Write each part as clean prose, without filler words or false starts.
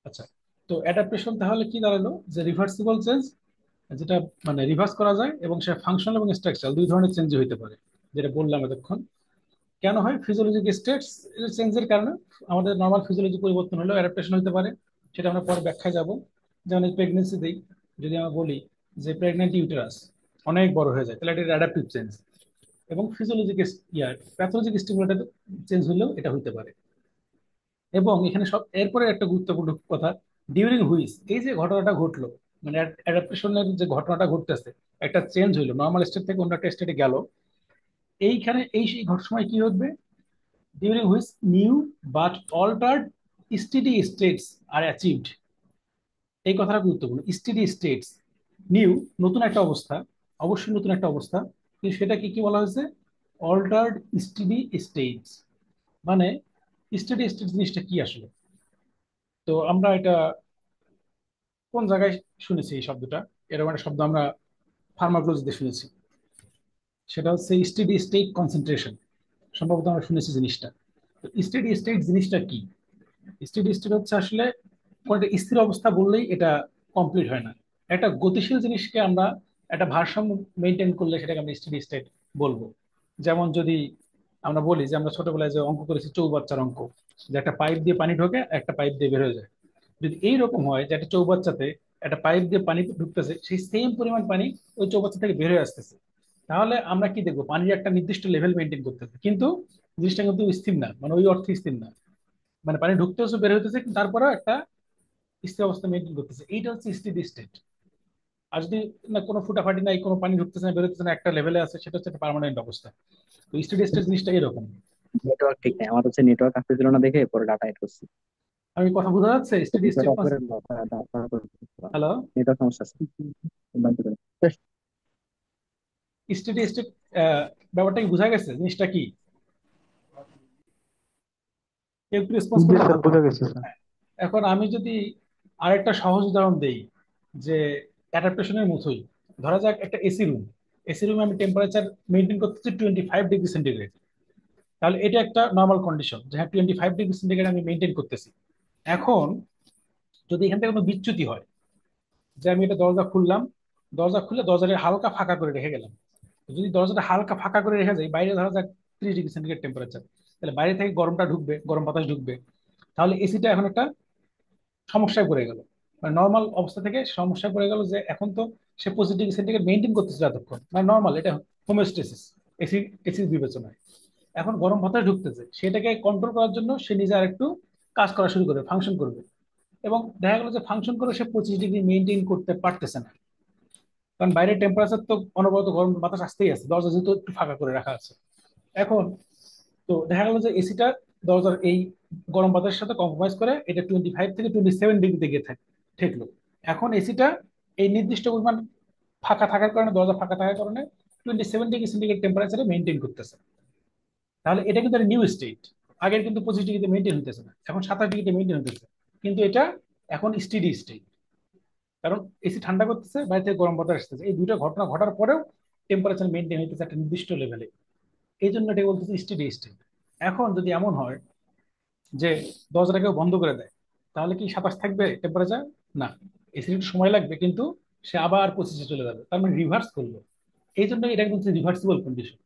আচ্ছা, তো অ্যাডাপ্টেশন তাহলে কি দাঁড়ালো, যে রিভার্সিবল চেঞ্জ, যেটা মানে রিভার্স করা যায়, এবং সে ফাংশনাল এবং স্ট্রাকচারাল দুই ধরনের চেঞ্জ হইতে পারে, যেটা বললাম এতক্ষণ। কেন হয়? ফিজিওলজিক স্টেটস চেঞ্জের কারণে আমাদের নর্মাল ফিজিওলজি পরিবর্তন হলেও অ্যাডাপ্টেশন হতে পারে। সেটা আমরা পরে ব্যাখ্যায় যাব। যেমন প্রেগনেন্সিতেই যদি আমরা বলি যে প্রেগনেন্ট ইউটেরাস অনেক বড় হয়ে যায়, তাহলে এটা অ্যাডাপটিভ চেঞ্জ। এবং ফিজিওলজিক প্যাথোলজিক স্টিমুলেটেড চেঞ্জ হলেও এটা হতে পারে। এবং এখানে সব এরপরে একটা গুরুত্বপূর্ণ কথা, ডিউরিং হুইচ এই যে ঘটনাটা ঘটলো, মানে অ্যাডাপ্টেশনের যে ঘটনাটা ঘটতেছে, একটা চেঞ্জ হইলো নর্মাল স্টেট থেকে অন্য একটা স্টেটে গেল, এইখানে এই সেই সময় কি হবে, during which new but altered steady states are achieved। এই কথাটা গুরুত্বপূর্ণ, স্টেডি স্টেটস, নিউ নতুন একটা অবস্থা, অবশ্যই নতুন একটা অবস্থা, কিন্তু সেটা কি কি বলা হয়েছে, অল্টার্ড স্টেডি স্টেটস। মানে স্টেডি স্টেট জিনিসটা কি আসলে? তো আমরা এটা কোন জায়গায় শুনেছি এই শব্দটা? এরকম একটা শব্দ আমরা ফার্মাকোলজিতে শুনেছি, সেটা হচ্ছে স্টেডি স্টেট কনসেন্ট্রেশন। সম্ভবত আমরা শুনেছি জিনিসটা। তো স্টেডি স্টেট জিনিসটা কি? স্টেডি স্টেট হচ্ছে আসলে কোনো একটা স্থির অবস্থা বললেই এটা কমপ্লিট হয় না। একটা গতিশীল জিনিসকে আমরা একটা ভারসাম্য মেনটেন করলে সেটাকে আমরা স্টেডি স্টেট বলবো। যেমন যদি আমরা বলি যে আমরা ছোটবেলায় যে অঙ্ক করেছি, চৌবাচ্চার অঙ্ক, যে একটা পাইপ দিয়ে পানি ঢোকে, একটা পাইপ দিয়ে বের হয়ে যায়। যদি এইরকম হয় যে একটা চৌবাচ্চাতে একটা পাইপ দিয়ে পানি ঢুকতেছে, সেই সেম পরিমাণ পানি ওই চৌবাচ্চা থেকে বের হয়ে আসতেছে, তাহলে আমরা কি দেখবো, পানির একটা নির্দিষ্ট লেভেল মেনটেন করতেছে, কিন্তু জিনিসটা কিন্তু স্থির না, মানে ওই অর্থে স্থির না। মানে পানি ঢুকতেছে বের হইতেছে, কিন্তু তারপরেও একটা স্থির অবস্থা মেনটেন করতেছে, এইটা হচ্ছে স্টেডি স্টেট। আর যদি না কোনো ফুটাফাটি নাই, কোনো পানি ঢুকতেছে না বের হইতেছে না, একটা লেভেলে আছে, সেটা হচ্ছে একটা পার্মানেন্ট অবস্থা। তো স্টেডি স্টেট জিনিসটা এরকম। নেটওয়ার্ক ঠিক নেই আমার, হচ্ছে নেটওয়ার্ক আসতেছিল না দেখে পরে ডাটা এড করছি। আমি কথা বোঝা যাচ্ছে? Steady network state. অফ করে হ্যালো, নেটওয়ার্ক সমস্যা আছে। বাদ দিবেন। স্টেডি স্টেট ব্যাপারটা কি বোঝা গেছে, জিনিসটা কি? কেউ একটু রেসপন্স জি করলে স্যার, ভালো বোঝা হয়। গেছে স্যার। হ্যাঁ। এখন আমি যদি আরেকটা সহজ উদাহরণ দেই, যে অ্যাডাপ্টেশনের মতোই, ধরা যাক একটা এসি রুম, এসি রুমে আমি টেম্পারেচার মেনটেন করতেছি 25°C। তাহলে এটা একটা নর্মাল কন্ডিশন, যে হ্যাঁ 25°C আমি মেনটেন করতেছি। এখন যদি এখান থেকে কোনো বিচ্যুতি হয়, যে আমি এটা দরজা খুললাম, দরজা খুলে দরজাটা হালকা ফাঁকা করে রেখে গেলাম, তো যদি দরজাটা হালকা ফাঁকা করে রেখে যাই, বাইরে ধরা যাক 30°C টেম্পারেচার, তাহলে বাইরে থেকে গরমটা ঢুকবে, গরম বাতাস ঢুকবে, তাহলে এসিটা এখন একটা সমস্যায় পড়ে গেল। মানে নর্মাল অবস্থা থেকে সমস্যায় পড়ে গেল, যে এখন তো সে পজিটিভ মেনটেন করতেছে এতক্ষণ, মানে নর্মাল, এটা হোমোস্টেসিস এসি, এসির বিবেচনায়। এখন গরম বাতাস ঢুকতেছে, সেটাকে কন্ট্রোল করার জন্য সে নিজে আর একটু কাজ করা শুরু করবে, ফাংশন করবে। এবং দেখা গেল যে ফাংশন করে সে 25° মেনটেন করতে পারতেছে না, কারণ বাইরের টেম্পারেচার তো অনবরত গরম বাতাস আসতেই আছে, দরজা যেহেতু একটু ফাঁকা করে রাখা আছে। এখন তো দেখা গেল যে এসিটা দরজার এই গরম বাতাসের সাথে কম্প্রোমাইজ করে এটা 25 থেকে 27°তে গিয়ে ঠেকলো। এখন এসিটা এই নির্দিষ্ট পরিমাণ ফাঁকা থাকার কারণে, দরজা ফাঁকা থাকার কারণে 27°C টেম্পারেচারে মেনটেন করতেছে। তাহলে এটা কিন্তু একটা নিউ স্টেট। আগের কিন্তু 25°তে মেনটেন হতেছে না, এখন 27°তে মেনটেন হতেছে, কিন্তু এটা এখন স্টেডি স্টেট। কারণ এসি ঠান্ডা করতেছে, বাইরে থেকে গরম বাতাস আসতেছে, এই দুইটা ঘটনা ঘটার পরেও টেম্পারেচার মেনটেন হইতেছে একটা নির্দিষ্ট লেভেলে। এই জন্য এটা বলতেছে স্টেডি স্টেট। এখন যদি এমন হয় যে দরজাটা কেউ বন্ধ করে দেয়, তাহলে কি 27 থাকবে টেম্পারেচার? না, এসির একটু সময় লাগবে, কিন্তু সে আবার 25-এ চলে যাবে, তার মানে রিভার্স করলো। এই জন্য এটা কিন্তু রিভার্সিবল কন্ডিশন।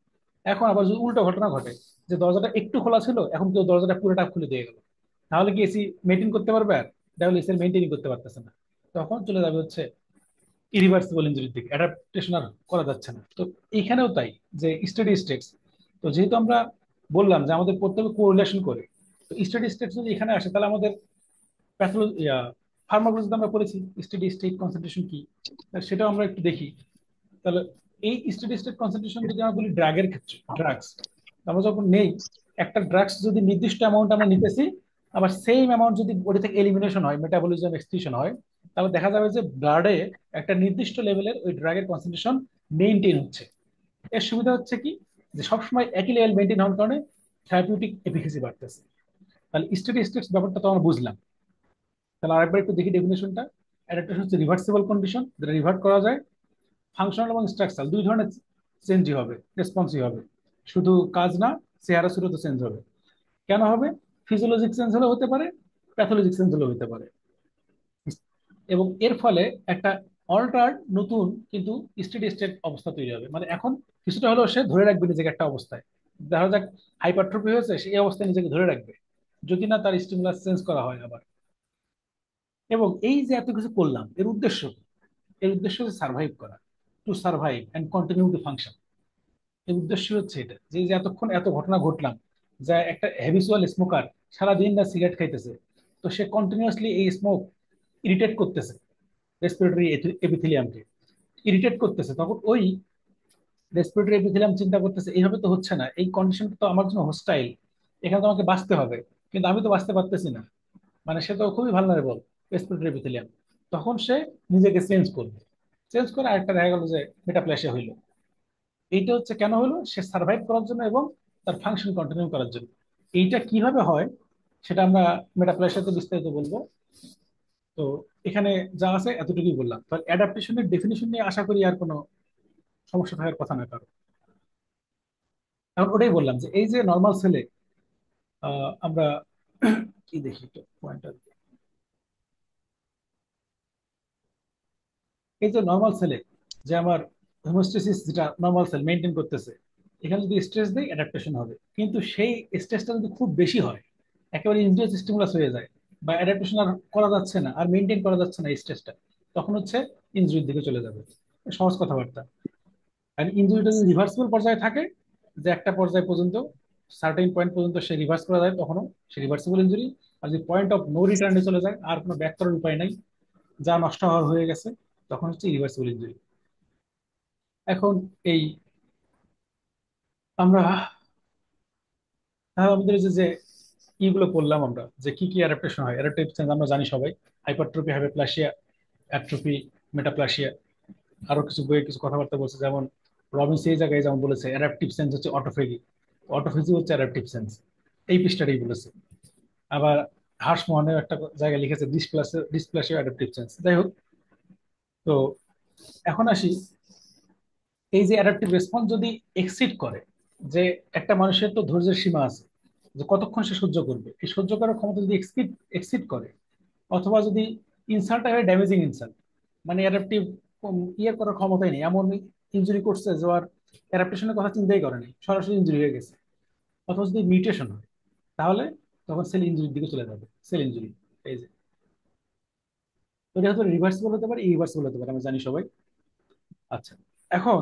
এখন আবার যদি উল্টো ঘটনা ঘটে, যে দরজাটা একটু খোলা ছিল, এখন কেউ দরজাটা পুরোটা খুলে দিয়ে গেল, তাহলে কি এসি মেনটেন করতে পারবে? আর তাহলে এসি মেনটেনই করতে পারতেছে না, তখন চলে যাবে হচ্ছে ইরিভার্সিবল ইঞ্জুরির দিকে, অ্যাডাপ্টেশন আর করা যাচ্ছে না। তো এখানেও তাই, যে স্টেডি স্টেটস, তো যেহেতু আমরা বললাম যে আমাদের প্রত্যেকে কোরিলেশন করে, তো স্টেডি স্টেটস যদি এখানে আসে, তাহলে আমাদের প্যাথোলজি, ফার্মাকোলজিতে আমরা পড়েছি স্টেডি স্টেট কনসেন্ট্রেশন কি, তা সেটাও আমরা একটু দেখি। তাহলে এই স্টেডি স্টেট কনসেন্ট্রেশন যদি আমরা বলি ড্রাগের ক্ষেত্রে, ড্রাগস আমরা যখন নেই, একটা ড্রাগস যদি নির্দিষ্ট অ্যামাউন্ট আমরা নিতেছি, আবার সেম অ্যামাউন্ট যদি ওটা থেকে এলিমিনেশন হয়, মেটাবলিজম এক্সক্রিশন হয়, তাহলে দেখা যাবে যে ব্লাডে একটা নির্দিষ্ট লেভেলের ওই ড্রাগের কনসেন্ট্রেশন মেনটেন হচ্ছে। এর সুবিধা হচ্ছে কি, যে সবসময় একই লেভেল মেনটেন হওয়ার কারণে থেরাপিউটিক এফিকাসি বাড়তেছে। তাহলে স্টেডি স্টেটস ব্যাপারটা তো আমরা বুঝলাম। তাহলে আরেকবার একটু দেখি ডেফিনেশনটা। অ্যাডাপ্টেশন হচ্ছে রিভার্সিবল কন্ডিশন, যেটা রিভার্ট করা যায়। ফাংশনাল এবং স্ট্রাকচারাল দুই ধরনের চেঞ্জই হবে, রেসপন্সই হবে, শুধু কাজ না, চেহারা শুরু তো চেঞ্জ হবে। কেন হবে? ফিজিওলজিক চেঞ্জ হলে হতে পারে, প্যাথোলজিক সেন্স হলে হতে পারে। এবং এর ফলে একটা অল্টার নতুন কিন্তু স্টেডি স্টেট অবস্থা তৈরি হবে। মানে এখন কিছুটা হলেও সে ধরে রাখবে নিজেকে একটা অবস্থায়। দেখা যাক হাইপারট্রফি হয়েছে, সে এই অবস্থায় নিজেকে ধরে রাখবে যদি না তার স্টিমুলাস চেঞ্জ করা হয় আবার। এবং এই যে এত কিছু করলাম, এর উদ্দেশ্য কি? এর উদ্দেশ্য হচ্ছে সার্ভাইভ করা, to survive and continue to function. এর উদ্দেশ্য হচ্ছে এটা, যে যে এতক্ষণ এত ঘটনা ঘটলাম, যা একটা হ্যাবিচুয়াল স্মোকার সারাদিন না সিগারেট খাইতেছে, তো সে কন্টিনিউয়াসলি এই স্মোক ইরিটেট করতেছে রেসপিরেটরি এপিথেলিয়ামকে, ইরিটেট করতেছে। তখন ওই রেসপিরেটরি এপিথেলিয়াম চিন্তা করতেছে এইভাবে তো হচ্ছে না, এই কন্ডিশন তো আমার জন্য হোস্টাইল, এখানে তো আমাকে বাঁচতে হবে, কিন্তু আমি তো বাঁচতে পারতেছি না। মানে সে তো খুবই ভালনারেবল রেসপিরেটরি এপিথেলিয়াম। তখন সে নিজেকে চেঞ্জ করবে, চেঞ্জ করে আরেকটা দেখা গেল যে মেটাপ্লেসিয়া হইলো। এইটা হচ্ছে কেন হলো, সে সার্ভাইভ করার জন্য এবং তার ফাংশন কন্টিনিউ করার জন্য। এইটা কিভাবে হয় সেটা আমরা মেটাপ্লেসিয়াতে বিস্তারিত বলবো। তো এখানে যা আছে এতটুকুই বললাম। তো অ্যাডাপ্টেশনের ডেফিনিশন নিয়ে আশা করি আর কোনো সমস্যা থাকার কথা না কারো। এখন ওটাই বললাম যে এই যে নর্মাল সেলে আমরা কি দেখি তো পয়েন্টটা, এই যে নর্মাল সেলে যে আমার হোমোস্টেসিস যেটা নর্মাল সেল মেনটেন করতেছে, এখানে যদি স্ট্রেস দেয় অ্যাডাপ্টেশন হবে। কিন্তু সেই স্ট্রেসটা যদি খুব বেশি হয়, একেবারে ইনডিউস স্টিমুলাস হয়ে যায়, বা অ্যাডাপ্টেশন আর করা যাচ্ছে না, আর মেনটেন করা যাচ্ছে না এই স্ট্রেসটা, তখন হচ্ছে ইনজুরির দিকে চলে যাবে। সহজ কথাবার্তা। আর ইনজুরিটা যদি রিভার্সিবল পর্যায়ে থাকে, যে একটা পর্যায় পর্যন্ত, সার্টেন পয়েন্ট পর্যন্ত সে রিভার্স করা যায়, তখনও সে রিভার্সিবল ইনজুরি। আর যদি পয়েন্ট অফ নো রিটার্নে চলে যায়, আর কোনো ব্যাক করার উপায় নাই, যা নষ্ট হওয়ার হয়ে গেছে, তখন হচ্ছে ইরিভার্সিবল ইনজুরি। এখন এই আমরা তাহলে আমাদের যে যে ইগুলো করলাম আমরা, যে কি কি অ্যাডাপ্টেশন হয়, অ্যাডাপটিভ চেঞ্জ আমরা জানি সবাই: হাইপারট্রফি, হাইপারপ্লাসিয়া, অ্যাট্রফি, মেটাপ্লাসিয়া। আরো কিছু বইয়ে কিছু কথাবার্তা বলছে, যেমন রবিনস এই জায়গায় যেমন বলেছে অ্যাডাপটিভ সেন্স হচ্ছে অটোফেগি, অটোফেজি হচ্ছে অ্যাডাপটিভ সেন্স। এই পৃষ্ঠাটাই বলেছে। আবার হার্শ মোহনের একটা জায়গায় লিখেছে ডিসপ্লাসিয়া অ্যাডাপটিভ সেন্স। যাই হোক, তো এখন আসি, এই যে অ্যাডাপটিভ রেসপন্স যদি এক্সিড করে, যে একটা মানুষের তো ধৈর্যের সীমা আছে, যে কতক্ষণ সে সহ্য করবে, এই সহ্য করার ক্ষমতা যদি এক্সিড এক্সিড করে, অথবা যদি ইনসাল্ট হয় ড্যামেজিং ইনসাল্ট, মানে অ্যাডাপটিভ ইয়ে করার ক্ষমতাই নেই, এমন ইনজুরি করছে যে আর অ্যাডাপ্টেশনের কথা চিন্তাই করে নাই, সরাসরি ইনজুরি হয়ে গেছে, অথবা যদি মিউটেশন হয়, তাহলে তখন সেল ইনজুরির দিকে চলে যাবে, সেল ইনজুরি। এই যে ওটা হয়তো রিভার্সিবল হতে পারে, ইরিভার্সিবল হতে পারে, আমরা জানি সবাই। আচ্ছা, এখন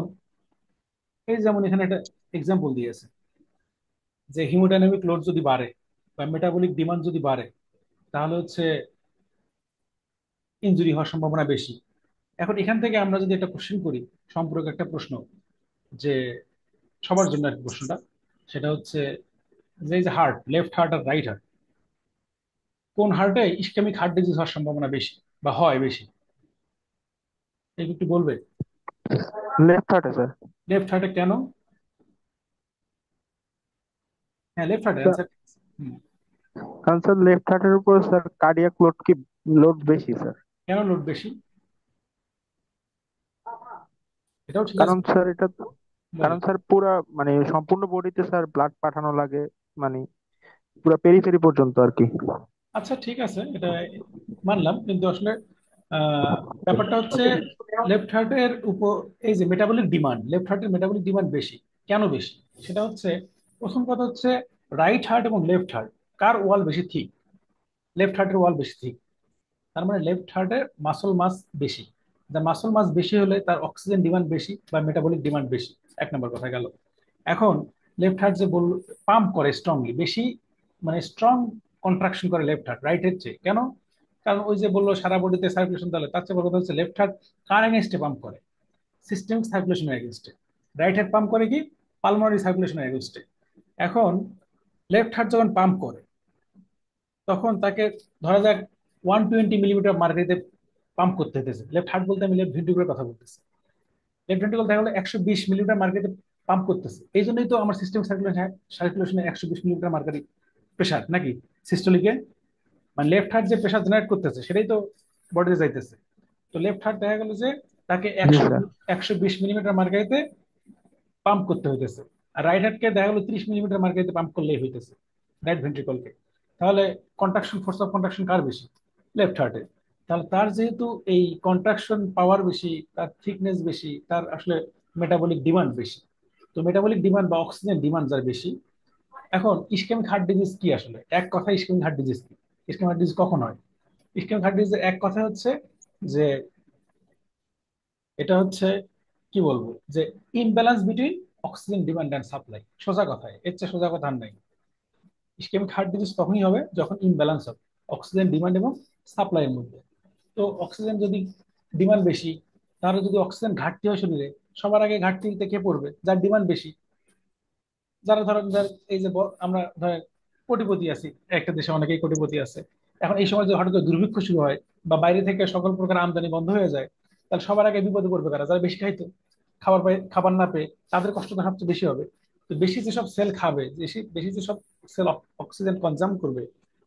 এই যেমন এখানে একটা এক্সাম্পল দিয়েছে, যে হিমোডাইনামিক লোড যদি বাড়ে বা মেটাবলিক ডিমান্ড যদি বাড়ে, তাহলে হচ্ছে ইনজুরি হওয়ার সম্ভাবনা বেশি। এখন এখান থেকে আমরা যদি একটা কোশ্চেন করি, সম্পর্কে একটা প্রশ্ন, যে সবার জন্য একটা প্রশ্নটা, সেটা হচ্ছে যে এই যে হার্ট, লেফট হার্ট আর রাইট হার্ট, কোন হার্টে ইসকেমিক হার্ট ডিজিজ হওয়ার সম্ভাবনা বেশি বা হয় বেশি? এই একটু বলবে। লেফট হার্টে স্যার। লেফট হার্টে কেন? হ্যাঁ, লেফট হার্টে অ্যান্সার। কারণ স্যার লেফট হার্টের উপর স্যার কার্ডিয়াক লোড বেশি স্যার। কেন লোড বেশি? এটাও ঠিক আছে। কারণ স্যার বলো। কারণ স্যার পুরা মানে সম্পূর্ণ বডিতে স্যার ব্লাড পাঠানো লাগে, মানে পুরা পেরিফেরি পর্যন্ত আর কি। আচ্ছা, ঠিক আছে, এটা মানলাম, কিন্তু আসলে আহ, ব্যাপারটা হচ্ছে লেফট হার্টের উপর এই যে মেটাবলিক ডিমান্ড, লেফট হার্টের মেটাবলিক ডিমান্ড বেশি। কেন বেশি? সেটা হচ্ছে, প্রথম কথা হচ্ছে রাইট হার্ট এবং লেফট হার্ট কার ওয়াল বেশি থিক? লেফট হার্টের ওয়াল বেশি থিক। তার মানে লেফট হার্টের মাসল মাস বেশি। যা মাসল মাস বেশি হলে তার অক্সিজেন ডিমান্ড বেশি বা মেটাবলিক ডিমান্ড বেশি। এক নম্বর কথা গেল। এখন লেফট হার্ট যে বল পাম্প করে স্ট্রংলি বেশি, মানে স্ট্রং কন্ট্রাকশন করে লেফট হার্ট রাইটের চেয়ে। কেন? কারণ ওই যে বললো সারা বডিতে সার্কুলেশন তাহলে, তার চেয়ে বড় কথা হচ্ছে লেফট হার্ট কার এগেনস্টে পাম্প করে? সিস্টেমিক সার্কুলেশনের এগেনস্টে। রাইট হার্ট পাম্প করে কি? পালমোনারি সার্কুলেশনের এগেনস্টে। এখন লেফট হার্ট যখন পাম্প করে, তখন তাকে ধরা যাক 120 মিলিমিটার মার্কারিতে পাম্প করতে হতেছে। লেফট হার্ট বলতে আমি লেফট ভেন্ট্রিকুলার কথা বলতেছি। লেফট ভেন্ট্রিকুল দেখা গেলো 120 মিলিমিটার মার্কারিতে পাম্প করতেছে, এই জন্যই তো আমার সিস্টেম সার্কুলেশনে 120 মিলিমিটার মার্কারি প্রেশার নাকি সিস্টোলিকে। মানে লেফট হার্ট যে প্রেশার জেনারেট করতেছে সেটাই তো বডিতে যাইতেছে। তো লেফট হার্ট দেখা গেল যে তাকে জি একশো স্যার। 120 মিলিমিটার মার্কারিতে পাম্প করতে হইতেছে। আর রাইট হার্টকে দেখা গেলো 30 মিলিমিটার মার্কারিতে পাম্প করলেই হইতেছে, রাইট ভেন্ট্রিকলকে। তাহলে কন্ট্রাকশন, ফোর্স অফ কন্ট্রাকশন কার বেশি? লেফট হার্টে। তাহলে তার যেহেতু এই কন্ট্রাকশন পাওয়ার বেশি, তার থিকনেস বেশি, তার আসলে মেটাবলিক ডিমান্ড বেশি। তো মেটাবলিক ডিমান্ড বা অক্সিজেন ডিমান্ড যার বেশি। এখন ইসকেমিক হার্ট ডিজিজ কি আসলে? এক কথা ইসকেমিক হার্ট ডিজিজ কি? ইসকেমিক হার্ট ডিজিজ কখন হয়? ইসকেমিক হার্ট ডিজিজের এক কথা হচ্ছে যে এটা হচ্ছে, কি বলবো, যে imbalance between oxygen demand and supply. সোজা কথায়, এর চেয়ে সোজা কথা আর নাই। ইসকেমিক হার্ট ডিজিজ তখনই হবে যখন ইমব্যালেন্স হবে অক্সিজেন ডিমান্ড এবং সাপ্লাইয়ের মধ্যে। তো অক্সিজেন যদি ডিমান্ড বেশি, তাহলে যদি অক্সিজেন ঘাটতি হয় শরীরে, সবার আগে ঘাটতিতে কে পড়বে? যার ডিমান্ড বেশি। যারা ধরেন এই যে আমরা ধরেন কোটিপতি আছি, একটা দেশে অনেকেই কোটিপতি আছে। এখন এই সময় যদি হঠাৎ করে দুর্ভিক্ষ শুরু হয় বা বাইরে থেকে সকল প্রকার আমদানি বন্ধ হয়ে যায়, তাহলে সবার আগে বিপদে পড়বে কারা? যারা বেশি খাইতো, খাবার না পেয়ে তাদের কষ্টটা সবচেয়ে বেশি হবে। তো বেশি যেসব সেল খাবে, বেশি বেশি যেসব সেল অক্সিজেন কনজাম করবে,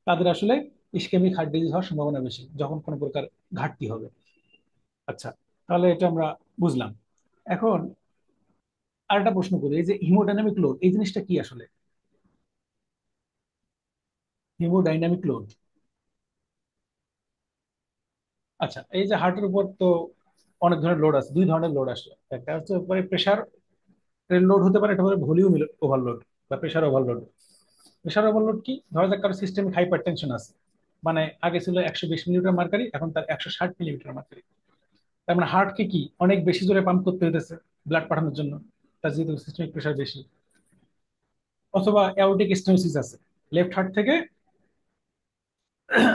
তাদের আসলে ইসকেমিক হার্ট ডিজিজ হওয়ার সম্ভাবনা বেশি যখন কোনো প্রকার ঘাটতি হবে। আচ্ছা, তাহলে এটা আমরা বুঝলাম। এখন আরেকটা প্রশ্ন করি, এই যে হিমোডাইনামিক লোড, এই জিনিসটা কি আসলে? Haemodynamic load. আচ্ছা, এই যে হার্টের উপর তো অনেক ধরনের লোড আছে, দুই ধরনের লোড আসলে। একটা হচ্ছে উপরে প্রেসার লোড হতে পারে, এটা হচ্ছে ভলিউম ওভারলোড বা প্রেসার ওভারলোড। প্রেসার ওভারলোড কি? ধরা যাক কারো সিস্টেমিক হাইপার টেনশন আছে, মানে আগে ছিল 120 মিলিমিটার মার্কারি, এখন তার 160 মিলিমিটার মার্কারি। তার মানে হার্টকে কি অনেক বেশি জোরে পাম্প করতে হইতেছে ব্লাড পাঠানোর জন্য, তার যেহেতু সিস্টেমিক প্রেসার বেশি। অথবা অ্যাওর্টিক স্টেনোসিস আছে লেফট হার্ট থেকে।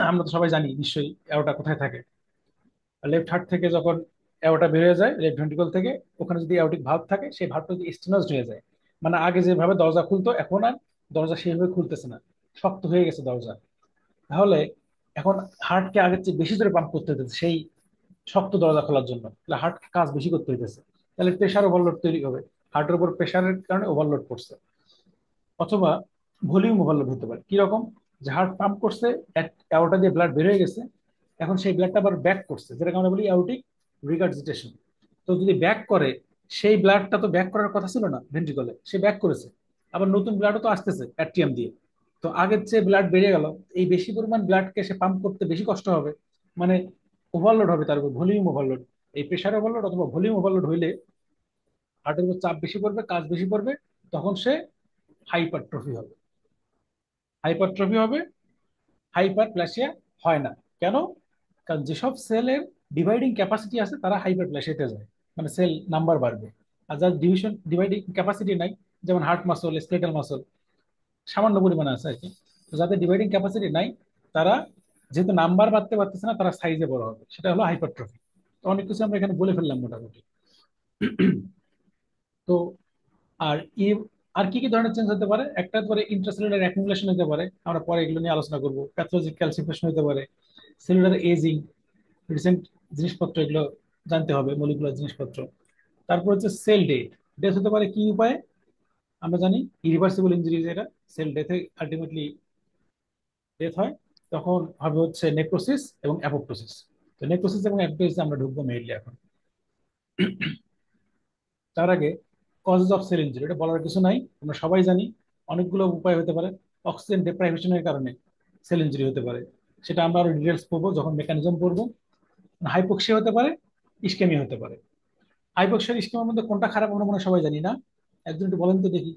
আমরা তো সবাই জানি নিশ্চয়ই অ্যাওর্টা কোথায় থাকে। লেফট হার্ট থেকে যখন অ্যাওর্টা বের হয়ে যায় লেফট ভেন্ট্রিকল থেকে, ওখানে যদি অ্যাওর্টিক ভালভ থাকে, সেই ভালভটা যদি স্টেনোজড হয়ে যায়, মানে আগে যেভাবে দরজা খুলতো এখন আর দরজা সেইভাবে খুলতেছে না, শক্ত হয়ে গেছে দরজা, তাহলে এখন হার্টকে আগের চেয়ে বেশি জোরে পাম্প করতে হতেছে সেই শক্ত দরজা খোলার জন্য। তাহলে হার্ট কাজ বেশি করতে হইতেছে, তাহলে প্রেশার ওভারলোড তৈরি হবে। হার্টের উপর প্রেশারের কারণে ওভারলোড পড়ছে। অথবা ভলিউম ওভারলোড হতে পারে। কিরকম? যে হার্ট পাম্প করছে, অ্যাওর্টা দিয়ে ব্লাড বের হয়ে গেছে, এখন সেই ব্লাডটা আবার ব্যাক করছে, যেটাকে আমরা বলি অ্যাওর্টিক রিগার্জিটেশন। তো যদি ব্যাক করে, সেই ব্লাডটা তো ব্যাক করার কথা ছিল না ভেন্ট্রিকলে, সে ব্যাক করেছে। আবার নতুন ব্লাডও তো আসতেছে অ্যাট্রিয়াম দিয়ে। তো আগের চেয়ে ব্লাড বেড়ে গেল, এই বেশি পরিমাণ ব্লাডকে সে পাম্প করতে বেশি কষ্ট হবে, মানে ওভারলোড হবে তার উপর, ভলিউম ওভারলোড। এই প্রেশার ওভারলোড অথবা ভলিউম ওভারলোড হইলে হার্টের উপর চাপ বেশি পড়বে, কাজ বেশি পড়বে, তখন সে হাইপারট্রফি হবে। হাইপারট্রফি হবে, হাইপারপ্লাসিয়া হয় না। কেন? কারণ যেসব সেলের ডিভাইডিং ক্যাপাসিটি আছে তারা হাইপারপ্লাসিয়াতে যায়, মানে সেল নাম্বার বাড়বে। আর যার ডিভাইডিং ক্যাপাসিটি নাই, যেমন হার্ট মাসল, স্কেলেটাল মাসল, সামান্য পরিমাণে আছে আর কি, তো যাদের ডিভাইডিং ক্যাপাসিটি নাই, তারা যেহেতু নাম্বার বাড়তে পারতেছে না, তারা সাইজে বড় হবে, সেটা হলো হাইপারট্রফি। তো অনেক কিছু আমরা এখানে বলে ফেললাম মোটামুটি। তো আর ই আর কি কি ধরনের চেঞ্জ হতে পারে? একটা হতে পারে ইন্ট্রাসেলুলার অ্যাকুমুলেশন হতে পারে, আমরা পরে এগুলো নিয়ে আলোচনা করবো। প্যাথোলজিক ক্যালসিফিকেশন হতে পারে, সেলুলার এজিং, রিসেন্ট জিনিসপত্র, এগুলো জানতে হবে, মলিকুলার জিনিসপত্র। তারপর হচ্ছে সেল ডেথ। ডেথ হতে পারে কি উপায়ে? আমরা জানি ইরিভার্সিবল ইঞ্জুরি, যেটা সেল ডেথে আলটিমেটলি ডেথ হয়, তখন হবে হচ্ছে নেক্রোসিস এবং অ্যাপোপ্টোসিস। তো নেক্রোসিস এবং অ্যাপোপ্টোসিস আমরা ঢুকবো মেইনলি এখন। তার আগে কজেস অফ সেল ইঞ্জুরি, এটা বলার কিছু নাই, আমরা সবাই জানি। অনেকগুলো উপায় হতে পারে। অক্সিজেন ডেপ্রাইভেশনের কারণে সেল ইঞ্জুরি হতে পারে, সেটা আমরা আরো ডিটেলস পড়বো যখন মেকানিজম পড়বো। হাইপোক্সিয়া হতে পারে, ইসকেমিয়া হতে পারে। হাইপোক্সিয়া ইসকেমিয়ার মধ্যে কোনটা খারাপ আমরা মনে হয় সবাই জানি না? একজন একটু বলেন তো দেখি,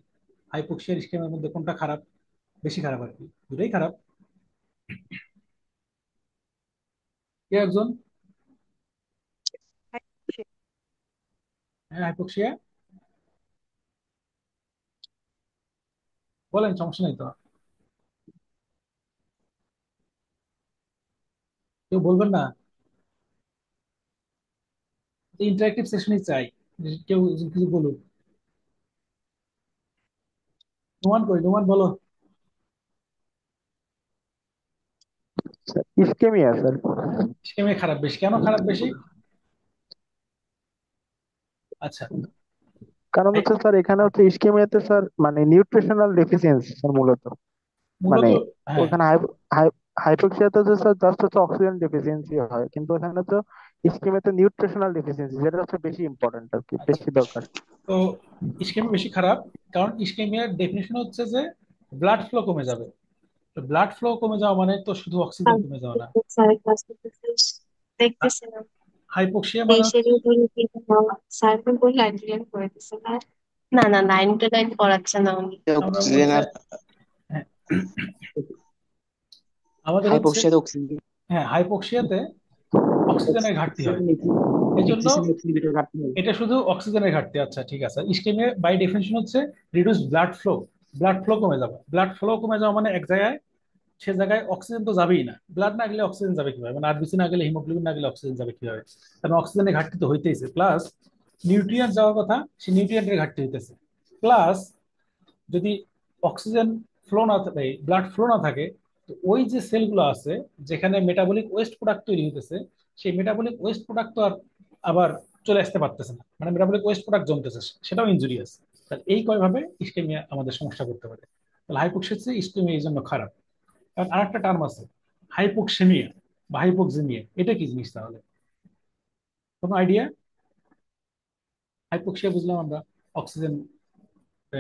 হাইপোক্সিয়া ইসকেমিয়ার মধ্যে কোনটা খারাপ? বেশি খারাপ আর কি, দুটোই খারাপ। কে একজন? হ্যাঁ, হাইপোক্সিয়া বলেন, সমস্যা নেই তো। কেউ বলবেন না? ইন্টারেক্টিভ সেশনই চাই, যে কেউ কিছু বলুক। নোমান কই, নোমান বলো। Ischaemia sir. ইসকেমিয়া খারাপ বেশি, কেন খারাপ বেশি? আচ্ছা। কারণ হাই- হচ্ছে স্যার এখানে হচ্ছে ইসকেমিয়াতে স্যার মানে নিউট্রিশনাল ডেফিসিয়েন্সি স্যার মূলত। মূলত। মানে হ্যাঁ। ওখানে হাইপোক্সিয়াতে হচ্ছে স্যার জাস্ট হচ্ছে অক্সিজেন ডেফিসিয়েন্সি হয়, কিন্তু এখানে তো ইসকেমিয়াতে নিউট্রিশনাল ডেফিসিয়েন্সি, যেটা হচ্ছে বেশি ইম্পর্টেন্ট আর কি, আচ্ছা, বেশি দরকার। তো ইসকেমিয়া বেশি খারাপ কারণ ইসকেমিয়ার ডেফিনেশন হচ্ছে যে ব্লাড ফ্লো কমে যাবে। তো ব্লাড ফ্লো কমে যাওয়া মানে তো শুধু অক্সিজেন কমে যাওয়া না। স্যারের ক্লাস করতেছিস দেখতেছি না। হাইপোক্সিয়া মানে এই হচ্ছে, শিডিউল ধরে কি স্যার তো বলে লাইব্রেরিয়ান করে দিছে না। না না 9 to 9 পড়াচ্ছে না উনি। আমরা অক্সিজেন হচ্ছে, আর হ্যাঁ, আমাদের হচ্ছে, হাইপোক্সিয়াতে অক্সিজেন হ্যাঁ, হাইপোক্সিয়াতে অক্সিজেনের ঘাটতি হয়। এই জন্য দেখতেছেন অক্সিজেন ভিতরে ঘাটতি হয়। এটা শুধু অক্সিজেনের ঘাটতি। আচ্ছা ঠিক আছে, ইসকেমিয়া বাই ডেফিনিশন হচ্ছে reduce blood flow. Blood flow কমে যাবে, ব্লাড ফ্লো কমে যাওয়া মানে এক জায়গায়, সে জায়গায় অক্সিজেন তো যাবেই না। ব্লাড না গেলে অক্সিজেন যাবে কিভাবে, মানে আরবিসি না গেলে হিমোগ্লোবিন না গেলে অক্সিজেন যাবে কিভাবে? কারণ অক্সিজেনের ঘাটতি তো হইতেইছে, প্লাস নিউট্রিয়েন্ট যাওয়ার কথা, সে নিউট্রিয়েন্টের ঘাটতি হইতেছে। প্লাস যদি অক্সিজেন ফ্লো না থাকে, ব্লাড ফ্লো না থাকে, তো ওই যে সেলগুলো আছে যেখানে মেটাবলিক ওয়েস্ট প্রোডাক্ট তৈরি হইতেছে, সেই মেটাবলিক ওয়েস্ট প্রোডাক্ট তো আর আবার চলে আসতে পারতেছে না, মানে মেটাবলিক ওয়েস্ট প্রোডাক্ট জমতেছে, সেটাও ইনজুরিয়াস। তাহলে এই কয়ভাবে ইসকেমিয়া আমাদের সমস্যা করতে পারে। তাহলে হাইপোক্সিয়া ইসকেমিয়া এই জন্য খারাপ। কারণ আরেকটা টার্ম আছে, হাইপোক্সেমিয়া বা হাইপোক্সেমিয়া, এটা কি জিনিস তাহলে? কোনো আইডিয়া? হাইপোক্সিয়া বুঝলাম আমরা অক্সিজেন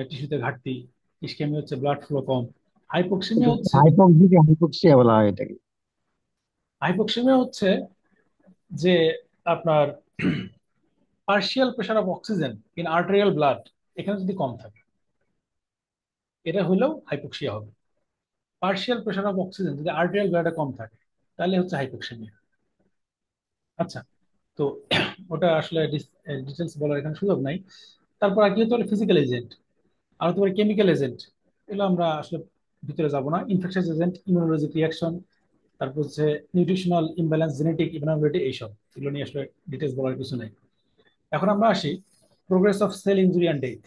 টিস্যুতে ঘাটতি, ইসকেমিয়া হচ্ছে ব্লাড ফ্লো কম, হাইপোক্সেমিয়া হচ্ছে, হাইপোক্সিয়া বলা হয় এটাকে। হাইপোক্সেমিয়া হচ্ছে যে আপনার partial pressure of oxygen in arterial blood এখানে যদি কম থাকে, এটা হলেও হাইপোক্সিয়া হবে। পার্শিয়াল প্রেশার অফ অক্সিজেন যদি আর্টেরিয়াল ব্লাডে কম থাকে, তাহলে হচ্ছে হাইপোক্সেমিয়া। আচ্ছা, তো ওটা আসলে ডিটেলস বলার এখানে সুযোগ নাই। তারপর আর কি হতে পারে, ফিজিক্যাল এজেন্ট, আর হতে পারে কেমিক্যাল এজেন্ট। এগুলো আমরা আসলে ভিতরে যাব না। ইনফেকশন এজেন্ট, ইমিউনোলজিক রিয়াকশন, তারপর হচ্ছে নিউট্রিশনাল ইমব্যালেন্স, জেনেটিক ইভ্যালুয়েবিলিটি, এইসব এগুলো নিয়ে আসলে ডিটেলস বলার কিছু নেই। এখন আমরা আসি progress of cell injury and death.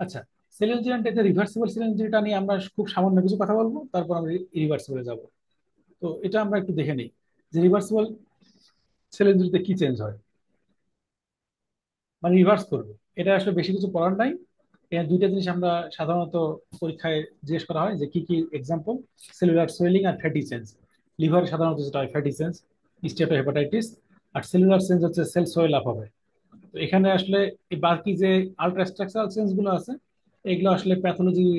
আচ্ছা, সেল ইনজুরি অ্যান্ড ডেথে রিভার্সিবল সেল ইনজুরিটা নিয়ে আমরা খুব সামান্য কিছু কথা বলবো, তারপর আমরা ইরিভার্সিবলে যাব। তো এটা আমরা একটু দেখে নিই যে রিভার্সিবল সেল ইনজুরিতে কি চেঞ্জ হয়, মানে রিভার্স করবে। এটা আসলে বেশি কিছু করার নাই। এখানে দুইটা জিনিস আমরা সাধারণত পরীক্ষায় জিজ্ঞেস করা হয় যে কি কি এক্সাম্পল, সেলুলার সোয়েলিং আর ফ্যাটি চেঞ্জ। লিভার সাধারণত যেটা হয় ফ্যাটি চেঞ্জ, স্টেটোহেপাটাইটিস। আর সেলুলার চেঞ্জ হচ্ছে সেল সোয়েল আপ হবে। তো এখানে আসলে এই বাকি যে আলট্রা স্ট্রাকচারাল চেঞ্জ গুলো আছে, এগুলো আসলে প্যাথোলজির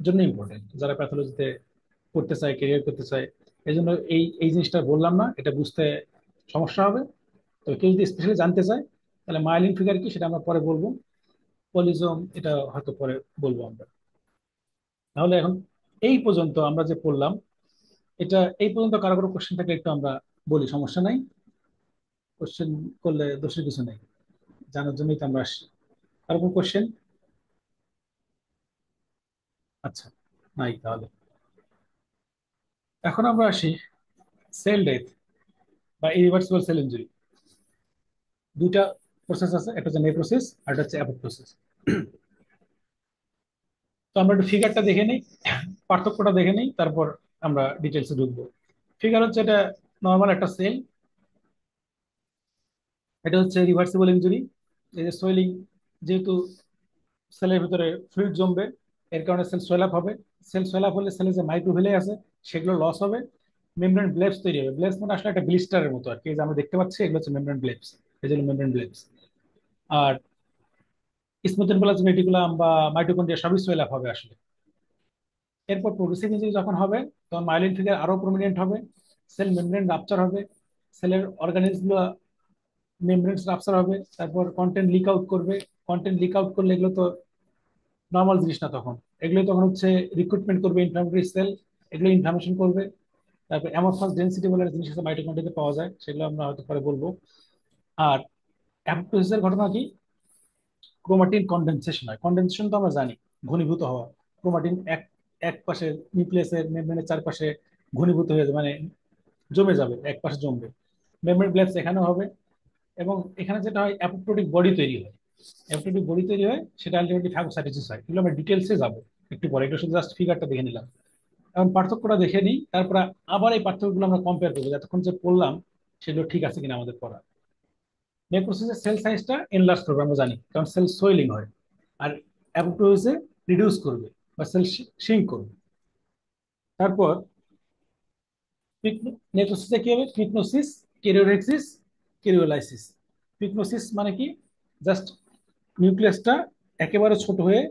জন্য ইম্পর্টেন্ট, যারা প্যাথোলজিতে করতে চায়, ক্যারিয়ার করতে চায়। এই জন্য এই এই জিনিসটা বললাম না, এটা বুঝতে সমস্যা হবে। তো কেউ যদি স্পেশালি জানতে চায়, তাহলে মাইলিন ফিগার কি সেটা আমরা পরে বলবো, পলিজম এটা হয়তো পরে বলবো আমরা। তাহলে এখন এই পর্যন্ত আমরা যে পড়লাম, এটা এই পর্যন্ত কারো কোনো কোশ্চেন থাকলে একটু আমরা বলি, সমস্যা নাই। কোশ্চেন করলে দোষের কিছু নেই, জানার জন্যই তো আমরা আসছি। কারো কোনো কোশ্চেন? আচ্ছা, নাই তাহলে। এখন আমরা আসি সেল ডেথ বা ইরিভার্সিবল সেল ইনজুরি। দুইটা প্রসেস আছে, একটা হচ্ছে নেক্রোসিস আর একটা হচ্ছে অ্যাপোপ্টোসিস। তো আমরা একটু ফিগারটা দেখে নিই, পার্থক্যটা দেখে নিই, তারপর আমরা ডিটেলসে ঢুকবো। ফিগার হচ্ছে এটা নর্মাল একটা সেল, এটা হচ্ছে রিভার্সিবল ইনজুরি। এই যে সোয়েলিং, যেহেতু সেলের ভিতরে ফ্লুইড জমবে, এর কারণে সেল সোয়েল আপ হবে। সেল সোয়েল আপ হলে সেলে যে মাইক্রোভিলে আছে সেগুলো লস হবে, মেমব্রেন ব্লেবস তৈরি হবে। ব্লেবস মানে আসলে একটা ব্লিস্টারের মতো আর কি, এই যে আমরা দেখতে পাচ্ছি এগুলো হচ্ছে মেমব্রেন ব্লেবস, এই জন্য মেমব্রেন ব্লেবস। আর স্মুথ এনভেলাপ রেটিকুলাম বা মাইটোকন্ড্রিয়া সবই সোয়েল আপ হবে আসলে। এরপর প্রোগ্রেসিভ ইনজুরি যখন হবে, তখন মাইলিন ফিগার আরো প্রমিনেন্ট হবে, সেল মেমব্রেন রাপচার হবে, সেলের অর্গানিজম মেমব্রেন রাপচার হবে, তারপর কন্টেন্ট লিক আউট করবে। কন্টেন্ট লিক আউট করলে এগুলো তো নর্মাল জিনিস না, তখন এগুলো তখন হচ্ছে রিক্রুটমেন্ট করবে ইনফ্লামেটরি সেল, এগুলো ইনফ্লামেশন করবে। তারপর অ্যামরফাস ডেন্সিটি বলে একটা জিনিস আছে মাইটোকন্ড্রিয়াতে পাওয়া যায়, সেগুলো আমরা হয়তো পরে বলবো। আর অ্যাপোপ্টোসিসের ঘটনা কি, ক্রোমাটিন কনডেনসেশন হয়। কনডেনসেশন তো আমরা জানি, ঘনীভূত হওয়া। ক্রোমাটিন এক এক পাশে নিউক্লিয়াসের মেমব্রেনের চারপাশে ঘনীভূত হয়ে যাবে, মানে জমে যাবে, এক পাশে জমবে। মেমব্রেন ব্লেবস এখানেও হবে। এবং এখানে যেটা হয়, অ্যাপোপ্টোটিক বডি তৈরি হয়। অ্যাপোপ্টোটিক বডি তৈরি হয়, সেটা আলটিমেটলি ফ্যাগোসাইটোসিস হয়। এগুলো আমরা ডিটেলসে যাবো একটু পরে, এটা শুধু জাস্ট ফিগারটা দেখে নিলাম। এখন পার্থক্যটা দেখে নিই, তারপরে আবার এই পার্থক্যগুলো আমরা কম্পেয়ার করবো, যতক্ষণ যে পড়লাম সেগুলো ঠিক আছে কিনা আমাদের পড়া। নেক্রোসিসের সেল সাইজটা এনলার্জ করবে আমরা জানি, কারণ সেল সোয়েলিং হয়। আর অ্যাপোপ্টোসিসে রিডিউস করবে বা সেল শিঙ্ক করবে। তারপর নেক্রোসিসে কি হবে, পিকনোসিস, কেরিওরেক্সিস, কেরিওলাইসিস। পিকনোসিস মানে কি, জাস্ট নিউক্লিয়াসটা একেবারে ছোট হয়ে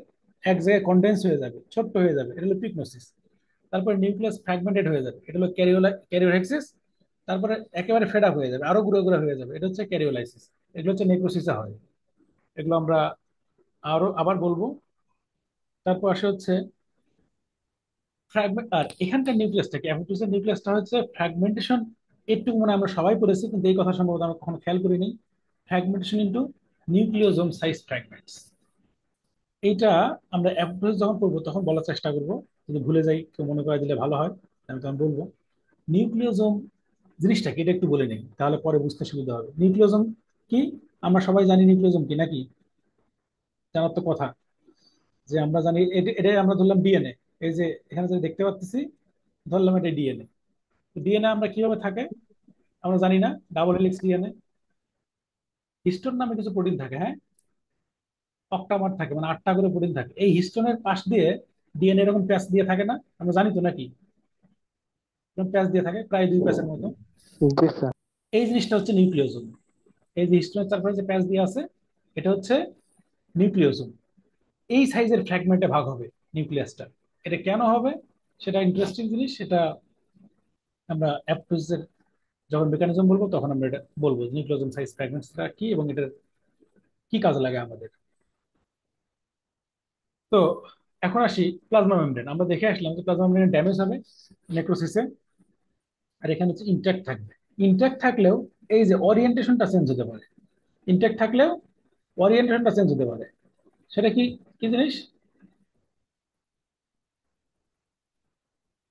এক জায়গায় কন্ডেন্স হয়ে যাবে, ছোট্ট হয়ে যাবে, এটা হলো পিকনোসিস। তারপরে নিউক্লিয়াস ফ্র্যাগমেন্টেড হয়ে যাবে, এটা হলো ক্যারিওহেক্সিস। তারপরে একেবারে ফেড আপ হয়ে যাবে, আরো গুঁড়ো গুঁড়ো হয়ে যাবে, এটা হচ্ছে ক্যারিওলাইসিস। এগুলো হচ্ছে নেক্রোসিসে হয়। এগুলো আমরা আরো আবার বলবো। তারপর আসে হচ্ছে ফ্র্যাগমেন্ট। আর এখানকার নিউক্লিয়াসটা কি, অ্যাপোপ্টোসিসের নিউক্লিয়াসটা হচ্ছে ফ্র্যাগমেন্টেশন। একটু মানে আমরা সবাই পড়েছি, কিন্তু এই কথা সম্ভবত আমরা কখনো খেয়াল করিনি। Fragmentation into nucleosome size fragments. এইটা আমরা অ্যাপোপ্টোসিস যখন পড়বো তখন বলার চেষ্টা করবো। যদি ভুলে যাই কেউ মনে করে দিলে ভালো হয়, আমি তখন বলবো। নিউক্লিওজোম জিনিসটা কি এটা একটু বলে নেই, তাহলে পরে বুঝতে সুবিধা হবে। নিউক্লিওজোম কি? আমরা সবাই জানি নিউক্লিওজোম কি, নাকি? জানার তো কথা। যে আমরা জানি এটা আমরা ধরলাম ডিএনএ। এই যে এখানে যে দেখতে পাচ্ছি, ধরলাম এটা ডিএনএ। ডিএনএ আমরা কিভাবে থাকে আমরা জানি না। Double helix DNA. হিস্টোন নামে কিছু প্রোটিন থাকে, হ্যাঁ। অক্টামার থাকে, মানে 8টা করে প্রোটিন থাকে। এই হিস্টোনের পাশ দিয়ে ডিএনএ এরকম প্যাচ দিয়ে থাকে না, আমরা জানি তো নাকি? এরকম প্যাচ দিয়ে থাকে প্রায় 2 প্যাচের মতো। জি স্যার। এই জিনিসটা হচ্ছে নিউক্লিওজোম। এই যে হিস্টোনের চারপাশে যে প্যাচ দিয়ে আছে, এটা হচ্ছে নিউক্লিওজোম। এই সাইজের ফ্র্যাগমেন্টে ভাগ হবে নিউক্লিয়াসটা। এটা কেন হবে সেটা ইন্টারেস্টিং জিনিস। সেটা আমরা অ্যাপটোসিসের যখন মেকানিজম বলবো তখন আমরা এটা বলবো, নিউক্লিওজোম সাইজ ফ্র্যাগমেন্টসটা কি এবং এটার কি কাজে লাগে আমাদের। তো এখন আসি প্লাজমা মেমব্রেন। আমরা দেখে আসলাম যে প্লাজমা মেমব্রেন ড্যামেজ হবে নেক্রোসিসে। আর এখানে হচ্ছে ইনট্যাক্ট থাকবে। ইনট্যাক্ট থাকলেও এই যে ওরিয়েন্টেশনটা চেঞ্জ হতে পারে। ইনট্যাক্ট থাকলেও ওরিয়েন্টেশনটা চেঞ্জ হতে পারে। সেটা কি, কি জিনিস?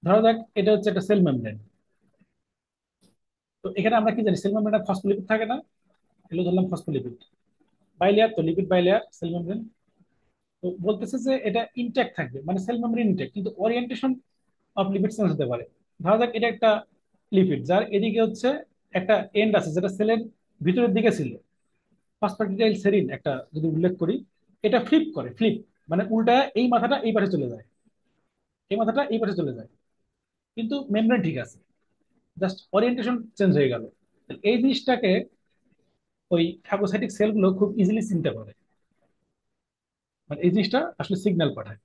ধরা যাক এটা হচ্ছে একটা সেল মেমব্রেন। তো এখানে আমরা কি জানি, সেল মেমব্রেনে ফসফোলিপিড থাকে না? এগুলো ধরলাম ফসফোলিপিড। বাইলেয়ার তো, লিপিড বাইলেয়ার সেল মেমব্রেন। তো বলতেছে যে এটা ইনট্যাক্ট থাকবে, মানে সেল মেমব্রেন ইনট্যাক্ট, কিন্তু ওরিয়েন্টেশন অফ লিপিড চেঞ্জ হতে পারে। ধরা যাক এটা একটা লিপিড, যার এদিকে হচ্ছে একটা এন্ড আছে যেটা সেলের ভিতরের দিকে ছিল। ফসফ্যাটিডাইল সেরিন একটা যদি উল্লেখ করি, এটা ফ্লিপ করে। ফ্লিপ মানে উল্টা, এই মাথাটা এই পাশে চলে যায়, এই মাথাটা এই পাশে চলে যায়, কিন্তু মেমব্রেন ঠিক আছে। জাস্ট ওরিয়েন্টেশন চেঞ্জ হয়ে গেল। এই জিনিসটাকে ওই ফ্যাগোসাইটিক সেলগুলো খুব ইজিলি চিনতে পারে। মানে এই জিনিসটা আসলে সিগন্যাল পাঠায়।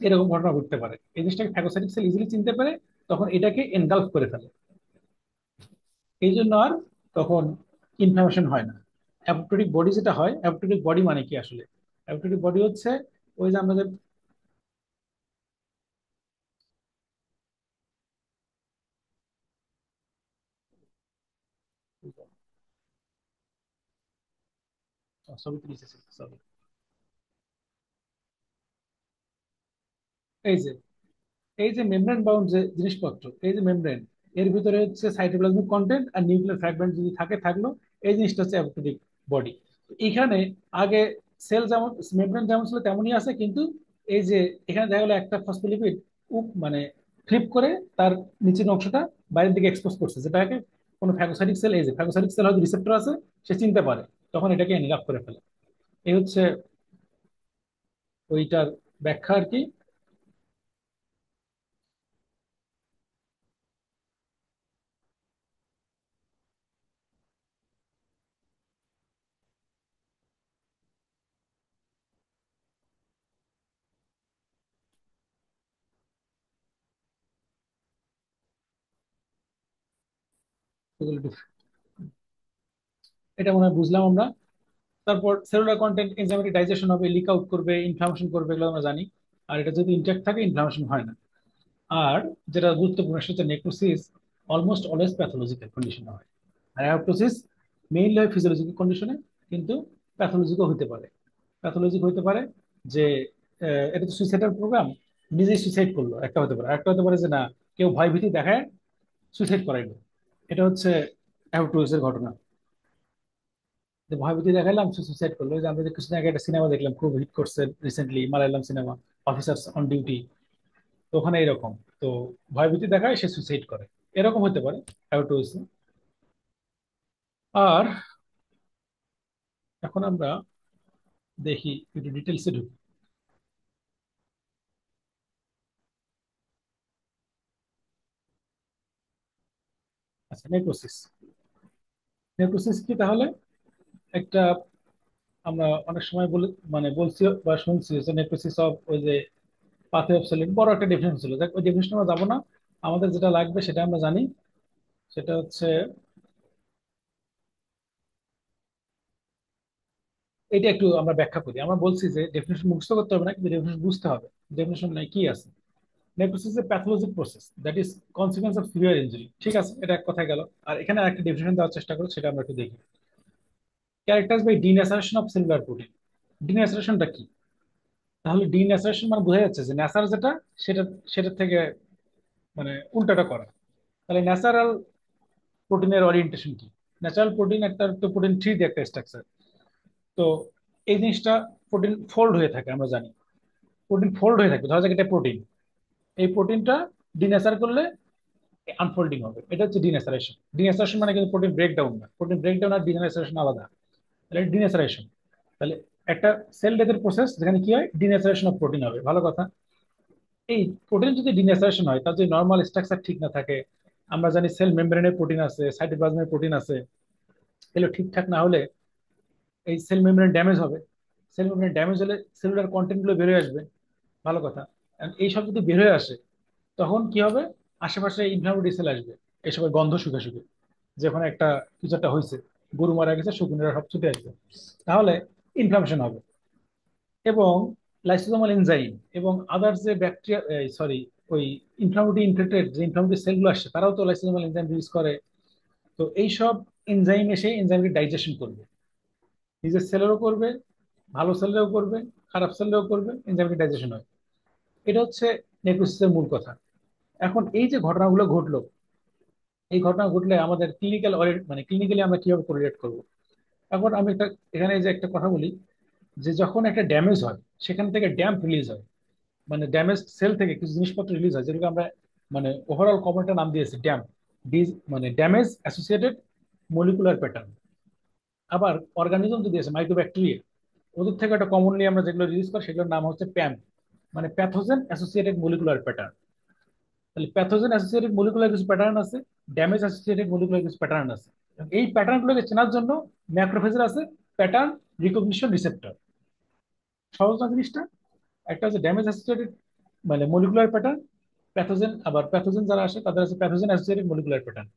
এরকম ঘটনা ঘটতে পারে, এই জিনিসটাকে ফ্যাগোসাইটিক সেল ইজিলি চিনতে পারে, তখন এটাকে এনগালফ করে ফেলে। এই জন্য আর তখন ইনফ্লামেশন হয় না। অ্যাপোপ্টোটিক বডি যেটা হয়, অ্যাপোপ্টোটিক বডি মানে কি আসলে? অ্যাপোপ্টোটিক বডি হচ্ছে ওই যে আমরা যে ছবি তুলেছি, sorry। এই যে এই যে মেমব্রেন বাউন্ড যে জিনিসপত্র, এই যে মেমব্রেন, এর ভিতরে হচ্ছে সাইটোপ্লাজমিক কন্টেন্ট আর নিউক্লিয়ার ফ্র্যাগমেন্ট যদি থাকে থাকলো। এই জিনিসটা হচ্ছে অ্যাপোপ্টোটিক বডি। এখানে আগে সেল যেমন, মেমব্রেন যেমন ছিল তেমনই আছে, কিন্তু এই যে এখানে দেখা গেলো একটা ফসফোলিপিড মানে ফ্লিপ করে তার নিচের অংশটা বাইরের দিকে এক্সপোজ করছে, যেটাকে কোনো ফ্যাগোসাইটিক সেল, এই যে ফ্যাগোসাইটিক সেল হয়তো রিসেপ্টর আছে, সে চিনতে পারে, তখন এটাকে এনগ্রাফ করে ফেলে। এই হচ্ছে ওইটার ব্যাখ্যা আর কি। এটা মনে হয় বুঝলাম আমরা। তারপর সেলুলার কন্টেন্ট এনজাইমেটিক ডাইজেশন হবে, লিক আউট করবে, ইনফ্লামেশন করবে, এগুলো আমরা জানি। আর এটা যদি ইনট্যাক্ট থাকে ইনফ্লামেশন হয় না। আর যেটা গুরুত্বপূর্ণ সেটা হচ্ছে নেক্রোসিস অলমোস্ট অলওয়েজ প্যাথোলজিক্যাল কন্ডিশনে হয়। আর অ্যাপোপ্টোসিস মেইনলি হয় ফিজিওলজিক্যাল কন্ডিশনে, কিন্তু প্যাথোলজিকও হতে পারে। প্যাথোলজিক হতে পারে যে এটা তো সুইসাইডাল প্রোগ্রাম, নিজেই সুইসাইড করলো, একটা হতে পারে। একটা হতে পারে যে না, কেউ ভয় ভীতি দেখায় সুইসাইড করাইলো। এটা হচ্ছে অ্যাপোপ্টোসিসের ঘটনা, যে ভয়ভীতি দেখালাম সে সুইসাইড করলো। ওই যে আমরা যে কিছুদিন আগে একটা সিনেমা দেখলাম, খুব হিট করছে recently, Malayalam cinema, officers on duty. তো ওখানে এরকম, তো ভয়ভীতি দেখায় সে সুইসাইড করে, এরকম হতে পারে অ্যাবর্টোসিস। আর এখন আমরা দেখি একটু ডিটেলসে ঢুকি। আচ্ছা, নেক্রোসিস। নেক্রোসিস কি তাহলে? একটা আমরা অনেক সময় বলে বলছি বা শুনছি যে নেক্রোসিস অফ ওই যে পাথওয়ে অফ সেলিং বড় একটা ডেফিনেশন ছিল, দেখ ওই ডেফিনেশন আমরা যাবো না। আমাদের যেটা লাগবে সেটা আমরা জানি, সেটা হচ্ছে এটা একটু আমরা ব্যাখ্যা করি। আমরা বলছি যে ডেফিনেশন মুখস্থ করতে হবে না, কিন্তু ডেফিনেশন বুঝতে হবে। ডেফিনেশন নাই কি আছে, necrosis A pathologic process that is consequence of severe injury. ঠিক আছে, এটা এক কথা গেল। আর এখানে একটা ডেফিনেশন দেওয়ার চেষ্টা করো, সেটা আমরা একটু দেখি। Characterize by denaturation of cellular protein. ডিন্যাচারেশনটা কি? তাহলে ডিন্যাচারেশন মানে বোঝা যাচ্ছে যে ন্যাচার যেটা, সেটা সেটার থেকে উল্টাটা করা। তাহলে ন্যাচারাল প্রোটিনের ওরিয়েন্টেশন কি? ন্যাচারাল প্রোটিন একটা তো প্রোটিন থ্রি দিয়ে একটা স্ট্রাকচার। তো এই জিনিসটা প্রোটিন ফোল্ড হয়ে থাকে, আমরা জানি প্রোটিন ফোল্ড হয়ে থাকে। ধরা যাক এটা প্রোটিন, এই প্রোটিনটা ডিনেচার করলে আনফোল্ডিং হবে, এটা হচ্ছে ডিনেচারেশন। ডিনেচারেশন মানে কিন্তু প্রোটিন ব্রেকডাউন না, প্রোটিন ব্রেকডাউন আর ডিনেচারেশন আলাদা। তাহলে ডিনেচারেশন, তাহলে একটা সেল ডেথের প্রসেস যেখানে কি হয়, ডিনেচারেশন অফ প্রোটিন হবে। ভালো কথা। এই প্রোটিন যদি ডিনেচারেশন হয়, তার যদি নর্মাল স্ট্রাকচার ঠিক না থাকে, আমরা জানি সেল মেমব্রেনে প্রোটিন আছে, সাইটোপ্লাজমে প্রোটিন আছে, এগুলো ঠিকঠাক না হলে এই সেল মেমব্রেন ড্যামেজ হবে। সেল মেমব্রেন ড্যামেজ হলে সেলুলার কন্টেন্ট গুলো বেরোয় আসবে। ভালো কথা। And এইসব যদি বের হয়ে আসে, তখন কি হবে, আশেপাশে ইনফ্লামেটরি সেল আসবে, এসবের গন্ধ শুকে শুকে, যেখানে একটা কিছু একটা হয়েছে, গরু মারা গেছে, শুকুনেরা সব ছুটে আসবে, তাহলে ইনফ্লামেশন হবে। এবং লাইসোজোমাল এনজাইম এবং আদার যে ব্যাকটেরিয়া, সরি, ওই ইনফ্লামেটরি ইনফেক্টেড যে ইনফ্লামেটরি সেলগুলো আসছে, তারাও তো লাইসোজোমাল এনজাইম ইউজ করে। তো এইসব এনজাইম এসে এনজাইমকে ডাইজেশন করবে, নিজের সেলেরও করবে, ভালো সেলেরও করবে, খারাপ সেলেরও করবে, এনজাইমকে ডাইজেশন হয়। এটা হচ্ছে নেক্রোসিসের মূল কথা। এখন এই যে ঘটনাগুলো ঘটলো, এই ঘটনা ঘটলে আমাদের ক্লিনিক্যাল ক্লিনিক্যালি আমরা কিভাবে কোরিলেট করবো? এখন আমি একটা এখানে যে একটা কথা বলি, যে যখন একটা ড্যামেজ হয়, সেখান থেকে ড্যাম্প রিলিজ হয়, ড্যামেজ সেল থেকে কিছু জিনিসপত্র রিলিজ হয়, যেটাকে আমরা ওভারঅল কমন একটা নাম দিয়েছি DAMP. These damage associated molecular pattern. আবার অর্গানিজম যদি আছে মাইক্রোব্যাকটেরিয়া, ওদের থেকে একটা কমনলি আমরা যেগুলো রিলিজ করি সেগুলোর নাম হচ্ছে প্যাম, প্যাথোজেন অ্যাসোসিয়েটেড মলিকুলার প্যাটার্ন। তাহলে প্যাথোজেন অ্যাসোসিয়েটেড মলিকুলার কিছু প্যাটার্ন আছে, ড্যামেজ অ্যাসোসিয়েটেড মলিকুলার কিছু প্যাটার্ন আছে। এবং এই প্যাটার্নগুলোকে চেনার জন্য ম্যাক্রোফেজের আছে প্যাটার্ন রিকগনিশন রিসেপ্টর। সহজ না জিনিসটা? একটা হচ্ছে ড্যামেজ অ্যাসোসিয়েটেড মলিকুলার প্যাটার্ন, আবার প্যাথোজেন যারা আসে তাদের আছে প্যাথোজেন অ্যাসোসিয়েটেড মলিকুলার প্যাটার্ন।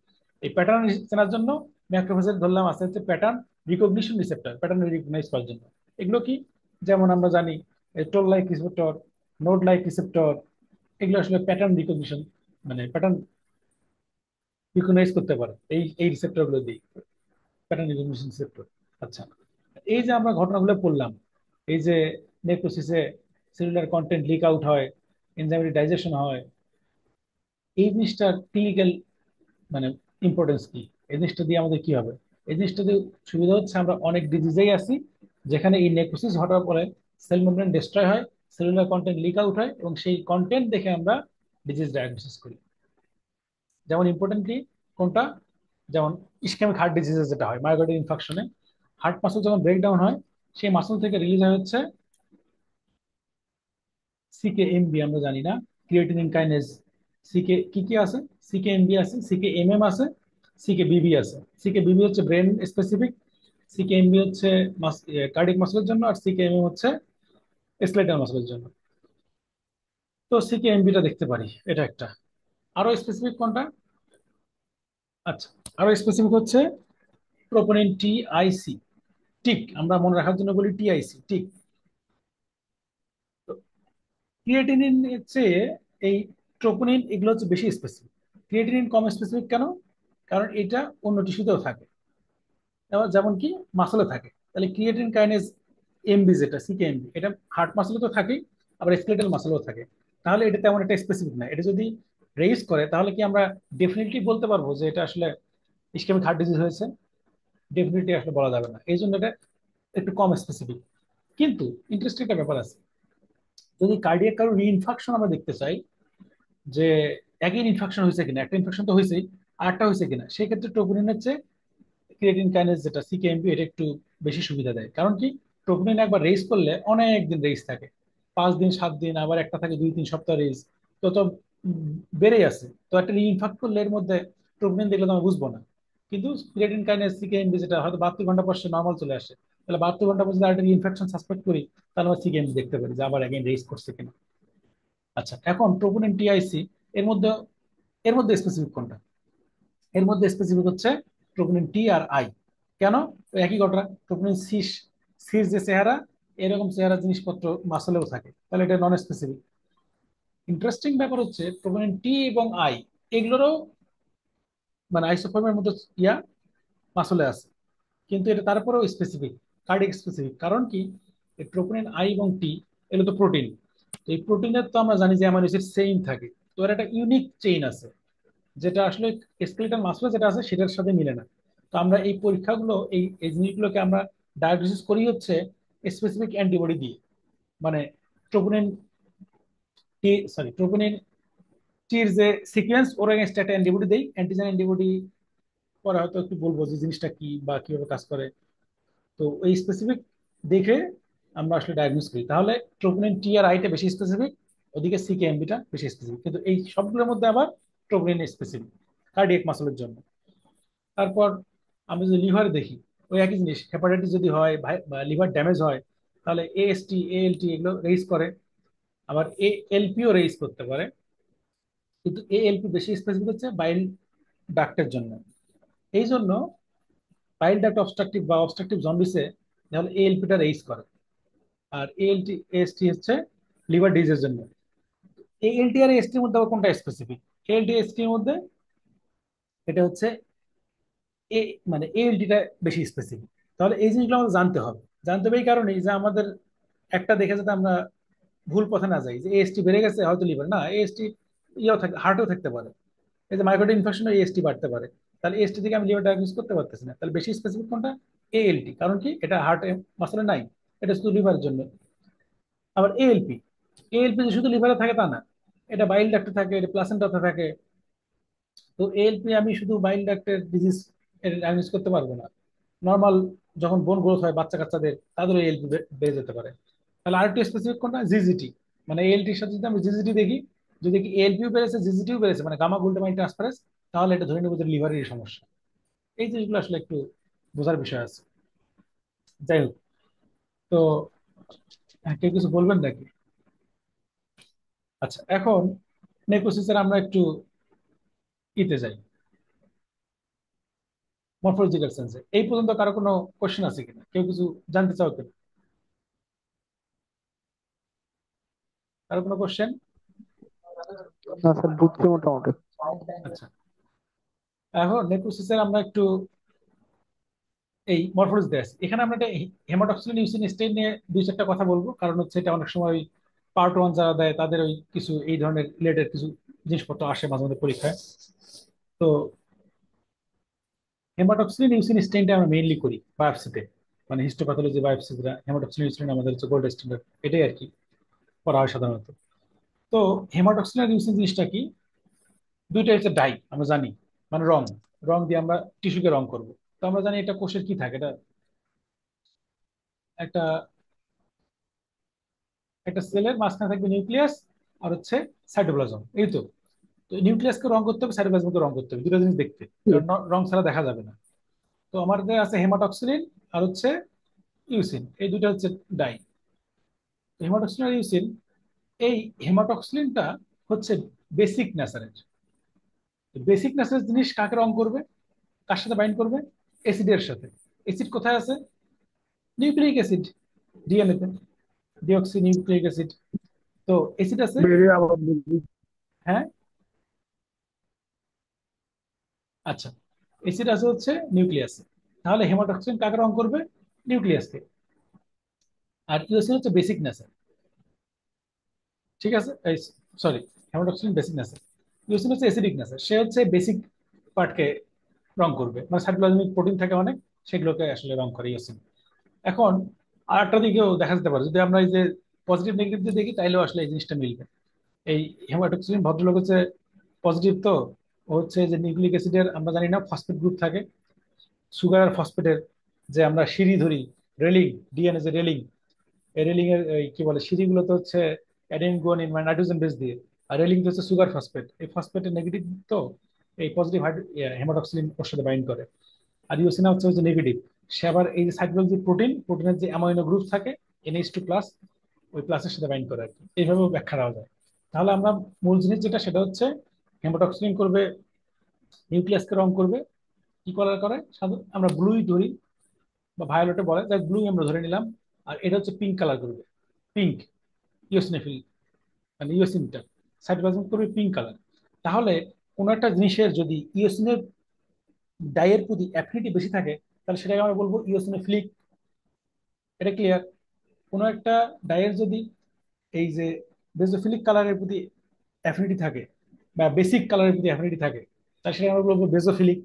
এই প্যাটার্ন চেনার জন্য ম্যাক্রোফেজের ধরলাম আছে হচ্ছে pattern recognition receptor, pattern recognize করার জন্য। এগুলো কি? যেমন আমরা জানি toll like receptor, NOD like receptor, এগুলো আসলে প্যাটার্ন রিকগনিশন, প্যাটার্ন রিকগনাইজ করতে পারে এই এই রিসেপ্টর গুলো দিয়ে, প্যাটার্ন রিকগনিশন রিসেপ্টর। আচ্ছা, এই যে আমরা ঘটনাগুলো পড়লাম, এই যে নেক্রোসিসে সেলুলার কন্টেন্ট লিক আউট হয়, এনজাইমেটিক ডাইজেশন হয়, এই জিনিসটার ক্লিনিক্যাল মানে ইম্পর্টেন্স কি? এই জিনিসটা দিয়ে আমাদের কি হবে? এই জিনিসটা দিয়ে সুবিধা হচ্ছে আমরা অনেক ডিজিজেই আছি যেখানে এই নেক্রোসিস ঘটার পরে সেল মেমব্রেন ডিস্ট্রয় হয়, সেলুলার কন্টেন্ট লিক আউট হয়, এবং সেই কন্টেন্ট দেখে আমরা ডিজিজ ডায়াগনোসিস করি। যেমন ইম্পর্টেন্টলি কোনটা, যেমন ইসকেমিক হার্ট ডিজিজে যেটা হয়, মায়োকার্ডিয়াল ইনফাকশনে হার্ট মাসল যখন ব্রেকডাউন হয়, সেই মাসল থেকে রিলিজ হয় হচ্ছে সিকে এমবি, আমরা জানি না, ক্রিয়েটিনিন কাইনেজ। সিকে কি কি আছে? সিকে এমবি আছে, সিকে এমএম আছে, সিকে বিবি আছে। সিকে বিবি হচ্ছে ব্রেন স্পেসিফিক, সিকে এমবি হচ্ছে কার্ডিক মাসলের জন্য, আর সিকে এমএম হচ্ছে স্কেলেটাল মাসলের জন্য। তো সিকে এমবিটা দেখতে পারি, এটা একটা। আরো স্পেসিফিক কোনটা? আচ্ছা, আরো স্পেসিফিক হচ্ছে প্রোপোনিন টি আইসি, টিক, আমরা মনে রাখার জন্য বলি টিআইসি, টিক। ক্রিয়েটিনিন চেয়ে এই ট্রোপোনিন এগুলো হচ্ছে বেশি স্পেসিফিক। ক্রিয়েটিনিন কম স্পেসিফিক কেন? কারণ এটা অন্য টিস্যুতেও থাকে, যেমন কি মাসলে থাকে। তাহলে ক্রিয়েটিন কাইনেজ এমবি যেটা সিকে এমবি, এটা হার্ট মাসলে তো থাকেই, আবার স্কেলেটাল মাসলেও থাকে। তাহলে এটা তেমন একটা স্পেসিফিক না। এটা যদি রেইজ করে, তাহলে কি আমরা ডেফিনেটলি বলতে পারবো যে এটা আসলে ইসকেমিক হার্ট ডিজিজ হয়েছে? ডেফিনেটলি আসলে বলা যাবে না, এই জন্য এটা একটু কম স্পেসিফিক। কিন্তু ইন্টারেস্টিং একটা ব্যাপার আছে, যদি কার্ডিয়াক কারো রিইনফাকশন আমরা দেখতে চাই, যে একই ইনফেকশন হয়েছে কিনা, একটা ইনফেকশন তো হয়েছেই, আরেকটা হয়েছে কিনা, সেই ক্ষেত্রে ট্রোপোনিনের চেয়ে ক্রিয়েটিন কাইনেজ যেটা সিকেএমপি, এটা একটু বেশি সুবিধা দেয়। কারণ কি, ট্রোপোনিন একবার রেইজ করলে অনেক দিন রেইজ থাকে, 5 দিন 7 দিন, আবার একটা থাকে 2-3 সপ্তাহ রেইজ। তো তো বেড়েই আছে। তো একটা ইনফেক্ট করলে এর মধ্যে ট্রোপোনিন দেখলে তো আমরা বুঝবো না। কিন্তু ক্রিয়েটিন কাইনেজ সিকেএমপি যেটা হয়তো 72 ঘন্টা পর সে নর্মাল চলে আসে, তাহলে 72 ঘন্টা পর্যন্ত আরেকটা ইনফেকশন সাসপেক্ট করি, তাহলে আমরা সিকেএমবি দেখতে পারি যে আবার অ্যাগেন রেইজ করছে কিনা। আচ্ছা, এখন ট্রোপোনিন টিআইসি এর মধ্যে স্পেসিফিক কোনটা? এর মধ্যে স্পেসিফিক হচ্ছে ট্রোপোনিন টি আর আই। কেন? ওই একই ঘটনা, ট্রোপোনিন সির যে চেহারা, এরকম চেহারা জিনিসপত্র মাসলেও থাকে, তাহলে এটা নন স্পেসিফিক। ইন্টারেস্টিং ব্যাপার হচ্ছে ট্রোপোনিন টি এবং আই এগুলোরও মানে আইসোফর্মের মতো ইয়া মাসলে আছে, কিন্তু এটা তারপরেও স্পেসিফিক, কার্ডিক স্পেসিফিক। কারণ কি? এই ট্রোপোনিন আই এবং টি এগুলো তো প্রোটিন। এই প্রোটিনের তো আমরা জানি যে অ্যামাইনো অ্যাসিড সেম থাকে, তো এর একটা ইউনিক চেইন আছে যেটা আসলে স্কেলেটাল মাসলে যেটা আছে সেটার সাথে মিলে না। তো আমরা এই পরীক্ষাগুলো এই জিনিসগুলোকে আমরা ডায়াগনোসিস করি হচ্ছে স্পেসিফিক অ্যান্টিবডি দিয়ে। মানে ট্রোপোনিন ট্রোপোনিন টির যে সিকোয়েন্স, ওর এগেনস্ট একটা অ্যান্টিবডি দেই, অ্যান্টিজেন অ্যান্টিবডি। পরে হয়তো একটু বলবো যে জিনিসটা কি বা কিভাবে কাজ করে। তো এই স্পেসিফিক দেখে আমরা আসলে ডায়াগনোস করি। তাহলে ট্রোপোনিন টি আর আইটা বেশি স্পেসিফিক, ওদিকে সিকেএমবিটা বেশি স্পেসিফিক, কিন্তু এই সবগুলোর মধ্যে আবার ট্রোপোনিন স্পেসিফিক কার্ডিয়াক মাসলের জন্য। তারপর আমরা যদি লিভার দেখি, ওই একই জিনিস, হেপাটাইটিস যদি হয় বা লিভার ড্যামেজ হয়, তাহলে এএসটি এএলটি এগুলো রেইজ করে, আবার এএলপিও রেইজ করতে পারে। কিন্তু এএলপি বেশি স্পেসিফিক হচ্ছে বাইল ডাক্টের জন্য। এই জন্য বাইল ডাক্ট অবস্ট্রাকটিভ বা অবস্ট্রাকটিভ জন্ডিসে তাহলে এএলপিটা রেইজ করে। আর এএলটি এএসটি হচ্ছে লিভার ডিজিজের জন্য। এএলটি আর এএসটির মধ্যে আবার কোনটা স্পেসিফিক? এএলটি এসটির মধ্যে এটা হচ্ছে এ মানে এএলটিটা বেশি স্পেসিফিক। তাহলে এই জিনিসগুলো আমাদের জানতে হবে। জানতে হবে এই কারণেই যে আমাদের একটা দেখে যাতে আমরা ভুল পথে না যাই যে এএসটি বেড়ে গেছে হয়তো লিভার না, এএসটি ইয়েও থাকে, হার্টও থাকতে পারে। এই যে মাইক্রোটিন ইনফেকশন এএসটি বাড়তে পারে, তাহলে এএসটি থেকে আমি লিভার ডায়াগনোস করতে পারতেছি না। তাহলে বেশি স্পেসিফিক কোনটা? এএলটি। কারণ কি? এটা হার্ট মাসলে নাই, এটা শুধু লিভারের জন্য। আবার এএলপি, এএলপি যে শুধু লিভারে থাকে তা না, এটা বাইল ডাক্টে থাকে, এটা প্লাসেন্টাতে থাকে। তো এএলপি আমি শুধু বাইল ডাক্টের ডিজিজ ডায়াগনোস করতে পারবো না। নর্মাল যখন বোন গ্রোথ হয় বাচ্চা কাচ্চাদের, তাদেরও এএলপি বেড়ে যেতে পারে। তাহলে আরেকটু স্পেসিফিক কোনটা? জিজিটি। মানে এএলটির সাথে যদি আমি জিজিটি দেখি, যদি কি এএলপিও বেড়েছে জিজিটিও বেড়েছে, মানে গামা গ্লুটামাইন ট্রান্সফারেন্স, তাহলে এটা ধরে নেবো যে লিভারের সমস্যা। এই জিনিসগুলো আসলে একটু বোঝার বিষয় আছে। যাই হোক, তো কেউ কিছু বলবেন নাকি? আচ্ছা, এখন নেক্রোসিসের আমরা একটু ইতে যাই, মরফোলজিক্যাল সেন্সে। এই পর্যন্ত কারো কোনো কোশ্চেন আছে কিনা? কেউ কিছু জানতে চাও কিনা? কারো কোনো কোশ্চেন? না স্যার, বুঝছি মোটামুটি। আচ্ছা, এখন নেক্রোসিসের আমরা একটু এই মরফোলজি দিয়ে আসি। এখানে আমরা একটা হেমাটোক্সিলিন ইউসিন স্টেইন নিয়ে দুই চারটা কথা বলবো, কারণ হচ্ছে এটা অনেক সময় পার্ট ওয়ান যারা দেয় তাদের ওই কিছু এই ধরনের রিলেটেড কিছু জিনিসপত্র আসে মাঝে মধ্যে পরীক্ষায়। তো হেমাটোক্সিলিন ইউসিন স্টেইনটা আমরা মেইনলি করি বায়োপসিতে, মানে হিস্টোপ্যাথোলজি বায়োপসি, যেটা হেমাটোক্সিলিন ইউসিন আমাদের হচ্ছে গোল্ড স্ট্যান্ডার্ড, এটাই আর কি করা হয় সাধারণত। তো হেমাটোক্সিলিন ইউসিন জিনিসটা কি? দুইটা হচ্ছে ডাই, আমরা জানি, মানে রং। রং দিয়ে আমরা টিস্যুকে রং করব। তো আমরা জানি এটা কোষের কি থাকে, এটা একটা একটা সেলের মাঝখানে থাকবে নিউক্লিয়াস আর হচ্ছে সাইটোপ্লাজম, এই তো। তো নিউক্লিয়াসকে রং করতে হবে, সাইটোপ্লাজমকে রং করতে হবে, দুটো জিনিস দেখতে, কারণ রং ছাড়া দেখা যাবে না। তো আমাদের আছে হেমাটক্সিলিন আর হচ্ছে ইউসিন, এই দুটো হচ্ছে ডাই। হেমাটক্সিলিন আর ইউসিন, এই হেমাটক্সিলিনটা হচ্ছে বেসিক ন্যাচারের। বেসিক ন্যাচারের জিনিস কাকে রং করবে, কার সাথে বাইন্ড করবে? অ্যাসিডের সাথে। অ্যাসিড কোথায় আছে? নিউক্লিক অ্যাসিড, ডিএনএ তে, ডিঅক্সি নিউক্লিক অ্যাসিড। তো অ্যাসিড আছে, বেরিয়ে আবার বুঝি। হ্যাঁ। আচ্ছা, অ্যাসিড আছে হচ্ছে নিউক্লিয়াসে। তাহলে হেমাটক্সিন কাকে রং করবে? নিউক্লিয়াসকে। আর ইউএসএন হচ্ছে বেসিক নেচার, ঠিক আছে? সরি, হেমাটক্সিন বেসিক নেচার, ইউএসএন হচ্ছে অ্যাসিডিক নেচার। সে হচ্ছে বেসিক পার্টকে রং করবে, মানে সাইটোপ্লাজমিক প্রোটিন থাকে অনেক, সেগুলোকে আসলে রং করে ইউএসএন। এখন আর একটা দিকেও দেখা যেতে পারে, যদি আমরা এই যে পজিটিভ নেগেটিভ দিয়ে দেখি, তাইলেও আসলে এই জিনিসটা মিলবে। এই হেমাটোক্সিলিন ভদ্রলোক হচ্ছে পজিটিভ, তো ও হচ্ছে যে নিউক্লিক অ্যাসিডের আমরা জানি না ফসফেট গ্রুপ থাকে, সুগার আর ফসফেটের যে আমরা সিঁড়ি ধরি, রেলিং, ডিএনএ যে রেলিং, এই রেলিং এর এই কি বলে সিঁড়িগুলো তো হচ্ছে অ্যাডেনিন গুয়ানিন মানে নাইট্রোজেন বেস দিয়ে, আর রেলিং তো হচ্ছে সুগার ফসফেট। এই ফসফেটের নেগেটিভ, তো এই পজিটিভ হেমাটোক্সিলিন ওর সাথে বাইন্ড করে। আর ইউসিনা হচ্ছে নেগেটিভ, সে আবার এই যে সাইটোপ্লাজম যে প্রোটিনের যে অ্যামাইনো গ্রুপ থাকে NH2+, ওই প্লাসের সাথে বাইন্ড করে আর কি, এইভাবেও ব্যাখ্যা দেওয়া যায়। তাহলে আমরা মূল জিনিস যেটা সেটা হচ্ছে হেমাটোক্সিলিন করবে, নিউক্লিয়াসকে রং করবে, কি কালার করে, আমরা ব্লুই ধরি বা ভায়োলেটে বলে, যাই ব্লু আমরা ধরে নিলাম। আর এটা হচ্ছে পিঙ্ক কালার করবে, পিঙ্ক ইওসিনোফিল, মানে ইওসিনটা সাইটোপ্লাজম করবে পিঙ্ক কালার। তাহলে কোনো একটা জিনিসের যদি ইওসিনের ডাইয়ের প্রতি অ্যাফিনিটি বেশি থাকে, তাহলে সেটাকে আমরা বলবো ইওসিনোফিলিক। এটা ক্লিয়ার? কোনো একটা ডাইয়ের যদি এই যে বেজোফিলিক কালারের প্রতি অ্যাফিনিটি থাকে বা বেসিক কালারের প্রতি অ্যাফিনিটি থাকে, তাহলে সেটা আমরা বলবো বেজোফিলিক।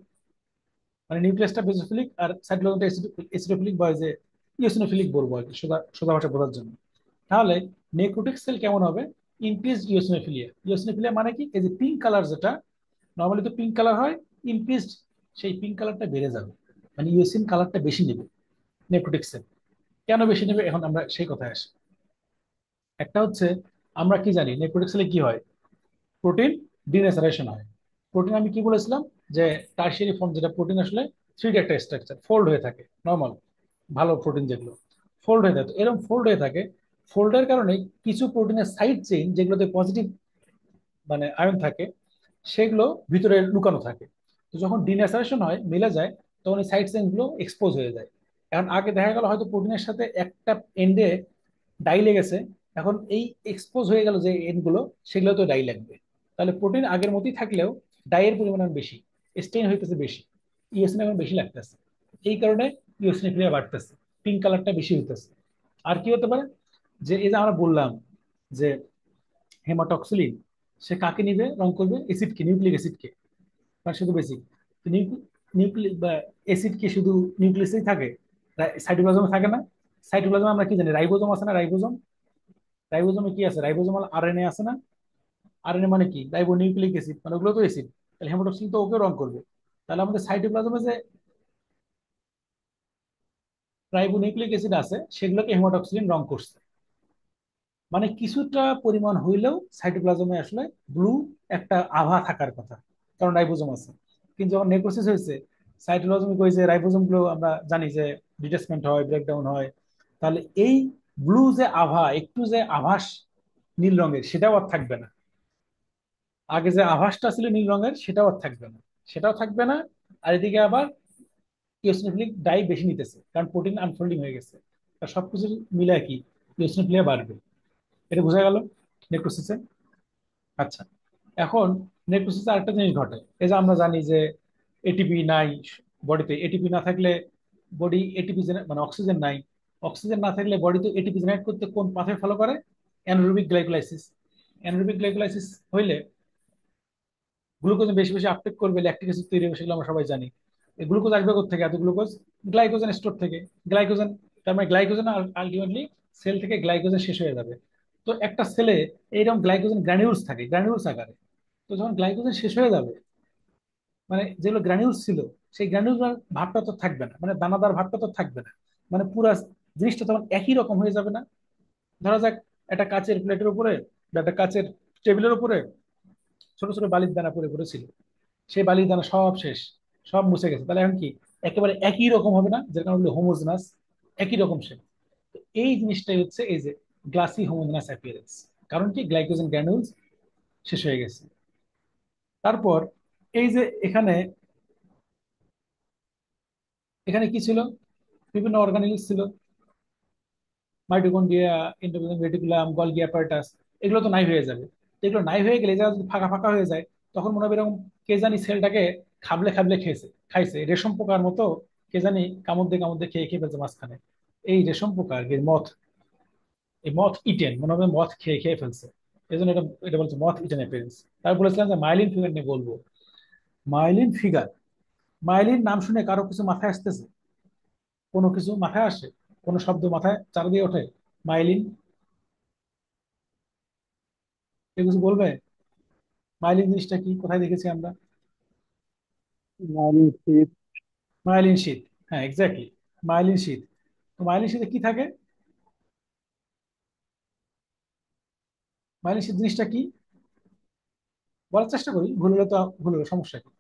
মানে নিউক্লিয়াসটা বেজোফিলিক আর সাইটোপ্লাজমটা এসিডোফিলিক বা যে ইওসিনোফিলিক বলবো আর কি, সোজা সোজা ভাষা বোঝার জন্য। তাহলে নেক্রোটিক সেল কেমন হবে? Increase eosinophilia. ইওসিনোফিলিয়া মানে কি? এই যে পিঙ্ক কালার যেটা নর্মালি তো পিঙ্ক কালার হয়, ইনক্রিজড সেই পিঙ্ক কালারটা বেড়ে যাবে, মানে ইওসিন কালারটা বেশি নেবে নেক্রোটিক সেল। কেন বেশি নেবে, এখন আমরা সেই কথায় আসি। একটা হচ্ছে, আমরা কি জানি নেক্রোটিক সেলে কি হয়? প্রোটিন ডিনেচারেশন হয়। প্রোটিন আমি কি বলেছিলাম, যে টার্সিয়ারি ফর্ম যেটা প্রোটিন আসলে থ্রি একটা স্ট্রাকচার, ফোল্ড হয়ে থাকে নর্মাল, ভালো প্রোটিন যেগুলো ফোল্ড হয়ে থাকে, এরকম ফোল্ড হয়ে থাকে। ফোল্ডের কারণে কিছু প্রোটিনের সাইড চেইন যেগুলোতে পজিটিভ মানে আয়ন থাকে, সেগুলো ভিতরে লুকানো থাকে। তো যখন ডিন্যাচারেশন হয়, মিলে যায়, তখন এই সাইড চেইন গুলো এক্সপোজ হয়ে যায়। এখন আগে দেখা গেল হয়তো প্রোটিনের সাথে একটা এন্ডে ডাই লেগেছে, এখন এই এক্সপোজ হয়ে গেল যে এন্ড গুলো, সেগুলো তো ডাই লাগবে। তাহলে প্রোটিন আগের মতোই থাকলেও ডাইয়ের পরিমাণ এখন বেশি, স্টেইন হইতেছে বেশি, ইওসিন এখন বেশি লাগতেছে। এই কারণে ইওসিনোফিলিয়া বাড়তেছে, পিঙ্ক কালারটা বেশি হইতেছে। আর কি হতে পারে, যে এই যে আমরা বললাম যে হেমাটক্সিলিন, সে কাকে নিবে রং করবে? অ্যাসিডকে, নিউক্লিক অ্যাসিডকে, কারণ শুধু বেসিক। নিউক্লিক বা অ্যাসিড কি শুধু নিউক্লিয়াসেই থাকে, সাইটোপ্লাজমে থাকে না? সাইটোপ্লাজমে আমরা কি জানি, রাইবোজোম আছে না? রাইবোজোম, রাইবোজোমে কি আছে? রাইবোজোমাল আরএনএ আছে না? আরএনএ মানে কি? রাইবো নিউক্লিক অ্যাসিড, মানে ওগুলো তো অ্যাসিড। তাহলে হেমাটক্সিলিন তো ওকে রং করবে। তাহলে আমাদের সাইটোপ্লাজমে যে রাইবো নিউক্লিক অ্যাসিড আছে, সেগুলোকে হেমাটক্সিলিন রং করছে। মানে কিছুটা পরিমাণ হইলেও সাইটোপ্লাজমে আসলে ব্লু একটা আভা থাকার কথা, কারণ রাইবোজোম আছে। কিন্তু যখন নেক্রোসিস হয়েছে, সাইটোপ্লাজমিক ওই যে রাইবোজোম গুলো আমরা জানি যে ডিটাচমেন্ট হয়, ব্রেকডাউন হয়। তাহলে এই ব্লু যে আভা, একটু যে আভাস নীল রঙের, সেটাও আর থাকবে না। আগে যে আভাসটা ছিল নীল রঙের, সেটাও আর থাকবে না, সেটাও থাকবে না। আর এদিকে আবার ইওসিনোফিলিক ডাই বেশি নিতেছে, কারণ প্রোটিন আনফোল্ডিং হয়ে গেছে। আর সবকিছু মিলে কি ইওসিনোফিলিয়া বাড়বে। এটা বোঝা গেল নেক্রোসিসে? আচ্ছা, এখন নেক্রোসিসে আরেকটা জিনিস ঘটে। এই যে আমরা জানি যে এটিপি নাই বডিতে, এটিপি না থাকলে বডি এটিপি মানে অক্সিজেন নাই, অক্সিজেন না থাকলে বডি তো এটিপি জেনারেট করতে কোন পাথে ফলো করে? Anaerobic glycolysis. অ্যানারোবিক গ্লাইকোলাইসিস হইলে গ্লুকোজ বেশি বেশি আপটেক করবে, ল্যাকটিক অ্যাসিড তৈরি হবে, সেগুলো আমরা সবাই জানি। এই গ্লুকোজ আসবে থেকে এত গ্লুকোজ? গ্লাইকোজেন স্টোর থেকে। গ্লাইকোজেন, তার মানে গ্লাইকোজেন আলটিমেটলি সেল থেকে গ্লাইকোজেন শেষ হয়ে যাবে। তো একটা সেলে এইরকম গ্লাইকোজেন গ্রানিউলস থাকে, গ্রানিউলস আকারে। তো যখন গ্লাইকোজেন শেষ হয়ে যাবে, মানে যেগুলো গ্রানিউলস ছিল, সেই গ্রানিউল ভাবটা তো থাকবে না, মানে দানাদার ভাবটা তো থাকবে না। মানে পুরা জিনিসটা তখন একই রকম হয়ে যাবে না? ধরা যাক একটা কাচের প্লেটের উপরে বা একটা কাচের টেবিলের উপরে ছোট ছোট বালির দানা পড়ে পড়েছিল, সেই বালির দানা সব শেষ, সব মুছে গেছে। তাহলে এখন কি একেবারে একই রকম হবে না? যেটা কারণ হোমোজেনাস, একই রকম শেপ। তো এই জিনিসটাই হচ্ছে এই যে গ্লাসি হোমোজেনাস অ্যাপিয়ারেন্স। কারণ কি গ্লাইকোজেন গ্র্যানুলস শেষ হয়ে গেছে। তারপর এই যে এখানে এখানে কি ছিল? বিভিন্ন অর্গানেল ছিল, মাইটোকন্ড্রিয়া, এন্ডোপ্লাজমিক রেটিকুলাম, গলগি অ্যাপারাটাস। এগুলো তো নাই হয়ে যাবে। তো এগুলো নাই হয়ে গেলে, যারা যদি ফাঁকা ফাঁকা হয়ে যায়, তখন মনে হবে এরকম কে জানি সেলটাকে খাবলে খাবলে খাইছে রেশম পোকার মতো। কে জানি কামড় দিয়ে খেয়ে খেয়ে ফেলছে মাঝখানে। এই রেশম পোকা আর কি, মথ, এই মথ ইটেন, মনে হবে মথ খেয়ে খেয়ে ফেলছে। এই জন্য এটা এটা বলছে মথ ইটেন অ্যাপিয়ারেন্স। তার বলেছিলাম যে মাইলিন ফিগার নিয়ে বলবো। মাইলিন ফিগার, মাইলিন নাম শুনে কারো কিছু মাথায় আসতেছে? কোনো কিছু মাথায় আসে? কোনো শব্দ মাথায় চার দিয়ে ওঠে? মাইলিন, কেউ কিছু বলবে? মাইলিন জিনিসটা কি, কোথায় দেখেছি আমরা? Ninety six. মাইলিন শীথ, হ্যাঁ এক্স্যাক্টলি, মাইলিন শীথ। তো মাইলিন শীথে কি থাকে? মাইলিন শীথ জিনিসটা কি বলার চেষ্টা করি, ভুল হলে তো ভুল হলো, সমস্যা কি?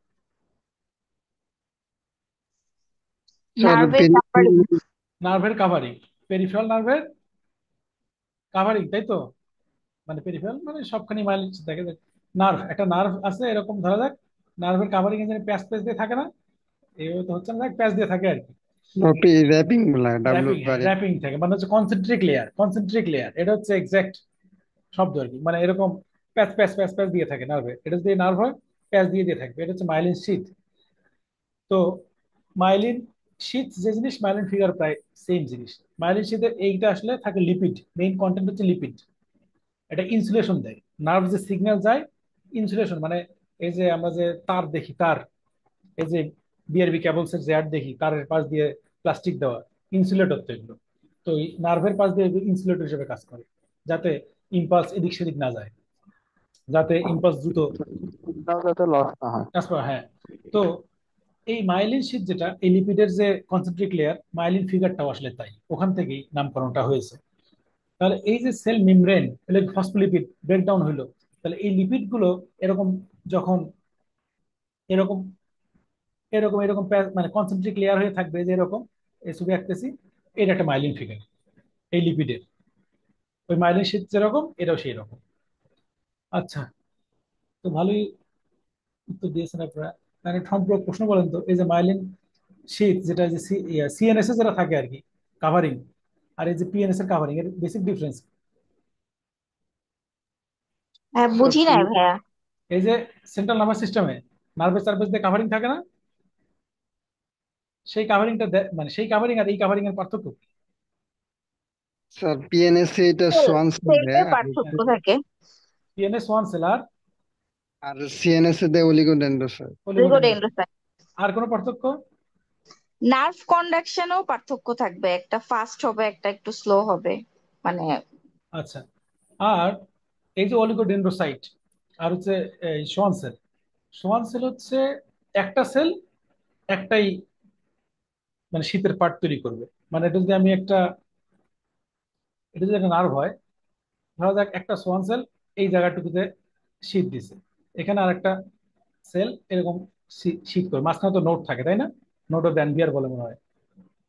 স্যার নার্ভের কাভারিং। নার্ভের কাভারিং, পেরিফেরাল নার্ভের কাভারিং, তাই তো? মানে পেরিফেরাল মানে সবখানি মাইলিন থাকে। নার্ভ, একটা নার্ভ আছে এরকম ধরা যাক, নার্ভের কাভারিং এ যেন প্যাচ প্যাচ দিয়ে থাকে না, এইভাবে তো হচ্ছে না, প্যাচ দিয়ে থাকে আর কি। র্যাপিং বলা ডাব্লিউ র্যাপিং, হ্যাঁ বারে। র্যাপিং থাকে, মানে হচ্ছে কনসেন্ট্রিক লেয়ার, কনসেন্ট্রিক লেয়ার, এটা হচ্ছে এক্সাক্ট শব্দ আর কি। মানে এরকম প্যাচ প্যাচ প্যাচ প্যাচ দিয়ে থাকে নার্ভে, এটা যদি নার্ভ হয় প্যাচ দিয়ে দিয়ে থাকবে, এটা হচ্ছে মাইলিন শীথ। তো মাইলিন শীথ যে জিনিস, মাইলিন ফিগার প্রায় সেম জিনিস। মাইলিন শীথের এইটা আসলে থাকে লিপিড, মেইন কন্টেন্ট হচ্ছে লিপিড। এটা ইনসুলেশন দেয়, নার্ভ যে সিগন্যাল যায়, ইনসুলেশন মানে এই যে আমরা যে তার দেখি, তার, এই যে বিআরবি কেবলস এর যে অ্যাড দেখি, তারের পাশ দিয়ে প্লাস্টিক দেওয়া, ইনসুলেটর তো এগুলো। তো এই নার্ভের পাশ দিয়ে ইনসুলেটর হিসেবে কাজ করে, যাতে ইম্পালস এদিক সেদিক না যায়, যাতে ইম্পালস দ্রুত সিগন্যাল যাতে লস না হয়। ট্রান্সফার। হ্যাঁ। তো এই মাইলিন শীট যেটা, এই লিপিডের যে কনসেন্ট্রিক লেয়ার, মাইলিন ফিগারটাও আসলে তাই, ওখান থেকেই নামকরণটা হয়েছে। তাহলে এই যে সেল মেমব্রেন, ফসফোলিপিড ব্রেকডাউন হইলো, তাহলে এই লিপিড গুলো এরকম, যখন এরকম এরকম এরকম মানে কনসেন্ট্রিক লেয়ার হয়ে থাকবে, যে এরকম এই ছবি আঁকতেছি, এটা একটা মাইলিন ফিগার এই লিপিডের। ওই মাইলিন শীট যেরকম, এটাও সেই রকম। আচ্ছা, তো ভালোই উত্তর দিয়েছেন আপনারা। মানে সম্পূরক প্রশ্ন বলেন তো, এই যে মাইলিন শীট যেটা, যে সিএনএস এ যেটা থাকে আর কি কাভারিং, আর এই যে পিএনএস এর কাভারিং, এর বেসিক ডিফারেন্স। হ্যাঁ, স্যার বুঝি নাই ভাইয়া। এই যে সেন্ট্রাল নার্ভাস সিস্টেমে নার্ভের চারপাশ দিয়ে কাভারিং থাকে না, সেই কাভারিংটা মানে সেই কাভারিং আর এই কাভারিং এর পার্থক্য কি? স্যার পিএনএসসি এটা সোয়ান সেল দেয় সেলফের আর পার্থক্য থাকে। পিএনএস ওয়ান সেল আর আর সিএনএস এ দেয় অলিগোডেন্ড্রোসাইট। অলিগোডেন্ড্রোসাইট। আর কোনো পার্থক্য? নার্ভ কন্ডাকশনেও পার্থক্য থাকবে, একটা ফাস্ট হবে একটা একটু স্লো হবে, মানে আচ্ছা। আর এই যে অলিগোডেন্ড্রোসাইট আর হচ্ছে এই সোয়ান সেল, সোয়ান সেল হচ্ছে একটা সেল একটাই মানে শীতের পার্ট তৈরি করবে। মানে এটা যদি আমি একটা, এটা যদি একটা নার্ভ হয়, ধরা যাক একটা সোয়ান সেল এই জায়গাটুকুতে শীত দিছে, এখানে আর একটা সেল এরকম শীত করে, মাঝখানে তো নোট থাকে তাই না, নোট অফ ড্যানভিয়ার বলে মনে হয়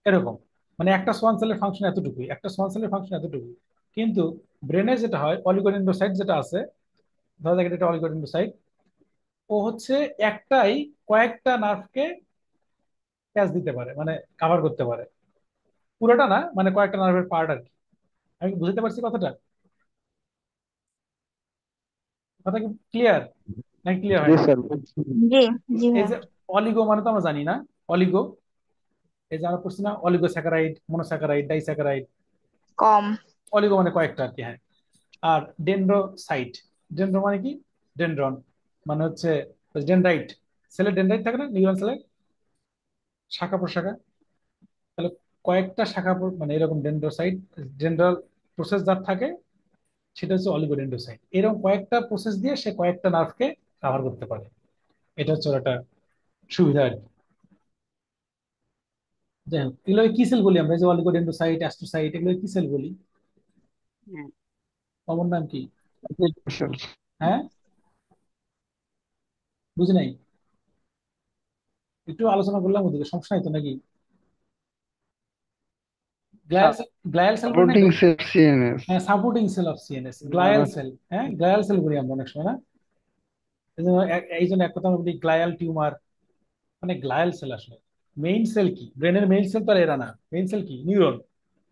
এরকম। মানে একটা সোয়ান সেলের ফাংশন এতটুকুই, একটা সোয়ান সেলের ফাংশন এতটুকুই। কিন্তু ব্রেনে যেটা হয়, অলিগোডেন্ড্রোসাইট যেটা আছে, ধরা যাক এটা একটা অলিগোডেন্ড্রোসাইট, ও হচ্ছে একটাই কয়েকটা নার্ভকে প্যাচ দিতে পারে, মানে কাভার করতে পারে, পুরোটা না, মানে কয়েকটা নার্ভের পার্ট আর কি। আমি কি বুঝতে পারছি কথাটা? কথা কি ক্লিয়ার নাকি ক্লিয়ার জি হয়নি? স্যার। জি, জি এই ভাইয়া। যে অলিগো মানে তো আমরা জানি না, অলিগো, এই যে আমরা পড়ছি না, অলিগো স্যাকারাইড, মনোস্যাকারাইড, ডাইস্যাকারাইড। কম। অলিগো মানে কয়েকটা আর কি, হ্যাঁ। আর ডেন্ড্রোসাইট, ডেন্ড্রো মানে কি, ডেনড্রন, মানে হচ্ছে ডেনড্রাইট, সেলের ডেনড্রাইট থাকে না নিউরন সেলের, শাখা প্রশাখা। তাহলে কয়েকটা শাখা মানে এরকম ডেন্ড্রোসাইট, ডেন্ড্রাল প্রসেস যার থাকে, সেটা হচ্ছে অলিগোডেন্ড্রোসাইট। এরকম কয়েকটা প্রসেস দিয়ে সে কয়েকটা নার্ভকে কাভার করতে পারে, এটা হচ্ছে ওর একটা সুবিধা আর কি। যাই হোক, এগুলো কি সেল বলি আমরা, এই যে অলিগোডেন্ড্রোসাইট, অ্যাস্ট্রোসাইট, এগুলো কি সেল বলি? অমর নাম কি? হ্যাঁ, বুঝি নাই, একটু আলোচনা করলাম ওদিকে, সমস্যা নাই তো নাকি? গ্লায়াল গ্লায়াল সেল বলি না সাপোর্টিং এগুলো? Cell CNS. হ্যাঁ, supporting cell of CNS, glial cell. হ্যাঁ, গ্লায়াল সেল বলি আমরা অনেক সময় না, এই জন্য এই জন্য এক কথা আমরা বলি গ্লায়াল টিউমার, মানে গ্লায়াল সেল আসলে। মেইন সেল কি, ব্রেনের মেইন সেল তো আর এরা না, মেইন সেল কি, নিউরন,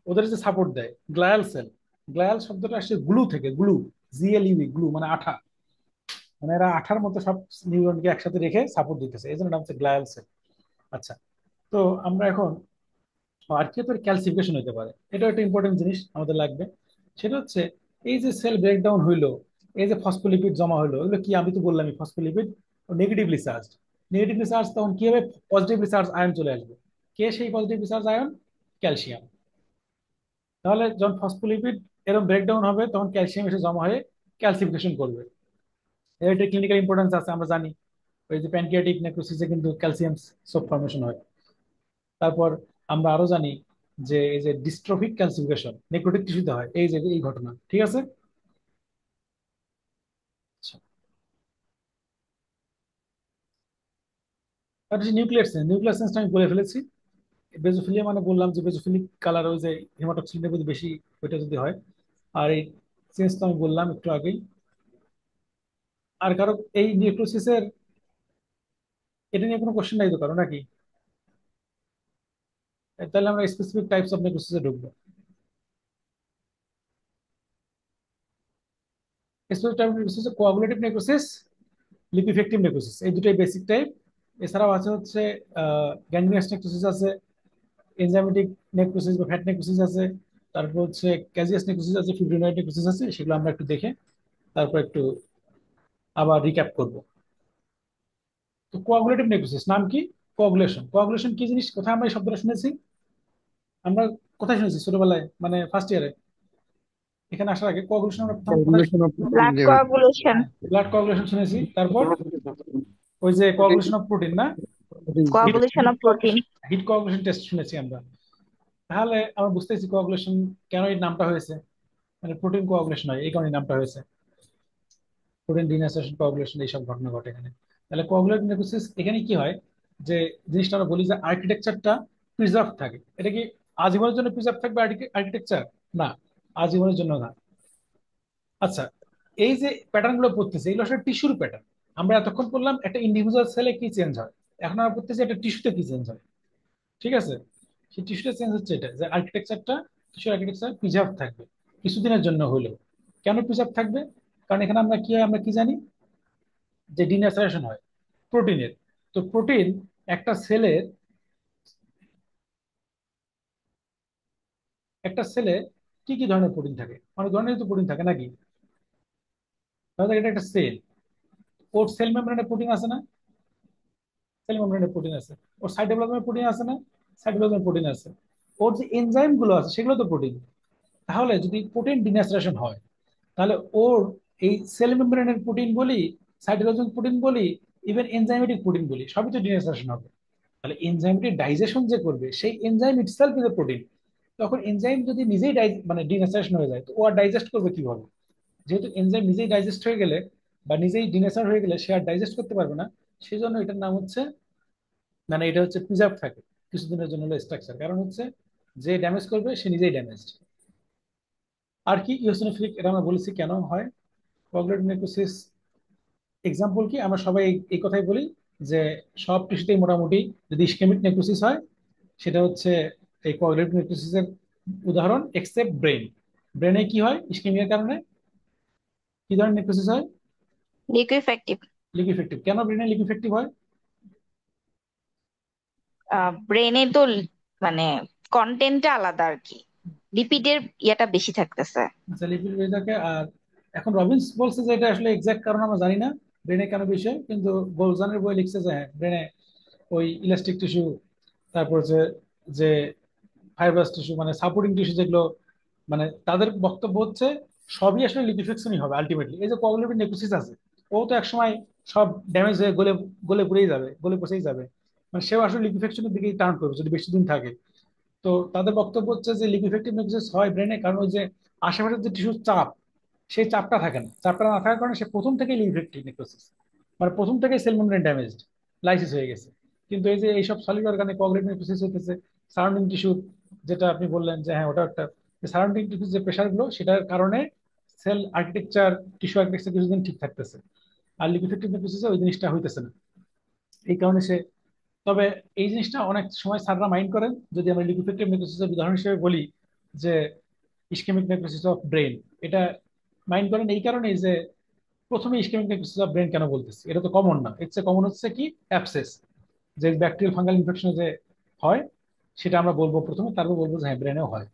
ওদের যে সাপোর্ট দেয় গ্লায়াল সেল। গ্লায়াল শব্দটা আসছে গ্লু থেকে, গ্লু, জিএলইউ, গ্লু মানে আঠা, মানে এরা আঠার মতো সব নিউরনকে একসাথে রেখে সাপোর্ট দিতেছে, এই জন্য নাম হচ্ছে গ্লায়াল সেল। আচ্ছা, তো আমরা এখন আর কি তোর ক্যালসিফিকেশন হতে পারে, এটা একটা ইম্পর্টেন্ট জিনিস আমাদের লাগবে। সেটা হচ্ছে এই যে সেল ব্রেকডাউন হইলো, এই যে ফসফোলিপিড জমা হলো, এগুলো কি, আমি তো বললামই phospholipid negatively charge. Negatively charge তখন কি হবে, পজিটিভলি চার্জ আয়ন চলে আসবে। কে সেই পজিটিভলি চার্জ আয়ন? ক্যালসিয়াম। তাহলে যখন ফসফোলিপিড এরকম ব্রেকডাউন হবে, তখন ক্যালসিয়াম এসে জমা হয়ে ক্যালসিফিকেশন করবে। এটা ক্লিনিক্যাল ইম্পর্টেন্স আছে আমরা জানি, ওই যে প্যানক্রিয়াটিক নেক্রোসিসে কিন্তু ক্যালসিয়াম সোপ ফর্মেশন হয়। তারপর আমরা আরো জানি যে এই যে ডিস্ট্রফিক ক্যালসিফিকেশন নেক্রোটিক টিস্যুতে হয়, এই যে এই ঘটনা, ঠিক আছে। আচ্ছা, আর নিউক্লিয়ার সেন্স, নিউক্লিয়ার সেন্সটা আমি বলে ফেলেছি। বেজোফিলিয়া মানে বললাম যে বেজোফিলিক কালার ওই যে হেমাটোক্সিলিনের প্রতি বেশি, ওইটা যদি হয়। আর এই চেঞ্জ তো আমি বললাম একটু আগেই। আর কারো এই নিউক্লিওসিসের এটা নিয়ে কোনো কোশ্চেন নাই তো কারো নাকি? তাহলে আমরা স্পেসিফিক টাইপস অফ নিউক্লিওসিসে ঢুকবো। স্পেসিফিক টাইপ নিউক্লিওসিস কোয়াগুলেটিভ নিউক্লিওসিস, লিপিফেক্টিভ নেক্রোসিস, এই দুটোই বেসিক টাইপ। এছাড়াও আছে হচ্ছে গ্যাংগ্রিনাস নেক্রোসিস আছে, এনজাইমেটিক নেক্রোসিস বা ফ্যাট নেক্রোসিস আছে, তারপর হচ্ছে ক্যাজিয়াস নেক্রোসিস আছে, ফিব্রিনয়েড নেক্রোসিস আছে। সেগুলো আমরা একটু দেখে তারপর একটু আবার রিক্যাপ করব। তো কোয়াগুলেটিভ নেক্রোসিস নাম কি? কোয়াগুলেশন। কোয়াগুলেশন কি জিনিস, কোথায় আমরা এই শব্দটা শুনেছি? আমরা কোথায় শুনেছি ছোটবেলায়, মানে ফার্স্ট ইয়ারে এখানে আসার আগে কোয়াগুলেশন আমরা প্রথম কোথায় coagulation of blood coagulation. Blood coagulation শুনেছি। তারপর ওই যে কোয়াগুলেশন অফ প্রোটিন না, heat coagulation of protein. Heat coagulation test শুনেছি আমরা। তাহলে আমরা বুঝতেছি কোয়াগুলেশন কেন এই নামটা হয়েছে, মানে প্রোটিন কোয়াগুলেশন হয় এই কারণে নামটা হয়েছে। প্রোটিন ডিনাসারেশন, কোয়াগুলেশন এইসব ঘটনা ঘটে এখানে। তাহলে কোয়াগুলেটিভ নেক্রোসিস এখানে কি হয়, যে জিনিসটা আমরা বলি যে আর্কিটেকচারটা প্রিজার্ভ থাকে। এটা কি আজীবনের জন্য প্রিজার্ভ থাকবে আর্কিটেকচার? না, আজীবনের জন্য না। আচ্ছা, এই যে প্যাটার্ন গুলো পড়তেছে এগুলো আসলে টিস্যুর প্যাটার্ন। আমরা এতক্ষণ বললাম একটা ইন্ডিভিজুয়াল সেলে কি চেঞ্জ হয়, এখন আমরা পড়তেছি একটা টিস্যুতে কি চেঞ্জ হয়। ঠিক আছে, সেই টিস্যুটা চেঞ্জ হচ্ছে এটা যে আর্কিটেকচারটা, টিস্যুর আর্কিটেকচার প্রিজার্ভ থাকবে কিছুদিনের জন্য হলেও। কেন প্রিজার্ভ থাকবে? কারণ এখানে আমরা কি হয়, আমরা কি জানি যে ডিন্যাচারেশন হয় প্রোটিনের। তো প্রোটিন একটা সেলের, একটা সেলে কি কি ধরনের প্রোটিন থাকে? অনেক ধরনের তো প্রোটিন থাকে নাকি? তাহলে এটা একটা সেল, ওর সেল মেমব্রেনে প্রোটিন আছে না? সেল মেমব্রেনে প্রোটিন আছে। ওর সাইটোপ্লাজমে প্রোটিন আছে না? সাইটোপ্লাজমে প্রোটিন আছে। ওর যে এনজাইম গুলো আছে সেগুলো তো প্রোটিন। তাহলে যদি প্রোটিন ডিন্যাচারেশন হয়, তাহলে ওর এই সেল মেমব্রেনের প্রোটিন বলি, সাইটোপ্লাজমিক প্রোটিন বলি, ইভেন এনজাইমেটিক প্রোটিন বলি, সবই তো ডিনারেশন হবে। তাহলে এনজাইমটি ডাইজেশন যে করবে সেই enzyme itself is a protein. তখন এনজাইম যদি নিজেই মানে ডিনারেশন হয়ে যায় তো ও আর ডাইজেস্ট করবে কিভাবে? যেহেতু এনজাইম নিজেই ডাইজেস্ট হয়ে গেলে বা নিজেই ডিনেচার হয়ে গেলে সে আর ডাইজেস্ট করতে পারবে না। সেই জন্য এটার নাম হচ্ছে, মানে এটা হচ্ছে প্রিজার্ভ থাকে কিছুদিনের জন্য স্ট্রাকচার। কারণ হচ্ছে যে ড্যামেজ করবে সে নিজেই ড্যামেজড। আর কি ইওসিনোফিলিক, এটা আমরা বলেছি কেন হয়। কোয়াগুলেটিভ নেক্রোসিস এক্সাম্পল কি, আমরা সবাই এই কথাই বলি যে সব টিস্যুতেই মোটামুটি যদি ইসকেমিক নেক্রোসিস হয় সেটা হচ্ছে এই কোয়াগুলেটিভ নেক্রোসিসের উদাহরণ, এক্সেপ্ট ব্রেন। ব্রেনে কি হয় ইসকেমিয়ার কারণে? কি ধরনের নেক্রোসিস হয়? লিকুইফ্যাক্টিভ। লিকুইফেক্টিভ। কেন ব্রেনে লিকুইফেক্টিভ হয়? ব্রেনে তো মানে কন্টেন্টটা আলাদা আর কি, লিপিডের ইয়েটা বেশি থাকতেছে। আচ্ছা, লিপিড বেশি থাকে। আর এখন রবিন্স বলছে যে এটা আসলে এক্সাক্ট কারণ আমরা জানি না ব্রেনে কেন বিষয়, কিন্তু গোলজানের বই লিখছে যে হ্যাঁ ব্রেনে ওই ইলাস্টিক টিস্যু, তারপর যে যে ফাইব্রাস টিস্যু মানে সাপোর্টিং টিস্যু যেগুলো, মানে তাদের বক্তব্য হচ্ছে সবই আসলে লিকুইফেকশনই হবে আলটিমেটলি। এই যে কোয়াগুলেটিভ নেক্রোসিস আছে, ও তো একসময় সব ড্যামেজ হয়ে গলে গলে পুড়েই যাবে, গলে পচেই যাবে। মানে সেও আসলে লিকুইফেকশনের দিকেই টার্ন করবে যদি বেশি দিন থাকে। তো তাদের বক্তব্য হচ্ছে যে লিকুইফেক্টিভ নেক্রোসিস হয় ব্রেনে কারণ ওই যে আশেপাশের যে টিস্যুর চাপ, সেই চাপটা থাকে না। চাপটা না থাকার কারণে সে প্রথম থেকেই লিকুইফেক্টিভ নেক্রোসিস, মানে প্রথম থেকেই সেল মেমব্রেন ড্যামেজড, লাইসিস হয়ে গেছে। কিন্তু এই যে এইসব সলিড অর্গানে কোয়াগুলেটিভ নেক্রোসিস হইতেছে সারাউন্ডিং টিস্যুর, যেটা আপনি বললেন যে হ্যাঁ ওটা একটা সারাউন্ডিং টিস্যুর যে প্রেশার গুলো সেটার কারণে সেল আর্কিটেকচার, টিস্যু আর্কিটেকচার কিছুদিন ঠিক থাকতেছে। আর লিকুইফেক্টিভ নেক্রোসিসে ওই জিনিসটা হইতেছে না। এই কারণে সে, তবে এই জিনিসটা অনেক সময় স্যাররা মাইন্ড করেন যদি আমরা লিকুইফেক্টিভ নেক্রোসিসের উদাহরণ হিসেবে বলি যে ইসকেমিক নেক্রোসিস অফ ব্রেন। এটা মাইন্ড করেন এই কারণেই যে প্রথমে ইসকেমিক নেক্রোসিস অফ ব্রেন কেন বলতেছি, এটা তো কমন না। এর চেয়ে কমন হচ্ছে কি অ্যাবসেস, যে ব্যাকটেরিয়াল ফাঙ্গাল ইনফেকশনে যে হয় সেটা আমরা বলবো প্রথমে, তারপর বলবো যে হ্যাঁ ব্রেনেও হয়।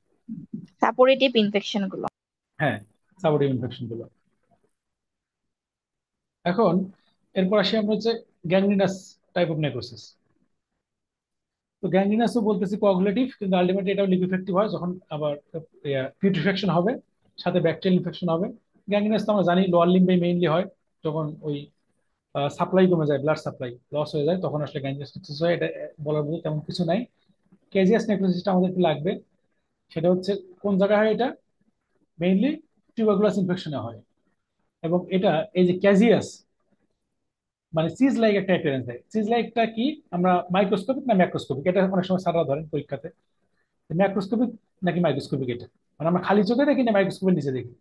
সাপোরেটিভ ইনফেকশন গুলো। হ্যাঁ, সাপোর্টিভ ইনফেকশন গুলো। এখন এরপর আসি আমরা হচ্ছে গ্যাংগ্রিনাস টাইপ অফ নেক্রোসিস। তো গ্যাংগ্রিনাসও বলতেছি কোয়াগুলেটিভ, কিন্তু আলটিমেটলি এটাও লিকুইফেক্টিভ হয় যখন আবার পিউট্রিফেকশন হবে, সাথে ব্যাকটেরিয়াল ইনফেকশন হবে। গ্যাংগ্রিনাস তো আমরা জানি লোয়ার লিম্বে মেইনলি হয়, যখন ওই সাপ্লাই কমে যায়, ব্লাড সাপ্লাই লস হয়ে যায়, তখন আসলে গ্যাংগ্রিনাস হয়। এটা বলার মধ্যে তেমন কিছু নাই। কেজিয়াস নেক্রোসিসটা আমাদের একটু লাগবে। সেটা হচ্ছে কোন জায়গায় হয় এটা? মেইনলি টিউবারকুলাস ইনফেকশনে হয়। এবং এটা এই যে ক্যাজিয়াস, মানে সিজ লাইক একটা অ্যাপিয়ারেন্স দেয়। সিজ লাইকটা কি, আমরা মাইক্রোস্কোপিক না ম্যাক্রোস্কোপিক, এটা অনেক সময় স্যাররা ধরেন পরীক্ষাতে, ম্যাক্রোস্কোপিক নাকি মাইক্রোস্কোপিক, এটা মানে আমরা খালি চোখে দেখি না মাইক্রোস্কোপের নিচে দেখি?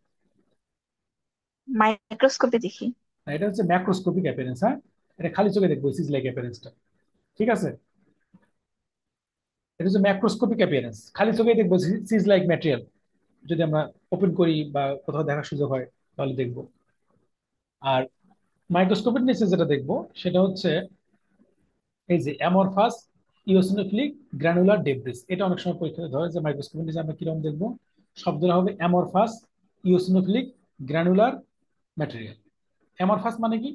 মাইক্রোস্কোপে দেখি। না, এটা হচ্ছে ম্যাক্রোস্কোপিক অ্যাপিয়ারেন্স। হ্যাঁ, এটা খালি চোখে দেখবো সিজ লাইক অ্যাপিয়ারেন্সটা, ঠিক আছে? এটা হচ্ছে ম্যাক্রোস্কোপিক অ্যাপিয়ারেন্স, খালি চোখে দেখবো সিজ লাইক ম্যাটেরিয়াল। যদি আমরা ওপেন করি বা কোথাও দেখার সুযোগ হয় তাহলে দেখবো। আর মাইক্রোস্কোপের নিচে যেটা দেখবো সেটা হচ্ছে এই যে অ্যামরফাস ইওসিনোফিলিক গ্রানুলার ডেব্রিস। এটা অনেক সময় পরীক্ষাতে ধরে যে মাইক্রোস্কোপের নিচে আমরা কিরকম দেখবো, শব্দটা হবে amorphous eosinophilic granular material. Amorphous মানে কি,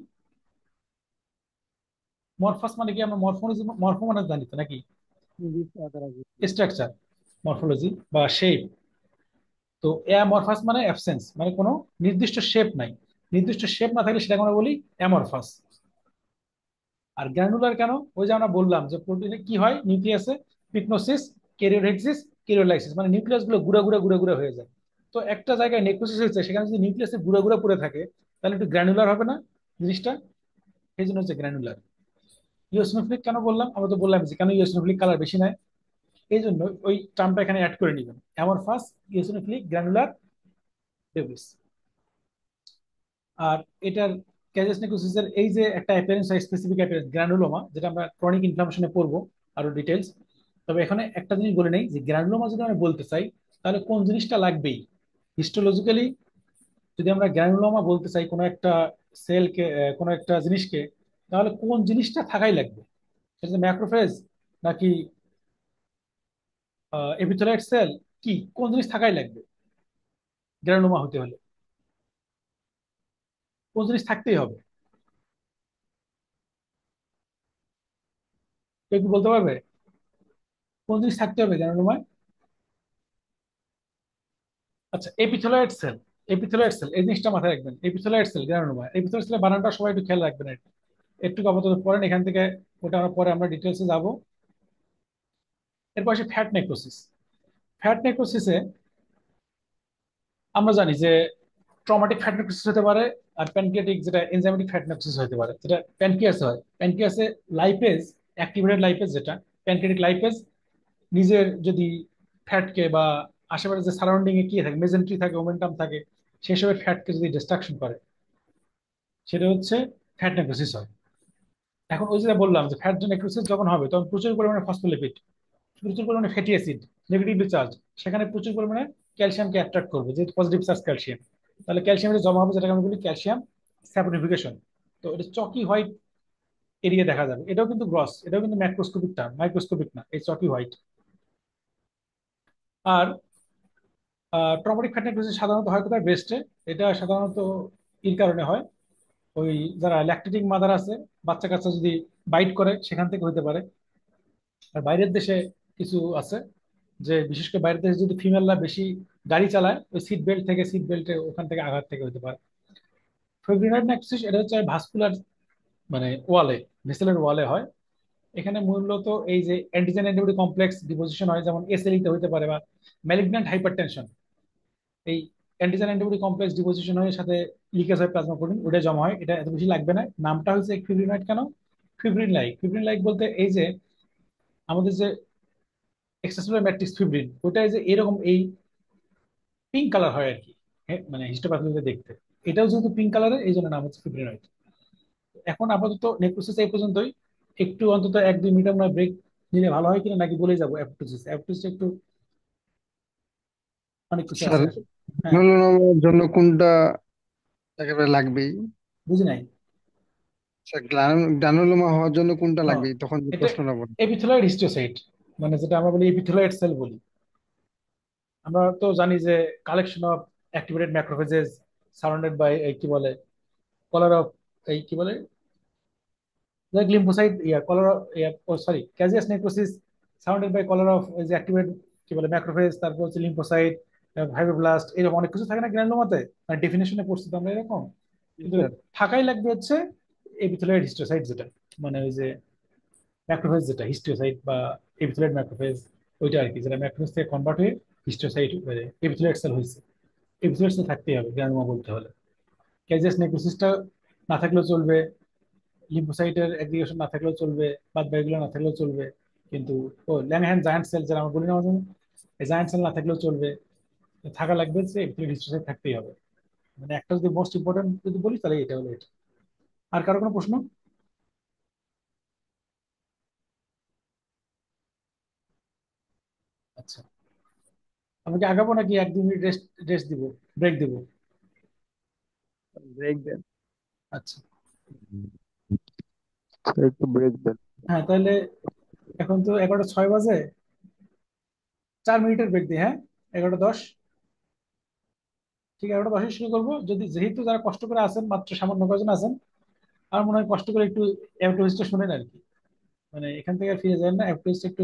মরফাস মানে কি? আমরা মরফোলজি, মরফো মানে জানি তো নাকি? স্ট্রাকচার, মরফোলজি বা শেপ। তো অ্যামরফাস মানে অ্যাবসেন্স, মানে কোনো নির্দিষ্ট শেপ নাই। নির্দিষ্ট শেপ না থাকলে সেটাকে আমরা বলি অ্যামরফাস। আর গ্র্যানুলার কেন? ওই যে আমরা বললাম যে প্রোটিনে কি হয়, নিউক্লিয়াসে পিকনোসিস, ক্যারিওহেক্সিস, ক্যারিওলাইসিস, মানে নিউক্লিয়াস গুলো গুড়া গুড়া গুড়া গুড়া হয়ে যায়। তো একটা জায়গায় নেক্রোসিস হয়েছে, সেখানে যদি নিউক্লিয়াসে গুড়া গুড়া পড়ে থাকে তাহলে একটু গ্র্যানুলার হবে না জিনিসটা? এই জন্য হচ্ছে গ্র্যানুলার। ইওসিনোফিলিক কেন বললাম? আমরা তো বললাম যে কেন ইওসিনোফিলিক কালার বেশি নাই, এই জন্য ওই টার্মটা এখানে অ্যাড করে নিবেন, অ্যামরফাস ইওসিনোফিলিক গ্র্যানুলার ডেভিস। আর এটার ক্যাজেস নেক্রোসিসের এই যে একটা অ্যাপিয়ারেন্স হয়, স্পেসিফিক অ্যাপিয়ারেন্স গ্রানুলোমা, যেটা আমরা ক্রনিক ইনফ্লামেশনে পড়বো আরো ডিটেলস। তবে এখানে একটা জিনিস বলে নেই যে গ্রানুলোমা যদি আমরা বলতে চাই তাহলে কোন জিনিসটা লাগবেই হিস্টোলজিক্যালি। যদি আমরা গ্রানুলোমা বলতে চাই কোনো একটা সেলকে, কোনো একটা জিনিসকে, তাহলে কোন জিনিসটা থাকাই লাগবে? সেটা ম্যাক্রোফেজ নাকি এপিথেলিয়াল সেল, কি কোন জিনিস থাকাই লাগবে গ্রানুলোমা হতে হলে? কোন জিনিস থাকতেই হবে? কেউ কি বলতে পারবে কোন জিনিস থাকতে হবে গ্রানুলোমায়? আচ্ছা, এপিথেলয়েড সেল। এপিথেলয়েড সেল এই জিনিসটা মাথায় রাখবেন, এপিথেলয়েড সেল গ্রানুলোমা। এপিথেলয়েড সেলের বানানটা সবাই একটু খেয়াল রাখবেন, একটু আপাতত পড়েন এখান থেকে, ওটা আমরা পরে আমরা ডিটেলসে যাব। এরপর আসে ফ্যাট নেক্রোসিস। ফ্যাট নেক্রোসিসে আমরা জানি যে ট্রমাটিক ফ্যাট নেক্রোসিস হতে পারে, আর প্যানক্রিয়াটিক যেটা এনজাইমেটিক ফ্যাট নেক্রোসিস হতে পারে। যেটা প্যানক্রিয়াসে হয়, প্যানক্রিয়াসে লাইপেজ, অ্যাক্টিভেটেড লাইপেজ, যেটা প্যানক্রিয়াটিক লাইপেজ নিজের যদি ফ্যাটকে বা আশেপাশে যে সারাউন্ডিং এ কি থাকে, মেজেন্ট্রি থাকে, ওমেন্টাম থাকে, সেসবের ফ্যাটকে যদি ডিস্ট্রাকশন করে, সেটা হচ্ছে ফ্যাট নেক্রোসিস হয়। এখন ওই যে বললাম যে ফ্যাট নেক্রোসিস যখন হবে তখন প্রচুর পরিমাণে ফসফোলিপিড, প্রচুর পরিমাণে ফ্যাটি অ্যাসিড নেগেটিভলি চার্জ, সেখানে প্রচুর পরিমাণে ক্যালসিয়ামকে অ্যাট্রাক্ট করবে, যেহেতু পজিটিভ চার্জ ক্যালসিয়াম। তাহলে ক্যালসিয়ামের জমা হবে, যেটাকে আমরা বলি ক্যালসিয়াম স্যাপোনিফিকেশন। তো এটা চকি হোয়াইট এরিয়া দেখা যাবে। এটাও কিন্তু গ্রস, এটাও কিন্তু ম্যাক্রোস্কোপিক টার্ম, মাইক্রোস্কোপিক না, এই চকি হোয়াইট। আর ট্রমাটিক ফ্যাটি নেক্রোসিস সাধারণত হয় কোথায়? ব্রেস্টে। এটা সাধারণত এর কারণে হয়, ওই যারা ল্যাকটেটিং মাদার আছে, বাচ্চা কাচ্চা যদি বাইট করে সেখান থেকে হতে পারে। আর বাইরের দেশে কিছু আছে যে, বিশেষ করে বাইরের দেশে যদি ফিমেলরা বেশি গাড়ি চালায়, ওই সিট বেল্ট থেকে, সিট বেল্টে ওখান থেকে আঘাত থেকে হতে পারে। ফিব্রিনাইড নেক্রোসিস এটা হচ্ছে ভাস্কুলার, মানে ওয়ালে, ভেসেলের ওয়ালে হয়। এখানে মূলত এই যে অ্যান্টিজেন অ্যান্টিবডি কমপ্লেক্স ডিপোজিশন হয়, যেমন এসএলই তে হতে পারে, বা ম্যালিগন্যান্ট হাইপারটেনশন, এই অ্যান্টিজেন অ্যান্টিবডি কমপ্লেক্স ডিপোজিশন হয়ে সাথে লিকেজ হয় প্লাজমা প্রোটিন, ওটা জমা হয়। এটা এত বেশি লাগবে না। নামটা হচ্ছে ফিব্রিনয়েড কেন? Fibrin like. ফিব্রিন লাইক বলতে এই যে আমাদের যে এক্সট্রাসেলুলার ম্যাট্রিক্স ফিব্রিন, ওটা এই যে এরকম এই পিঙ্ক কালার হয় আর কি, হ্যাঁ, মানে হিস্টোপ্যাথোলজিতে দেখতে। এটাও যেহেতু পিঙ্ক কালারের, এই জন্য নাম হচ্ছে ফিব্রিনয়েড। এখন আপাতত নেক্রোসিস এই পর্যন্তই। একটু অন্তত 1-2 মিনিট আমরা ব্রেক নিলে ভালো হয় কিনা, নাকি বলে যাবো অ্যাপটোসিস? অ্যাপটোসিস একটু অনেক কিছু স্যার আছে আসলে। হ্যাঁ, গ্রানুলোমার জন্য কোনটা একেবারে লাগবেই? বুঝি নাই। স্যার গ্রানুলোমা হওয়ার জন্য কোনটা হ্যাঁ, লাগবে, তখন যে এটা প্রশ্নটা বলি। এপিথেলয়েড হিস্টোসাইট, মানে যেটা আমরা বলি এপিথেলয়েড সেল বলি। আমরা তো জানি যে collection of activated macrophages surrounded by এই কি বলে, কলার অফ, এই কি বলে, লিম্ফোসাইট, ইয়া কলার, ইয়া ও sorry, caseous necrosis surrounded by collar of এই যে অ্যাক্টিভেট কি বলে ম্যাক্রোফেজ, তারপর হচ্ছে লিম্ফোসাইট, ফাইব্রোব্লাস্ট, এরকম অনেক কিছু থাকে না গ্র্যানুলোমাতে? মানে ডেফিনেশনে পড়ছি তো আমরা এরকম। কিন্তু স্যার থাকাই লাগবে হচ্ছে এপিথেলয়েড হিস্টোসাইট, যেটা মানে ওই যে ম্যাক্রোফেজ, যেটা হিস্টোসাইট বা এপিথেলয়েড ম্যাক্রোফেজ, ওইটা আর কি, যেটা ম্যাক্রোফেজ থেকে কনভার্ট হয়ে হিস্টোসাইট এপিথেলয়েড সেল হয়েছে। এপিথেলয়েড সেল থাকতেই হবে গ্র্যানুলোমা বলতে হলে। ক্যাজিয়াস নেক্রোসিসটা না থাকলেও চলবে, লিম্ফোসাইটের অ্যাগ্রিগেশন না থাকলেও চলবে, বাদ বাকিগুলো না থাকলেও চলবে, কিন্তু ও ল্যাংহ্যান জায়ান্ট সেল যারা আমরা বলি না মাঝে মাঝে, এই জায়ান্ট সেল না থাকলেও চলবে, থাকা লাগবে যে এপিথেলিয়াল হিস্টোসাইট থাকতেই হবে। মানে একটা যদি মোস্ট ইম্পর্টেন্ট যদি বলি তাহলে এটা হলো এটা। আর কারো কোনো প্রশ্ন? আচ্ছা, আমাকে আগাবো নাকি 1-2 মিনিট রেস্ট রেস্ট দিব, ব্রেক দিব? ব্রেক দেন। আচ্ছা, একটু ব্রেক দেন। হ্যাঁ তাহলে এখন তো 11:06 বাজে, 4 মিনিটের ব্রেক দিই, হ্যাঁ? 11:10, ঠিক 11:10 শুরু করবো। যদি যেহেতু যারা কষ্ট করে আছেন মাত্র সামান্য কজন আছেন, আমার মনে হয় কষ্ট করে একটু অ্যাপটোহিস্টটা শুনেন আর কি। মানে এখান থেকে আর ফিরে যায় না, অ্যাপটোহিস্ট একটু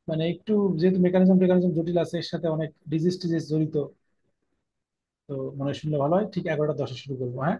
মানে একটু, যেহেতু মেকানিজম টেকানিজম জটিল আছে, এর সাথে অনেক ডিজিজ টিজিজ জড়িত, তো মনে হয় শুনলে ভালো হয়। ঠিক 11:10 শুরু করবো, হ্যাঁ?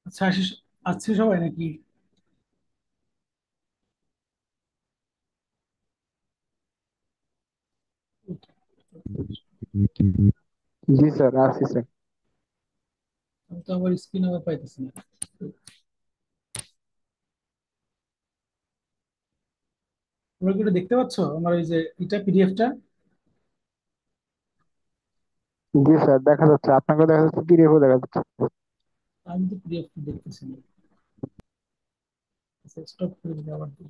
আচ্ছা আসি, আসছে সবাই নাকি? জি স্যার, আসি স্যার। আমি তো আবার স্ক্রিন আবার পাইতেছি না। তোমরা কি ওটা দেখতে পাচ্ছ আমার এই যে এটা পিডিএফটা? জি স্যার, দেখা যাচ্ছে, আপনাকে দেখা যাচ্ছে, পিডিএফও দেখা যাচ্ছে। আমি তো পিডিএফ দেখতেছি না। স্টপ করে দিলে আবার দিই।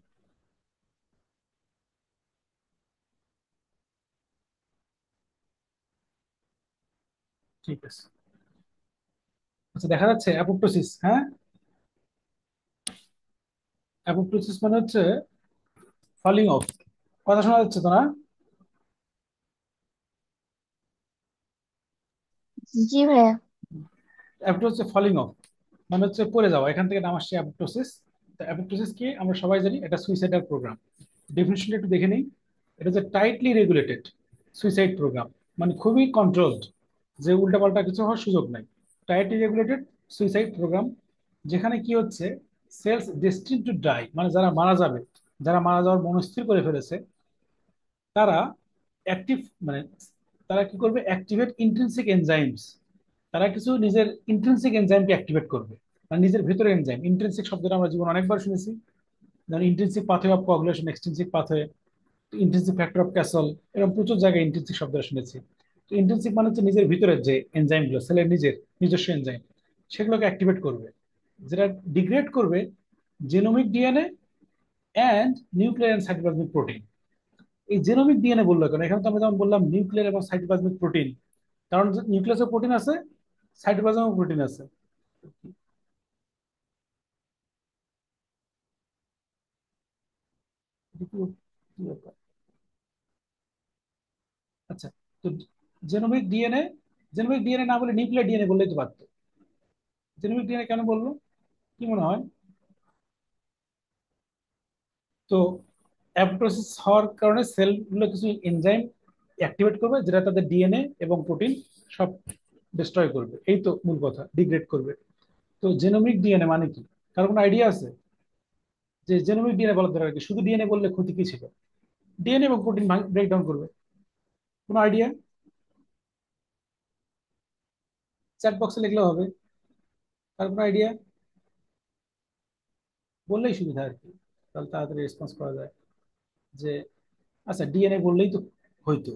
ঠিক আছে। আচ্ছা দেখা যাচ্ছে অ্যাপোপ্টোসিস, হ্যাঁ? অ্যাপোপ্টোসিস মানে হচ্ছে ফলিং অফ। কথা শোনা যাচ্ছে তো না? জি ভাইয়া। অ্যাপোপ্টোসিস হচ্ছে ফলিং অফ, মানে হচ্ছে পড়ে যাওয়া, এখান থেকে নাম আসছে অ্যাপোপ্টোসিস। তো অ্যাপোপ্টোসিস কি আমরা সবাই জানি, এটা সুইসাইডাল প্রোগ্রাম। ডেফিনিশনটা একটু দেখে নিই। এটা হচ্ছে টাইটলি রেগুলেটেড সুইসাইড প্রোগ্রাম, মানে খুবই কন্ট্রোলড, যে উল্টাপাল্টা কিছু হওয়ার সুযোগ নাই। টাইটলি রেগুলেটেড সুইসাইড প্রোগ্রাম, যেখানে কি হচ্ছে, সেলস ডেস্টিন টু ডাই, মানে যারা মারা যাবে, যারা মারা যাওয়ার মনস্থির করে ফেলেছে, তারা অ্যাক্টিভ, মানে তারা কি করবে, অ্যাক্টিভেট ইন্ট্রিনসিক এনজাইমস। তারা কিছু নিজের ইন্ট্রিনসিক এনজাইমকে অ্যাক্টিভেট করবে, মানে নিজের ভেতরে এনজাইম। ইন্ট্রিনসিক শব্দটা আমরা জীবন অনেকবার শুনেছি, যেমন intrinsic pathway of coagulation, extrinsic pathway, intrinsic factor of castle, এরকম প্রচুর জায়গায় ইন্ট্রিনসিক শব্দটা শুনেছি। তো ইন্ট্রিনসিক মানে হচ্ছে নিজের ভিতরের যে এনজাইমগুলো, সেলের নিজস্ব এনজাইম, সেগুলোকে অ্যাক্টিভেট করবে, যেটা ডিগ্রেড করবে genomic DNA and nuclear and cytoplasmic protein. এই জেনোমিক ডিএনএ বললো কেন? এখানে তো আমরা যেমন বললাম নিউক্লিয়ার এবং সাইটোপ্লাজমিক প্রোটিন, কারণ নিউক্লিয়াসে প্রোটিন আছে, সাইটোপ্লাজমে প্রোটিন আছে। কি ব্যাপার? আচ্ছা, তো জেনোমিক ডিএনএ, জেনোমিক ডিএনএ না বলে নিউক্লিয়ার ডিএনএ বললেই তো পারতো। জেনোমিক ডিএনএ কেন বললো, কি মনে হয়? তো অ্যাপোপ্টোসিস হওয়ার কারণে সেলগুলো কিছু এনজাইম অ্যাক্টিভেট করবে, যেটা তাদের ডিএনএ এবং প্রোটিন সব ডিস্ট্রয় করবে, এই তো মূল কথা, ডিগ্রেড করবে। তো জেনোমিক ডিএনএ মানে কি? কার কোনো আইডিয়া আছে যে জেনোমিক ডিএনএ বলার দরকার কি? শুধু ডিএনএ বললে ক্ষতি কি ছিল? ডিএনএ এবং প্রোটিন ব্রেকডাউন করবে। কোনো আইডিয়া? চ্যাট বক্সে লিখলে হবে। তার কোনো আইডিয়া? বললেই সুবিধা আর কি, তাহলে তাড়াতাড়ি রেসপন্স করা যায়। যে আচ্ছা, ডিএনএ বললেই তো হয়তো।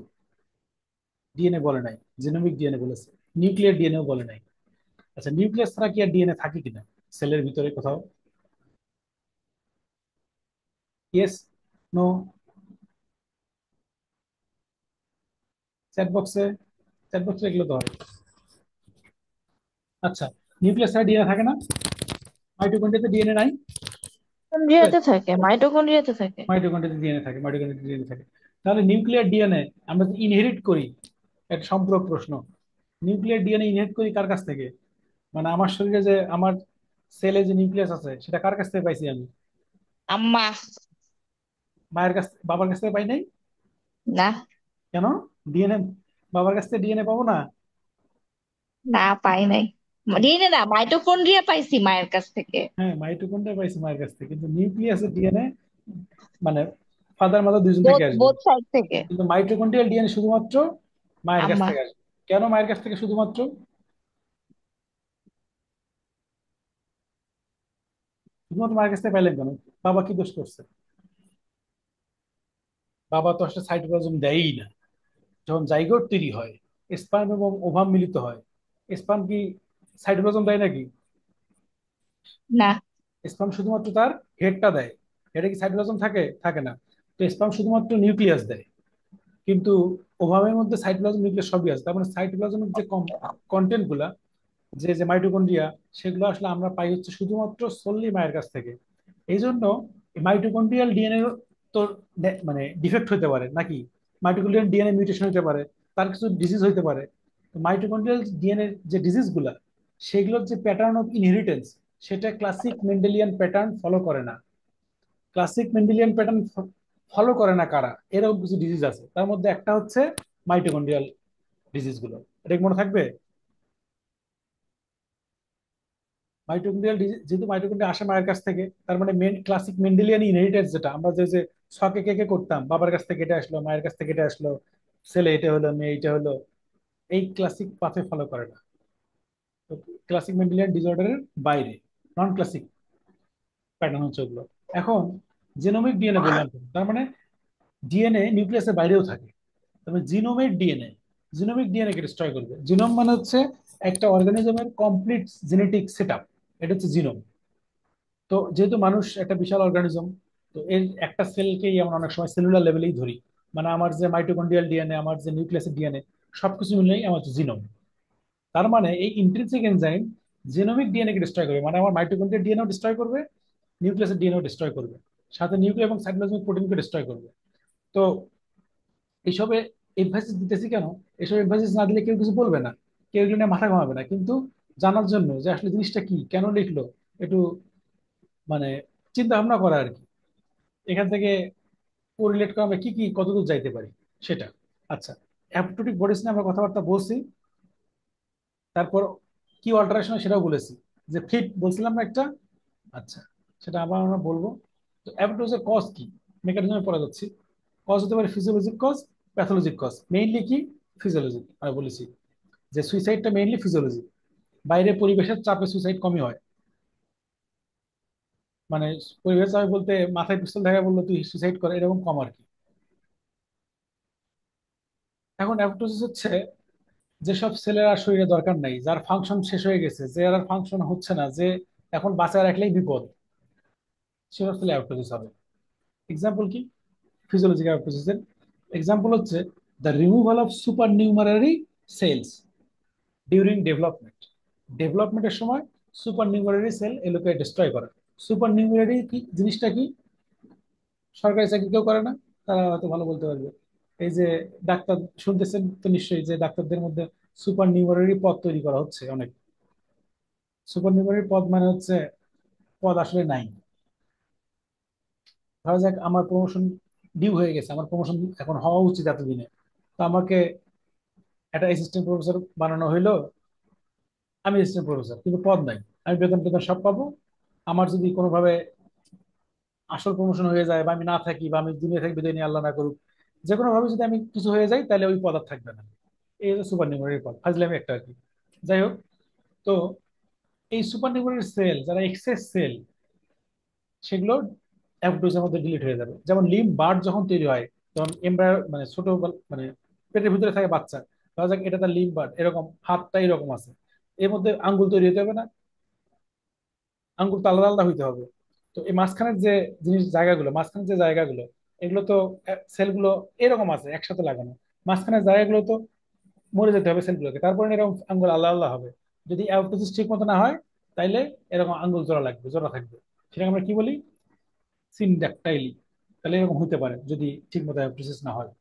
ডিএনএ বলে নাই, জেনোমিক ডিএনএ বলেছে, নিউক্লিয়ার ডিএনএও বলে নাই। আচ্ছা, নিউক্লিয়াস ছাড়া কি আর ডিএনএ থাকে কিনা সেলের ভিতরে কোথাও? ইয়েস, নো, চ্যাট বক্সে, চ্যাট বক্সে এগুলো তো হয়। আচ্ছা, নিউক্লিয়াস ছাড়া ডিএনএ থাকে না? মাইটোকন্ড্রিয়াতে ডিএনএ নাই? মাইটোকন্ড্রিয়াতে থাকে, মাইটোকন্ড্রিয়াতে থাকে। মাইটোকন্ড্রিয়াতে ডিএনএ থাকে, মাইটোকন্ড্রিয়াতে ডিএনএ থাকে। তাহলে নিউক্লিয়ার ডিএনএ আমরা ইনহেরিট করি, একটা সম্পূরক প্রশ্ন। নিউক্লিয়ার ডিএনএ ইনহেরিট করি কার কাছ থেকে? মানে আমার শরীরে যে আমার সেলে যে নিউক্লিয়াস আছে, সেটা কার কাছ থেকে পাইছি আমি? আম্মা। মায়ের কাছ, বাবার কাছ থেকে পাই নাই? না। কেন? ডিএনএ, বাবার কাছ থেকে ডিএনএ পাবো না? না, পাই নাই। ডিএনএ না, মাইটোকন্ড্রিয়া পাইছি মায়ের কাছ থেকে। হ্যাঁ, মাইটোকন্ড্রিয়া পাইছি মায়ের কাছ থেকে, কিন্তু নিউক্লিয়াসের ডিএনএ মানে ফাদার মাদার দুইজন থেকে বোথ আসবে। বোথ সাইড থেকে। কিন্তু মাইটোকন্ড্রিয়াল ডিএনএ শুধুমাত্র মায়ের কাছ আম্মা। থেকে আসবে। কেন মায়ের কাছ থেকে শুধুমাত্র? শুধুমাত্র মায়ের কাছ থেকে পাইলেন কেন? বাবা কি দোষ করছে? বাবা তো আসলে সাইটোপ্লাজম দেয়ই না। যখন জাইগোট তৈরি হয়, স্পার্ম এবং ওভাম মিলিত হয়, স্পার্ম কি সাইটোপ্লাজম দেয় নাকি? না। স্পার্ম শুধুমাত্র তার হেডটা দেয়। হেডে কি সাইটোপ্লাজম থাকে? থাকে না। তো স্পার্ম শুধুমাত্র নিউক্লিয়াস দেয়, কিন্তু ওভামের মধ্যে সাইটোপ্লাজম নিউক্লিয়াস সবই আছে। তার মানে সাইটোপ্লাজমের যে কন্টেন্ট গুলা, যে যে মাইটোকন্ড্রিয়া, সেগুলো আসলে আমরা পাই হচ্ছে শুধুমাত্র সল্লি মায়ের কাছ থেকে। এই জন্য মাইটোকন্ড্রিয়াল ডিএনএ তো মানে ডিফেক্ট হতে পারে নাকি, মাইটোকন্ড্রিয়াল ডিএনএ মিউটেশন হতে পারে, তার কিছু ডিজিজ হতে পারে। মাইটোকন্ড্রিয়াল ডিএনএ যে ডিজিজ গুলা, সেগুলোর যে প্যাটার্ন অফ ইনহেরিটেন্স, সেটা ক্লাসিক মেন্ডেলিয়ান প্যাটার্ন ফলো করে না। ক্লাসিক মেন্ডেলিয়ান প্যাটার্ন ফলো করে না কারা? এরকম কিছু ডিজিজ আছে, তার মধ্যে একটা হচ্ছে মাইটোকন্ড্রিয়াল ডিজিজ গুলো। এটা কি মনে থাকবে? মাইটোকন্ড্রিয়াল ডিজিজ, যেহেতু মাইটোকন্ড্রিয়া আসে মায়ের কাছ থেকে, তার মানে মেন ক্লাসিক মেন্ডেলিয়ান ইনহেরিটেন্স, যেটা আমরা যে যে ছকে কে কে করতাম, বাবার কাছ থেকে এটা আসলো, মায়ের কাছ থেকে এটা আসলো, ছেলে এটা হলো, মেয়ে এটা হলো, এই ক্লাসিক পাথে ফলো করে না। তো ক্লাসিক মেন্ডেলিয়ান ডিসঅর্ডারের বাইরে নন ক্লাসিক প্যাটার্ন হচ্ছে ওগুলো। এখন জেনোমিক ডিএনএ বললাম তো, তার মানে ডিএনএ নিউক্লিয়াসের বাইরেও থাকে। তবে জিনোমের ডিএনএ, জিনোমিক ডিএনএ কে ডিস্ট্রয় করবে। জিনোম মানে হচ্ছে একটা অর্গানিজমের কমপ্লিট জেনেটিক সেট আপ, এটা হচ্ছে জিনোম। তো যেহেতু মানুষ একটা বিশাল অর্গানিজম, তো এর একটা সেলকেই আমরা অনেক সময় সেলুলার লেভেলেই ধরি। মানে আমার যে মাইটোকন্ড্রিয়াল ডিএনএ, আমার যে নিউক্লিয়াসের ডিএনএ, সবকিছু মিলেই আমার হচ্ছে জিনোম। তার মানে এই ইন্ট্রিনসিক এনজাইম জেনোমিক ডিএনএ কে ডিস্ট্রয় করবে, মানে আমার মাইটোকন্ড্রিয়াল ডিএনএও ডিস্ট্রয় করবে, নিউক্লিয়াসের ডিএনএও ডিস্ট্রয় করবে, সাথে নিউক্লিয়াস এবং সাইটোপ্লাজমিক প্রোটিনকে ডিস্ট্রয় করবে। তো এইসবে এমফাসিস দিতেছি কেন? এসব এমফাসিস না দিলে কেউ কিছু বলবে না, কেউ এগুলো নিয়ে মাথা ঘামাবে না, কিন্তু জানার জন্য যে আসলে জিনিসটা কি, কেন লিখলো, একটু মানে চিন্তা ভাবনা করা আর কি। এখান থেকে কোরিলেট করে আমরা কি কি কতদূর যাইতে পারি সেটা। আচ্ছা, অ্যাপটোটিক বডিস নিয়ে আমরা কথাবার্তা বলছি। তারপর কি অল্টারেশন সেটাও বলেছি। যে ফিট বলছিলাম না একটা, আচ্ছা, সেটা আবার আমরা বলবো। তো অ্যাপটোসের কজ কি, মেকানিজমে পড়া যাচ্ছি। কজ হতে পারে physiologic cause, pathologic cause. Mainly কি? ফিজিওলজি আমি বলেছি, যে সুইসাইডটা মেইনলি ফিজিওলজি। বাইরে পরিবেশের চাপে সুইসাইড কমই হয়। মানে পরিবেশ চাপে বলতে মাথায় পিস্তল দেখা বললো তুই সুইসাইড করে, এরকম কম আর কি। এখন অ্যাপটোসিস হচ্ছে যেসব সেলের আর শরীরে দরকার নাই, যার ফাংশন শেষ হয়ে গেছে, যে আর ফাংশন হচ্ছে না, যে এখন বাঁচায় রাখলেই বিপদ, সেসব সেলে অ্যাপটোসিস হবে। এক্সাম্পল কি? ফিজিওলজিক্যাল অ্যাপটোসিসের এক্সাম্পল হচ্ছে the removal of supernumerary cells during development. ডেভেলপমেন্টের সময় সুপার নিউমারারি সেল এগুলোকে ডিস্ট্রয় করা। সুপার নিউমারারি কি জিনিসটা কি? সরকারি চাকরি কেউ করে না, তারা হয়তো ভালো বলতে পারবে। এই যে ডাক্তার শুনতেছেন তো নিশ্চয়ই, যে ডাক্তারদের মধ্যে সুপার নিউমারারি পদ তৈরি করা হচ্ছে অনেক। সুপার নিউমারি পদ মানে হচ্ছে পদ আসলে নাই। ধরা যাক আমার প্রমোশন ডিউ হয়ে গেছে, আমার প্রমোশন এখন হওয়া উচিত এতদিনে, তো আমাকে একটা অ্যাসিস্ট্যান্ট প্রফেসর বানানো হইলো। আমি অ্যাসিস্ট্যান্ট প্রফেসর, কিন্তু পদ নাই। আমি বেতন টেতন সব পাবো। আমার যদি কোনোভাবে আসল প্রমোশন হয়ে যায়, বা আমি না থাকি, বা আমি দুনিয়া থেকে বিদায় নিয়ে আল্লাহ না করুক, যে কোনো ভাবে যদি আমি কিছু হয়ে যাই, তাহলে ওই পদ আর থাকবে না। এই হচ্ছে সুপার নিউমারি পদ, ফাজলামি একটা আর কি। যাই হোক, তো এই সুপার নিউমারি সেল যারা এক্সেস সেল, সেগুলো অ্যাপোপ্টোসিসের মধ্যে ডিলিট হয়ে যাবে। যেমন লিম্ব বার্ড যখন তৈরি হয়, তখন এমব্রায়ো মানে ছোট মানে পেটের ভিতরে থাকে বাচ্চা, ধরা যাক এটা তার লিম্ব বার্ড, এরকম হাতটা এরকম আছে, এর মধ্যে আঙ্গুল তৈরি হতে হবে না? আঙ্গুল তো আলাদা আলাদা হইতে হবে। তো এই মাঝখানের যে জিনিস জায়গাগুলো, মাঝখানের যে জায়গাগুলো, এগুলো তো সেলগুলো এরকম আছে একসাথে লাগানো, মাঝখানের জায়গাগুলো তো মরে যেতে হবে সেলগুলোকে, তারপরে এরকম আঙ্গুল আলাদা আলাদা হবে। যদি অ্যাপোপ্টোসিস ঠিক মতো না হয়, তাইলে এরকম আঙ্গুল জোড়া লাগবে, জোড়া থাকবে। সেটাকে আমরা কি বলি? সিনডাকটাইলি। তাহলে এরকম হতে পারে যদি ঠিক মতো অ্যাপোপ্টোসিস না হয়।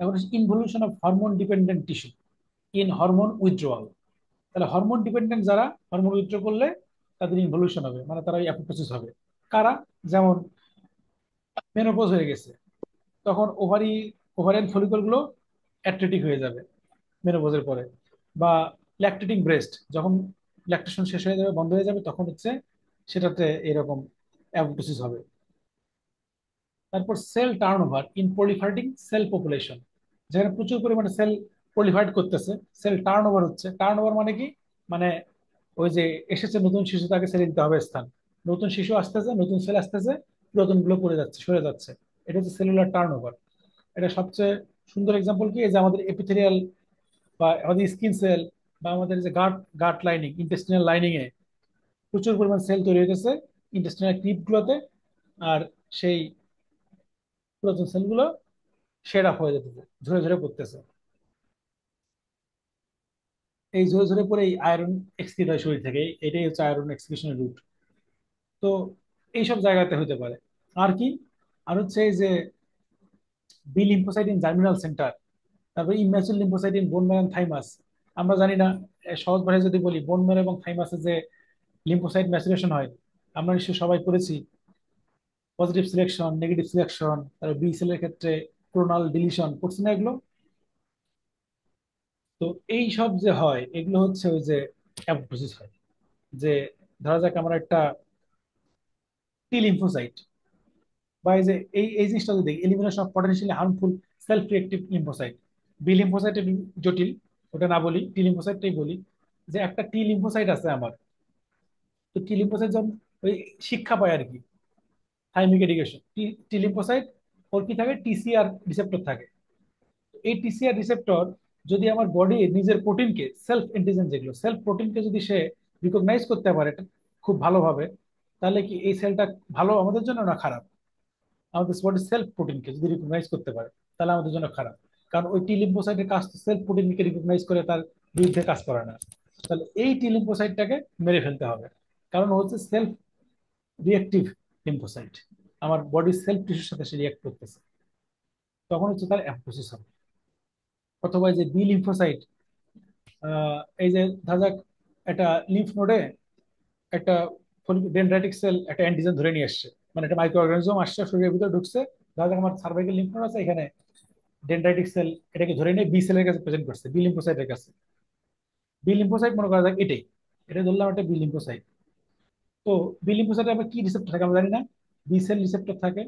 এখন involution of hormone dependent tissue in hormone withdrawal. তাহলে হরমোন ডিপেন্ডেন্ট যারা হরমোন উইথড্র করলে তাদের ইনভলিউশন হবে, মানে তারা অ্যাপোপ্টোসিস হবে। কারা? যেমন মেনোপজ হয়ে গেছে, তখন ওভারিয়ান ফলিকল গুলো অ্যাথলেটিক হয়ে যাবে মেনোপজের পরে। বা ল্যাকটেটিং ব্রেস্ট, যখন ল্যাকটেশন শেষ হয়ে যাবে, বন্ধ হয়ে যাবে, তখন হচ্ছে সেটাতে এরকম অ্যাপোপ্টোসিস হবে। তারপর cell turnover in proliferating cell population, যেখানে প্রচুর পরিমাণে সেল প্রলিফারেট করতেছে, সেল টার্নওভার হচ্ছে। টার্নওভার মানে কি? মানে ওই যে এসেছে নতুন শিশু, তাকে ছেড়ে দিতে হবে স্থান, নতুন শিশু আসতেছে, নতুন সেল আসতেছে, পুরাতন গুলো পড়ে যাচ্ছে, সরে যাচ্ছে। এটা হচ্ছে সেলুলার টার্নওভার। এটা সবচেয়ে সুন্দর এক্সাম্পল কি, এই যে আমাদের এপিথেলিয়াল বা আমাদের স্কিন সেল বা আমাদের যে গাট গাট লাইনিং, ইন্টেস্টিনাল লাইনিং এ প্রচুর পরিমাণ সেল তৈরি হইতেছে ইন্টেস্টিনাল ক্রিপ গুলোতে। আর সেই পুরাতন সেলগুলো শেড আপ হয়ে যেতেছে, ঝরে ঝরে পড়তেছে। এই ঝরে ঝরে পড়ে এই আয়রন এক্সক্রিট হয় শরীর থেকে, এটাই হচ্ছে আয়রন এক্সক্রিশনের রুট। তো এইসব জায়গাতে হতে পারে। আর কি, আর হচ্ছে এই যে B lymphocyte in germinal centre, তারপরে immature lymphocyte in bone marrow and thymus. আমরা জানি না, সহজ ভাষায় যদি বলি, বোন ম্যারো এবং থাইমাসে যে লিম্ফোসাইট ম্যাচুরেশন হয়, আমরা নিশ্চয়ই সবাই করেছি। পজিটিভ সিলেকশন, নেগেটিভ সিলেকশন, তারপর বি সেলের ক্ষেত্রে ক্লোনাল ডিলিশন, করছি না এগুলো? তো এই সব যে হয়, এগুলো হচ্ছে ওই যে অ্যাপোপ্টোসিস হয়। যে ধরা যাক আমার একটা টি লিম্ফোসাইট, বা এই যে এই জিনিসটা যদি দেখি, elimination of potentially harmful self reactive lymphocyte. B lymphocyte জটিল, ওটা না বলি, টি লিম্ফোসাইটটাই বলি। যে একটা টি লিম্ফোসাইট আছে আমার, তো টি লিম্ফোসাইট যখন ওই শিক্ষা পায় আর কি, থাইমিক এডুকেশন, টি টি লিম্ফোসাইট ওর কি থাকে, টিসিআর রিসেপ্টর থাকে। এই টিসিআর রিসেপ্টর যদি আমার বডি নিজের প্রোটিনকে, সেলফ এন্টিজেন যেগুলো সেলফ প্রোটিনকে যদি সে রিকগনাইজ করতে পারে খুব ভালোভাবে, তাহলে কি এই সেলটা ভালো আমাদের জন্য না খারাপ? আমাদের বডি সেলফ প্রোটিনকে যদি রিকগনাইজ করতে পারে, তাহলে আমাদের জন্য খারাপ। কারণ ওই টি লিম্ফোসাইটের কাজ তো সেলফ প্রোটিনকে রিকগনাইজ করে তার বিরুদ্ধে কাজ করে না। তাহলে এই টি লিম্ফোসাইটটাকে মেরে ফেলতে হবে, কারণ ও হচ্ছে সেলফ রিয়েক্টিভ লিম্ফোসাইট, আমার বডির সেলফ টিস্যুর সাথে সে রিয়েক্ট করতেছে। তখন হচ্ছে তার অ্যাপোপ্টোসিস হবে। অথবা এই যে বি লিম্ফোসাইট, এই যে ধরা যাক একটা লিম্ফ নোডে একটা ডেনড্রাইটিক সেল একটা অ্যান্টিজেন ধরে নিয়ে আসছে, মানে একটা মাইক্রো অর্গানিজম আসছে শরীরের ভিতরে ঢুকছে। ধরা যাক আমার সার্ভাইকাল লিম্ফ নোড আছে, এখানে ডেনড্রাইটিক সেল এটাকে ধরে নিয়ে বি সেলের কাছে প্রেজেন্ট করছে, বি লিম্ফোসাইটের কাছে। বি লিম্ফোসাইট মনে করা যাক এটাই, এটা ধরলাম একটা বি লিম্ফোসাইট। তো বি লিম্ফোসাইটে আমরা কি রিসেপ্টর থাকে আমরা জানি না, বি সেল রিসেপ্টর থাকে।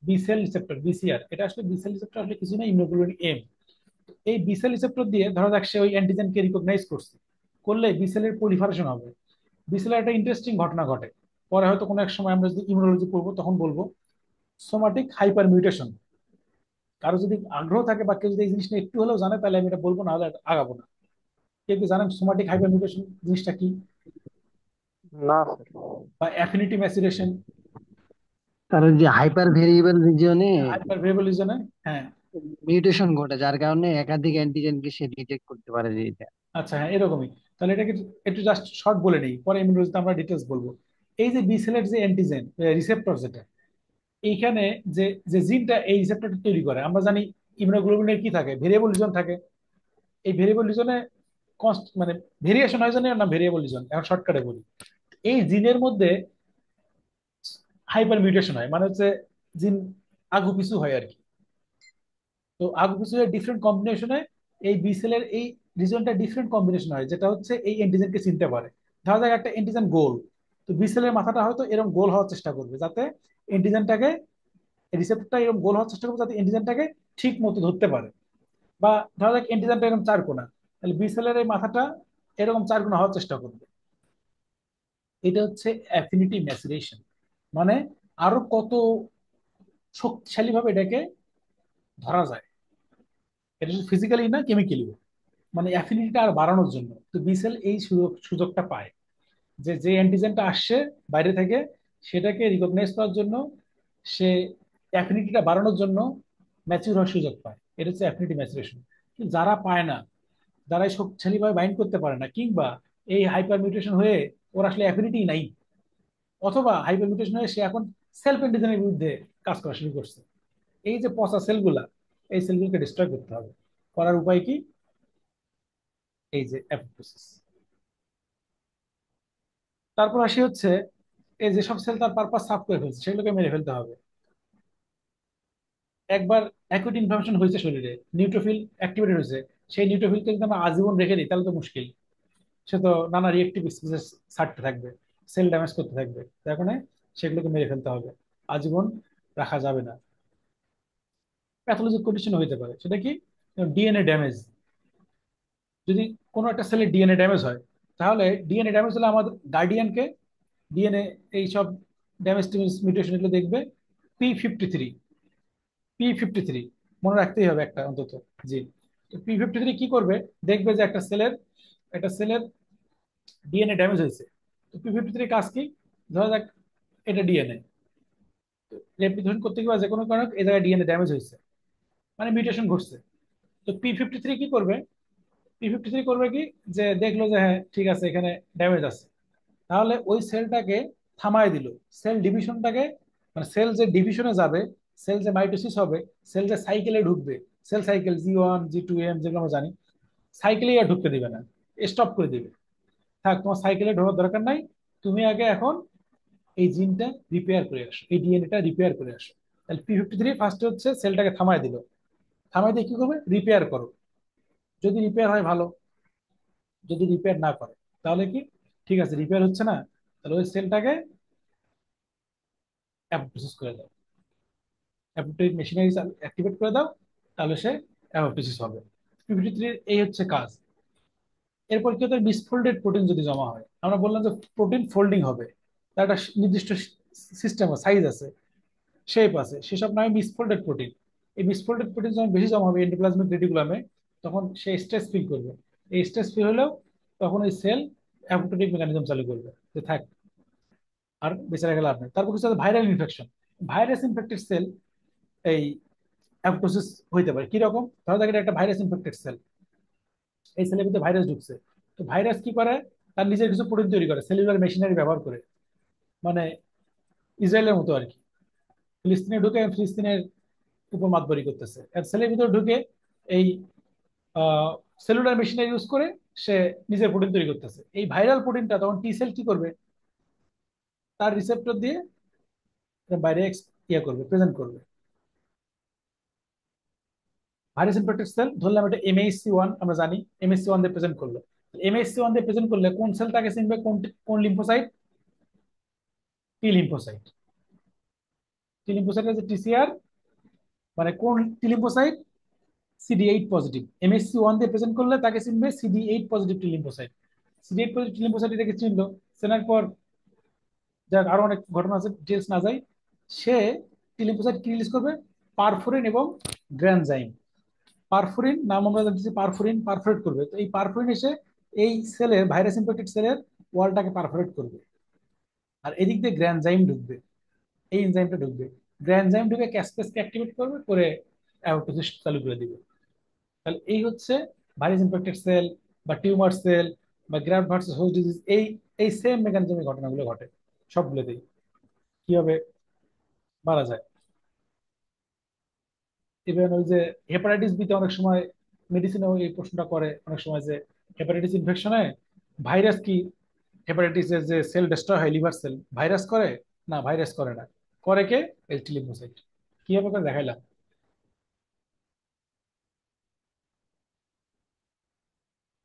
বি সেল রিসেপ্টর, বিসিআর, এটা আসলে বি সেল রিসেপ্টর আসলে কিছু না, ইমিউনোগ্লোবিন এম। এই বি সেল রিসেপ্টর দিয়ে ধরা যাক সে ওই অ্যান্টিজেনকে রিকগনাইজ করছে, করলে বি সেলের পলিফারেশন হবে। বি সেলের একটা ইন্টারেস্টিং ঘটনা ঘটে, পরে হয়তো কোনো এক সময় আমরা যদি ইমিউনোলজি পড়বো তখন বলবো, সোমাটিক হাইপার মিউটেশন। কারো যদি আগ্রহ থাকে বা কেউ যদি এই জিনিস নিয়ে একটু হলেও জানে, তাহলে আমি এটা বলবো, না হলে আগাবো না। কেউ কি জানেন সোমাটিক হাইপার মিউটেশন জিনিসটা কি, না স্যার। বা অ্যাফিনিটি ম্যাচুরেশন? আর ওই যে হাইপার ভেরিয়েবল রিজিয়নে হাইপার ভেরিয়েবলিজমে, হ্যাঁ। মিউটেশন ঘটে, যার কারণে একাধিক অ্যান্টিজেনকে সে ডিটেক্ট করতে পারে যে এটা। আচ্ছা, হ্যাঁ, এরকমই। তাহলে এটাকে একটু জাস্ট শর্ট বলে নেই, পরে ইমিউনোলজিতে আমরা ডিটেলস বলবো। এই যে বি সেলের যে অ্যান্টিজেন রিসেপ্টর যেটা, এইখানে যে যে জিনটা এই রিসেপ্টরটা তৈরি করে, আমরা জানি ইমিউনোগ্লোবিনের কি থাকে, ভেরিয়েবল রিজন থাকে। এই ভেরিয়েবল রিজনে কনস্ট মানে ভেরিয়েশন হয় জানি না, ভেরিয়েবল রিজন, এখন শর্টকাটে বলি। এই জিনের মধ্যে হাইপার মিউটেশন হয়, মানে হচ্ছে জিন আগু পিছু হয় আর কি। তো আগু পিছু ডিফারেন্ট কম্বিনেশনে এই বি সেলের এই রিজনটা ডিফারেন্ট কম্বিনেশন হয়, যেটা হচ্ছে এই অ্যান্টিজেনকে চিনতে পারে। ধরা যাক একটা অ্যান্টিজেন গোল, তো বি সেলের মাথাটা হয়তো এরকম গোল হওয়ার চেষ্টা করবে, যাতে অ্যান্টিজেনটাকে, রিসেপ্টরটা এরকম গোল হওয়ার চেষ্টা করবে যাতে অ্যান্টিজেনটাকে ঠিক মতো ধরতে পারে। বা ধরা যাক অ্যান্টিজেনটা এরকম চারকোনা, তাহলে বি সেলের এই মাথাটা এরকম চারকোনা হওয়ার চেষ্টা করবে। এটা হচ্ছে অ্যাফিনিটি ম্যাচুরেশন, মানে আরো কত শক্তিশালী ভাবে এটাকে ধরা যায়। এটা শুধু ফিজিক্যালি না, কেমিক্যালিও, মানে অ্যাফিনিটিটা আর বাড়ানোর জন্য। তো বি সেল এই সুযোগটা পায়, যে যে অ্যান্টিজেনটা আসছে বাইরে থেকে, সেটাকে রিকগনাইজ করার জন্য সে অ্যাফিনিটিটা বাড়ানোর জন্য ম্যাচিউর হওয়ার সুযোগ পায়। এটা হচ্ছে অ্যাফিনিটি ম্যাচুরেশন। কিন্তু যারা পায় না, যারা এই শক্তিশালীভাবে বাইন্ড করতে পারে না, কিংবা এই হাইপার মিউটেশন হয়ে ওর আসলে অ্যাফিনিটি নাই, অথবা হাইপার মিউটেশন হয়ে সে এখন সেলফ অ্যান্টিজেনের বিরুদ্ধে কাজ করা শুরু করছে, এই যে পচা সেলগুলা, এই সেলগুলোকে ডিস্ট্রয় করতে হবে। করার উপায় কি? এই যে অ্যাপোপ্টোসিস। তারপর আসি হচ্ছে, এই যেসব সেল তার পারপাস সাফ করে ফেলছে, সেগুলোকে মেরে ফেলতে হবে। একবার অ্যাকুইট ইনফ্লামেশন হয়েছে শরীরে, নিউট্রোফিল অ্যাক্টিভেটেড হয়েছে, সেই নিউট্রোফিলকে যদি আমরা আজীবন রেখে দিই, তাহলে তো মুশকিল। সে তো নানা রিয়েক্টিভ স্পিসিস ছাড়তে থাকবে, সেল ড্যামেজ করতে থাকবে। তার কারণে সেগুলোকে মেরে ফেলতে হবে, আজীবন রাখা যাবে না। প্যাথোলজিক কন্ডিশন হইতে পারে, সেটা কি? DNA damage. যদি কোনো একটা সেলের ডিএনএ ড্যামেজ হয়, তাহলে ডিএনএ ড্যামেজ হলে আমাদের গার্ডিয়ানকে ডিএনএ এই সব ড্যামেজ টেমেজ মিউটেশন এগুলো দেখবে। P53, P53 মনে রাখতেই হবে একটা অন্তত জিন। P53 কি করবে, দেখবে যে একটা সেলের ডিএনএ ড্যামেজ হয়েছে। তো P53 কাজ কি, ধরা যাক এটা ডিএনএ রেপ্লিকেশন করতে গিয়ে বা যে কোনো কারণে এই জায়গায় ডিএনএ ড্যামেজ হয়েছে, মানে মিউটেশন ঘটছে। তো P53 কি করবে, P53 করবে কি, যে দেখলো যে হ্যাঁ ঠিক আছে এখানে ড্যামেজ আছে, তাহলে ওই সেলটাকে থামায় দিল, সেল ডিভিশনটাকে, মানে সেল যে ডিভিশনে যাবে, সেল যে মাইটোসিস হবে, সেল যে সাইকেলে ঢুকবে, cell cycle G1 G2 M যেগুলো আমরা জানি, সাইকেলে আর ঢুকতে দিবে না, স্টপ করে দিবে। থাক, তোমার সাইকেলে ঢোকার দরকার নাই, তুমি আগে এখন এই জিনটা রিপেয়ার করে আসো, এই ডিএনএটা রিপেয়ার করে আসো। তাহলে P53 ফার্স্টে হচ্ছে সেলটাকে থামায় দিল, থামায় দিয়ে কি করবে, রিপেয়ার করো। যদি রিপেয়ার হয় ভালো, যদি রিপেয়ার না করে তাহলে কি, ঠিক আছে রিপেয়ার হচ্ছে না, তাহলে ওই সেলটাকে অ্যাপোপ্টোসিস করে দাও, অ্যাপোপ্টোটিক মেশিনারি অ্যাক্টিভেট করে দাও, তাহলে সে অ্যাপোপ্টোসিস হবে। P53 এই হচ্ছে কাজ। এরপর কি হতে, মিসফোল্ডেড প্রোটিন যদি জমা হয়, আমরা বললাম যে প্রোটিন ফোল্ডিং হবে, তার একটা নির্দিষ্ট সিস্টেম সাইজ আছে, শেপ আছে, সেসব নামে মিসফোল্ডেড প্রোটিন। এই মিসফোল্ডেড প্রোটিন যখন বেশি জমা হবে এন্ডোপ্লাজমিক রেটিকুলামে, তখন সে স্ট্রেস ফিল করবে। এই স্ট্রেস ফিল হলেও তখন ওই সেল অ্যাপোপ্টোটিক মেকানিজম চালু করবে, যে থাক আর বেঁচে রাখা লাভ নেই। তারপর কিছু viral infection, virus infected cell এই অ্যাপোপ্টোসিস হইতে পারে। কিরকম, ধরো দেখেন একটা ভাইরাস ইনফেক্টেড সেল, এই সেলের ভিতরে ভাইরাস ঢুকছে। তো ভাইরাস কি করে, তার নিজের কিছু প্রোটিন তৈরি করে সেলুলার মেশিনারি ব্যবহার করে, মানে ইসরায়েলের মতো আর কি, ফিলিস্তিনে ঢুকে ফিলিস্তিনের উপর মাতবরি করতেছে, আর সেলের ভিতরে ঢুকে এই সেলুলার মেশিনারি ইউজ করে সে নিজের প্রোটিন তৈরি করতেছে। এই ভাইরাল প্রোটিনটা তখন টি সেল কি করবে, তার রিসেপ্টর দিয়ে বাইরে ইয়ে করবে, প্রেজেন্ট করবে। ভাইরাস ইনফেক্টেড সেল ধরলাম এটা MHC1, আমরা জানি MHC1 দিয়ে প্রেজেন্ট করলো। MHC1 দিয়ে প্রেজেন্ট করলে কোন সেল তাকে চিনবে, কোন কোন লিম্ফোসাইট, টি লিম্ফোসাইট। টি লিম্ফোসাইটের যে TCR, মানে কোন টি লিম্ফোসাইট, CD8 পজিটিভ। MHC1 দিয়ে প্রেজেন্ট করলে তাকে চিনবে CD8 পজিটিভ টি লিম্ফোসাইট। CD8 পজিটিভ টি লিম্ফোসাইট এটাকে চিনলো, চেনার পর যাক আরো অনেক ঘটনা আছে, ডিটেলস না যাই, সে টি লিম্ফোসাইট কি রিলিজ করবে, পারফোরিন এবং গ্র্যানজাইম। পারফোরিন নাম আমরা জানতেছি, পারফোরিন পারফোরেট করবে। তো এই পারফোরিন এসে এই সেলের ভাইরাস ইনফেক্টেড সেলের ওয়ালটাকে পারফোরেট করবে, আর এদিক দিয়ে গ্র্যানজাইম ঢুকবে, এই এনজাইমটা ঢুকবে, গ্র্যানজাইম ঢুকে ক্যাসপেসকে অ্যাক্টিভেট করবে, করে অ্যাপোপ্টোসিস চালু করে দিবে। তাহলে এই হচ্ছে ভাইরাস ইনফেক্টেড সেল বা টিউমার সেল বা গ্রাফট ভার্সাস হোস্ট ডিজিজ, এই এই সেম মেকানিজমের ঘটনাগুলো ঘটে সবগুলোতেই। কিভাবে মারা যায়, ইভেন ওই যে হেপাটাইটিস বিতে অনেক সময় মেডিসিনেও এই প্রশ্নটা করে অনেক সময়, যে হেপাটাইটিস ইনফেকশনে ভাইরাস কি, হেপাটাইটিসের যে সেল ডেস্ট্রয় হয় লিভার সেল, ভাইরাস করে, না ভাইরাস করে না, করে কে, এইচটি লিম্ফোসাইট। কিভাবে করে দেখাইলাম।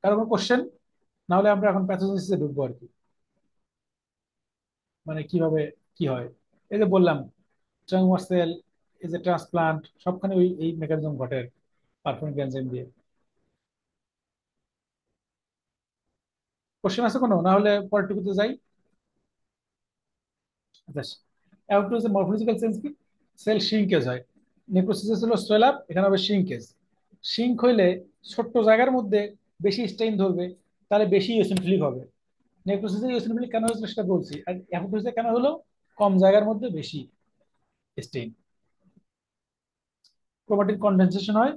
কারো কোনো কোশ্চেন, না হলে আমরা এখন প্যাথোজেনেসিসে ঢুকবো আর কি, মানে কিভাবে কি হয়। এই যে বললাম টিউমার সেল, এই যে ট্রান্সপ্লান্ট, সবখানে ওই এই মেকানিজম ঘটে পারফরমেন্স এনজাইম দিয়ে। কোশ্চেন আছে কোনো, না হলে পরের টুকুতে যাই। আচ্ছা, অ্যাপোপ্টোসিস মরফোলজিক্যাল চেঞ্জ কি, সেল শ্রিঙ্কেজ হয়। নেক্রোসিস হলো সোয়েল আপ, এখানে হবে শ্রিঙ্কেজ। শ্রিঙ্ক হইলে ছোট্ট জায়গার মধ্যে বেশি স্টেইন ধরবে, তাহলে বেশি ইওসিনোফিলিক হবে। নেক্রোসিসে ইওসিনোফিলিক কেন হয়েছিল সেটা বলছি, আর অ্যাপোপ্টোসিসে কেন হলো, কম জায়গার মধ্যে বেশি স্টেইন। ক্রোমাটিন কনডেনসেশন হয়।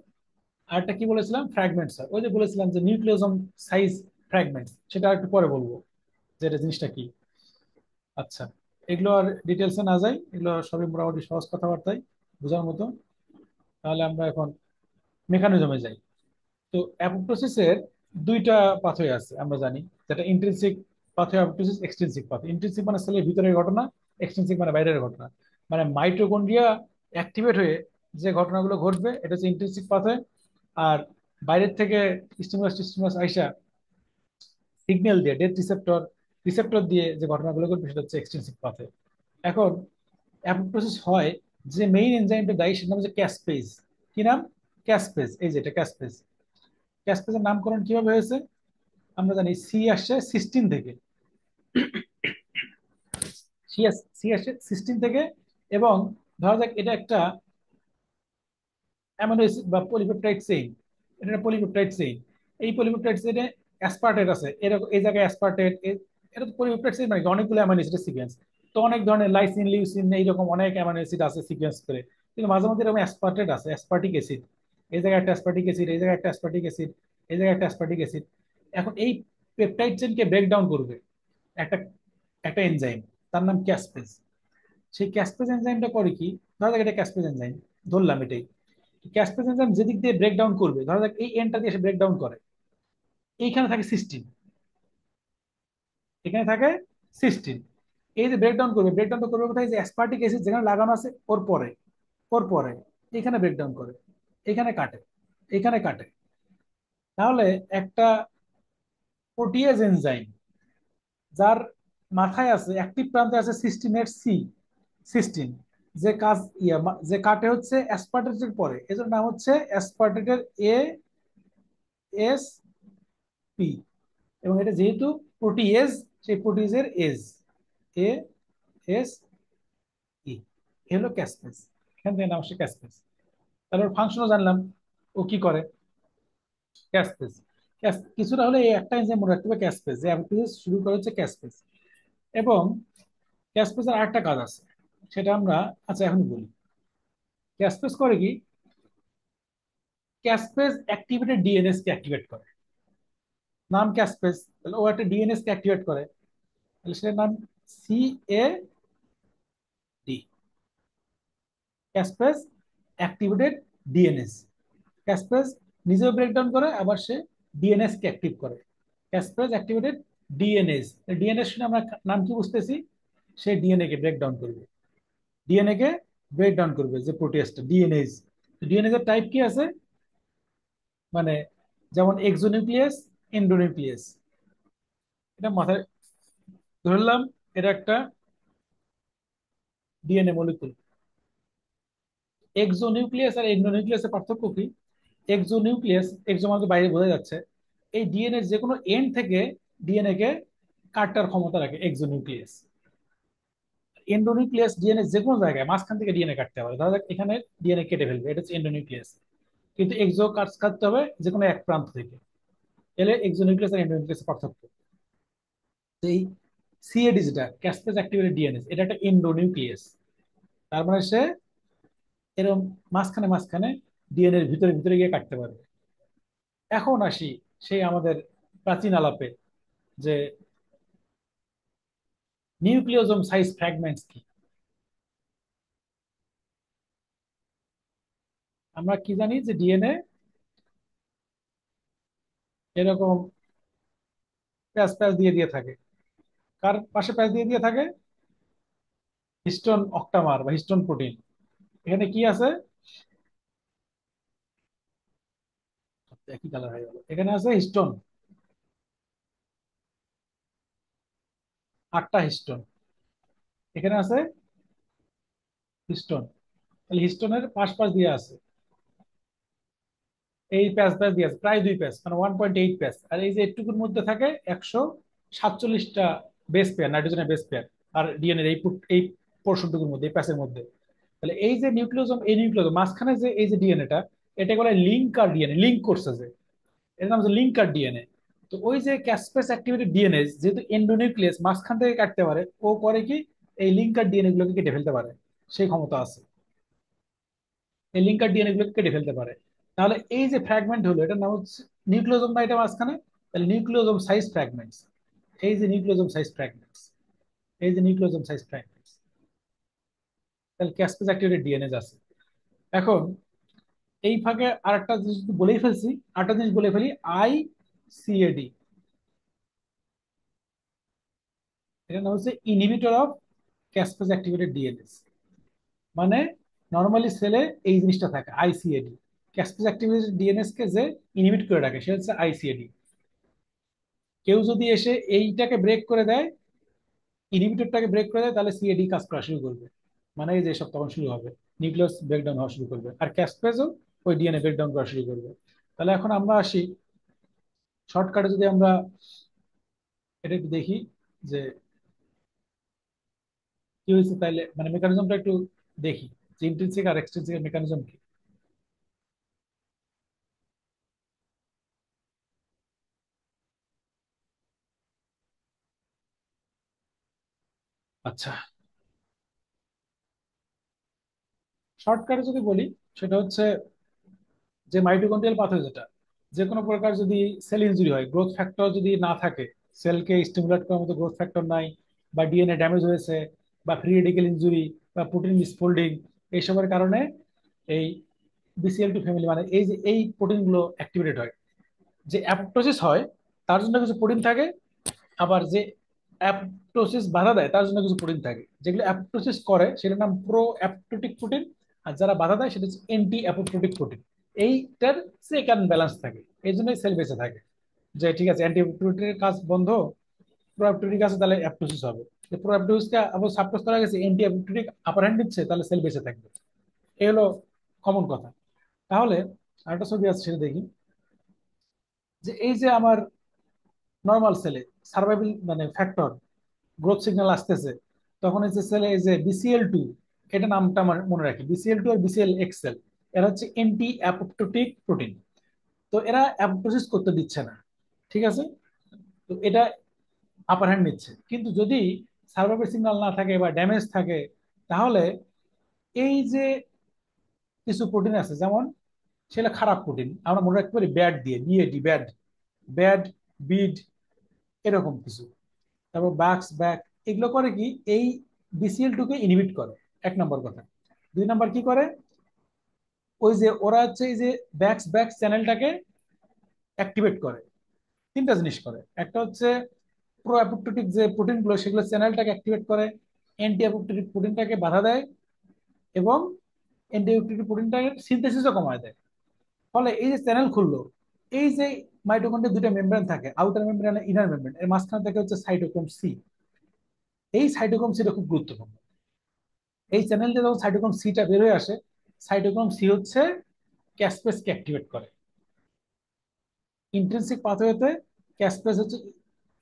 আর একটা কি বলেছিলাম, ফ্র্যাগমেন্টস হয়। ওই যে বলেছিলাম যে নিউক্লিওজম সাইজ ফ্র্যাগমেন্টস, সেটা একটু পরে বলবো যে এটা জিনিসটা কি। আচ্ছা, এগুলো আর ডিটেলসে না যাই, এগুলো সবই মোটামুটি সহজ কথাবার্তায় বোঝার মতো। তাহলে আমরা এখন মেকানিজমে যাই। তো অ্যাপোপ্টোসিসের দুইটা পাথওয়ে আছে আমরা জানি, যেটা intrinsic pathway apoptosis, extrinsic pathway. Intrinsic মানে সেলের ভিতরের ঘটনা, এক্সট্রিনসিক মানে বাইরের ঘটনা। মানে মাইটোকন্ড্রিয়া অ্যাক্টিভেট হয়ে যে ঘটনাগুলো ঘটবে এটা হচ্ছে ইন্ট্রিনসিক পাথওয়ে, আর বাইরের থেকে স্টিমুলাস টিস্টিমুলাস আইসা সিগন্যাল দিয়ে ডেথ রিসেপ্টর রিসেপ্টর দিয়ে যে ঘটনাগুলো ঘটবে সেটা হচ্ছে এক্সট্রিনসিক পাথওয়ে। এখন অ্যাপোপ্টোসিস হয়, যে মেইন এনজাইমটা দায়ী সেটা নাম হচ্ছে ক্যাসপেজ। কি নাম, ক্যাসপেজ। এই যে এটা ক্যাসপেজ। ক্যাসপেজের নামকরণ কিভাবে হয়েছে, আমরা জানি সি আসছে সিস্টিন থেকে, সিস্টিন থেকে। এবং ধরা যাক এটা একটা অ্যামাইনো অ্যাসিড বা পলিপেপটাইড চেইন, এটা একটা পলিপেপটাইড চেইন। এই পলিপেপটাইড চেইনে অ্যাসপার্টেট আছে, এরকম এই জায়গায় অ্যাসপার্টেট, এটা তো পলিপেপটাইড চেইন মানে কি অনেকগুলো অ্যামাইনো অ্যাসিডের সিকোয়েন্স। তো অনেক ধরনের লাইসিন, লিউসিন, এইরকম অনেক অ্যামাইনো অ্যাসিড আছে সিকোয়েন্স করে। কিন্তু মাঝে মধ্যে এরকম অ্যাসপার্টেট আছে, অ্যাসপার্টিক অ্যাসিড, এই জায়গায় একটা অ্যাসপার্টিক অ্যাসিড, এই জায়গায় একটা অ্যাসপার্টিক অ্যাসিড, এই জায়গায় একটা অ্যাসপার্টিক অ্যাসিড। এখন এই পেপটাইড চেইনকে ব্রেক ডাউন করবে একটা একটা এনজাইম, তার নাম ক্যাসপেজ। সেই ক্যাসপেজ এনজাইমটা করে কি, ধরা যাক এটা ক্যাসপেজ এনজাইম, ধরলাম এটাই। ক্যাসপেজ এনজাইম যেদিক দিয়ে ব্রেকডাউন করবে, ধরা যাক এই এনটা দিয়ে সে ব্রেকডাউন করে, এইখানে থাকে সিস্টিন, এখানে থাকে সিস্টিন। এই যে ব্রেকডাউন করবে, ব্রেকডাউনটা করবে কোথায়, যে অ্যাসপার্টিক অ্যাসিড যেখানে লাগানো আছে ওর পরে, ওর পরে এখানে ব্রেকডাউন করে, এখানে কাটে, এখানে কাটে। তাহলে একটা প্রোটিয়েজ এনজাইম যার মাথায় আছে, অ্যাক্টিভ প্রান্তে আছে সিস্টিনের সি, সিস্টিন, যে কাজ যে কাটে হচ্ছে অ্যাসপার্টেটের পরে, এর নাম হচ্ছে অ্যাসপার্টেটের এ এস পি। এবং এটা যেহেতু প্রোটিয়েজ, সেই প্রোটিয়েজের এজ, এ এস ই, এ হলো ক্যাসপেজ। এখান থেকে নাম আসছে ক্যাসপেজ। তাহলে ওর ফাংশনও জানলাম, ও কি করে, ক্যাসপেজ। কিছুটা হলে এই একটা এনজাইম মনে রাখতে হবে ক্যাসপেজ, যে অ্যামিনো শুরু করে হচ্ছে ক্যাসপেজ। এবং ক্যাসপেজের আরেকটা কাজ আছে, সেটা আমরা আচ্ছা এখন বলি। ক্যাসপেজ করে কি, ক্যাসপেজ অ্যাক্টিভেটেড ডিএনএস কে অ্যাক্টিভেট করে, নাম ক্যাসপেজ, তাহলে ও একটা ডিএনএস কে অ্যাক্টিভেট করে, তাহলে সেটার নাম C A D, caspase activated DNase. Caspase নিজেও ব্রেকডাউন করে, আবার সে ডিএনএস কে অ্যাক্টিভ করে। ক্যাসপেজ অ্যাক্টিভেটেড ডিএনএস, ডিএনএস শুনে আমরা নাম কি বুঝতেছি, সে ডিএনএ কে ব্রেকডাউন করবে, ডিএনএ কে ব্রেকডাউন করবে, যে প্রোটিয়াসটা ডিএনএস। ডিএনএস এর টাইপ কি আছে, মানে যেমন এক্সোনিউক্লিয়াস, এন্ডোনিউক্লিয়াস, এটা মাথায় ধরলাম, এটা একটা ডিএনএ মলিকুল। এক্সোনিউক্লিয়াস আর এন্ডোনিউক্লিয়াসের পার্থক্য কি, এক্সোনিউক্লিয়াস, এক্সো মানে তো বাইরে বোঝা যাচ্ছে, এই ডিএনএ যে কোনো এন্ড থেকে ডিএনএ কে কাটার ক্ষমতা রাখে এক্সোনিউক্লিয়াস। এন্ডোনিউক্লিয়াস ডিএনএ যে কোনো জায়গায় মাঝখান থেকে ডিএনএ কাটতে পারে, ধরা যাক এখানে ডিএনএ কেটে ফেলবে, এটা হচ্ছে এন্ডোনিউক্লিয়াস। কিন্তু এক্সো কাটতে হবে যে কোনো এক প্রান্ত থেকে। এলে এক্সোনিউক্লিয়াস আর এন্ডোনিউক্লিয়াসের পার্থক্য। তো এই সিএডি যেটা ক্যাসপেজ অ্যাক্টিভেটেড ডিএনএস, এটা একটা এন্ডোনিউক্লিয়াস। তার মানে সে এরকম মাঝখানে মাঝখানে ডিএনএর ভিতরে ভিতরে গিয়ে কাটতে পারবে। এখন আসি সেই আমাদের প্রাচীন আলাপে, যে নিউক্লিওজোম সাইজ ফ্র্যাগমেন্টস কি। আমরা কি জানি যে ডিএনএ এরকম প্যাচ প্যাচ দিয়ে দিয়ে থাকে, কার পাশে প্যাচ দিয়ে দিয়ে থাকে, হিস্টোন অক্টামার বা হিস্টোন প্রোটিন। এখানে কি আছে, একই কালার হয়ে গেল, এখানে আছে হিস্টোন, 8টা হিস্টোন, এখানে আছে হিস্টোন। তাহলে হিস্টোনের পাশ পাশ দিয়ে আছে, এই প্যাচ প্যাচ দিয়ে আছে প্রায় 2 প্যাচ, মানে 1.8 প্যাচ। আর এই যে এইটুকুর মধ্যে থাকে 147টা বেস পেয়ার, নাইট্রোজেনের বেস পেয়ার। আর ডিএনএর এই পোর্শনটুকুর মধ্যে, এই প্যাচের মধ্যে। তাহলে এই যে নিউক্লিওজোম, এই নিউক্লিওজোম মাঝখানে যে এই যে ডিএনএটা, এটা বলে লিঙ্কার ডিএনএ, লিঙ্ক করছে যে, এর নাম হচ্ছে লিঙ্কার ডিএনএ। তো ওই যে ক্যাসপেস অ্যাক্টিভেটেড ডিএনএ যেহেতু এন্ডোনিউক্লিয়াস মাঝখান থেকে কাটতে পারে, ও করে কি, এই লিঙ্কার ডিএনএ গুলোকে কেটে ফেলতে পারে, সেই ক্ষমতা আছে, এই লিঙ্কার ডিএনএ গুলোকে কেটে ফেলতে পারে। তাহলে এই যে ফ্র্যাগমেন্ট হলো, এটার নাম হচ্ছে নিউক্লিওজোম, না এটা মাঝখানে, তাহলে নিউক্লিওজোম সাইজ ফ্র্যাগমেন্টস। এই যে নিউক্লিওজোম সাইজ ফ্র্যাগমেন্টস, এই যে নিউক্লিওজোম সাইজ ফ্র্যাগমেন্টস, তাহলে ক্যাসপেস অ্যাক্টিভেটেড ডিএনএ আছে। এখন এই ফাঁকে আরেকটা জিনিস বলেই ফেলছি, আরেকটা জিনিস বলে ফেলি, আইসিএডি, এটার নাম হচ্ছে ইনহিবিটর অফ ক্যাসপেস অ্যাক্টিভেটেড ডিএনএস। মানে নর্মালি সেলে এই জিনিসটা থাকে আইসিএডি, ক্যাসপেস অ্যাক্টিভেটেড ডিএনএস কে যে ইনহিবিট করে রাখে, সে হচ্ছে আইসিএডি। কেউ যদি এসে এইটাকে ব্রেক করে দেয়, ইনহিবিটরটাকে ব্রেক করে দেয়, তাহলে সিএডি কাজ করা শুরু করবে, মানে এই যে সব তখন শুরু হবে, নিউক্লিয়াস ব্রেকডাউন হওয়া শুরু করবে, আর ক্যাসপেসও ওই ডিএনএ ব্রেকডাউন করা শুরু করবে। তাহলে এখন আমরা আসি শর্টকাটে, যদি আমরা এটা একটু দেখি, যে কি হয়েছে তাইলে, মানে মেকানিজমটা একটু দেখি যে ইন্ট্রিনসিক আর এক্সট্রিনসিক মেকানিজম কি। আচ্ছা, শর্টকাটে যদি বলি, সেটা হচ্ছে যে মাইটোকন্ড্রিয়াল পাথওয়ে, যেটা যে কোনো প্রকার যদি সেল ইনজুরি হয়, গ্রোথ ফ্যাক্টর যদি না থাকে, সেলকে স্টিমুলেট করার মতো গ্রোথ ফ্যাক্টর নাই, বা ডিএনএ ড্যামেজ হয়েছে, বা ফ্রি রেডিকেল ইনজুরি, বা প্রোটিন মিসফোল্ডিং, এইসবের কারণে এই বিসিএল টু ফ্যামিলি, মানে এই যে এই প্রোটিনগুলো অ্যাক্টিভেটেড হয়। যে অ্যাপোপ্টোসিস হয় তার জন্য কিছু প্রোটিন থাকে, আবার যে অ্যাপোপ্টোসিস বাধা দেয় তার জন্য কিছু প্রোটিন থাকে। যেগুলো অ্যাপোপ্টোসিস করে সেটার নাম প্রো অ্যাপোপ্টোটিক প্রোটিন, আর যারা বাধা দেয় সেটা হচ্ছে এন্টি অ্যাপোপ্টোটিক প্রোটিন। এইটার চেক অ্যান্ড ব্যালেন্স থাকে, এই জন্যই সেল বেঁচে থাকে। যে ঠিক আছে, অ্যান্টি অ্যাপোপ্টোটিকের কাজ বন্ধ, প্রো অ্যাপোপ্টোটিক আছে, তাহলে অ্যাপোপ্টোসিস হবে। প্রো অ্যাপোপ্টোসিসকে আবার সাপ্রেস করা গেছে, এন্টি অ্যাপোপ্টোটিক আপার হ্যান্ড দিচ্ছে, তাহলে সেল বেঁচে থাকবে। এই হলো কমন কথা। তাহলে আরেকটা ছবি আছে, সেটা দেখি। যে এই যে আমার নর্মাল সেলে সার্ভাইভাল মানে ফ্যাক্টর, গ্রোথ সিগন্যাল আসতেছে, তখন এই যে সেলে এই যে বিসিএল টু, এটা নামটা আমার মনে রাখি, বিসিএল টু আর বিসিএল এক্সেল, এরা হচ্ছে এন্টি অ্যাপোপ্টোটিক প্রোটিন। তো এরা অ্যাপোপ্টোসিস করতে দিচ্ছে না, ঠিক আছে। তো এটা আপার হ্যান্ড নিচ্ছে। কিন্তু যদি সার্ভাইভাল সিগন্যাল না থাকে বা ড্যামেজ থাকে, তাহলে এই যে কিছু প্রোটিন আছে, যেমন সেটা খারাপ প্রোটিন, আমরা মনে রাখতে পারি ব্যাড দিয়ে, বিএডি, ব্যাড, ব্যাড, বিড, এরকম কিছু। তারপর ব্যাক্স, ব্যাক, এগুলো করে কি, এই বিসিএল টু কে ইনহিবিট করে, এক নম্বর কথা। দুই নম্বর কি করে, ওই যে ওরা হচ্ছে এই যে ব্যাক্স ব্যাক চ্যানেলটাকে অ্যাক্টিভেট করে। তিনটা জিনিস করে, একটা হচ্ছে প্রো অ্যাপোপ্টোটিক যে প্রোটিন গুলো, সেগুলো চ্যানেলটাকে অ্যাক্টিভেট করে, অ্যান্টি অ্যাপোপ্টোটিক প্রোটিনটাকে বাধা দেয়, এবং অ্যান্টি অ্যাপোপ্টোটিক প্রোটিনটাকে সিনথেসিসও কমায় দেয়। ফলে এই যে চ্যানেল খুললো, এই যে মাইটোকন্ড্রিয়ার দুটো মেমব্রেন থাকে, আউটার মেমব্রেন আর ইনার মেমব্রেন, এর মাঝখানে থাকে হচ্ছে সাইটোক্রোম সি। এই সাইটোক্রোম সিটা খুব গুরুত্বপূর্ণ। এই চ্যানেল দিয়ে যখন সাইটোক্রোম সিটা বের হয়ে আসে, সাইটোক্রোম সি হচ্ছে ক্যাসপেসকে অ্যাক্টিভেট করে। ইন্ট্রিনসিক পাথওয়েতে ক্যাসপেস হচ্ছে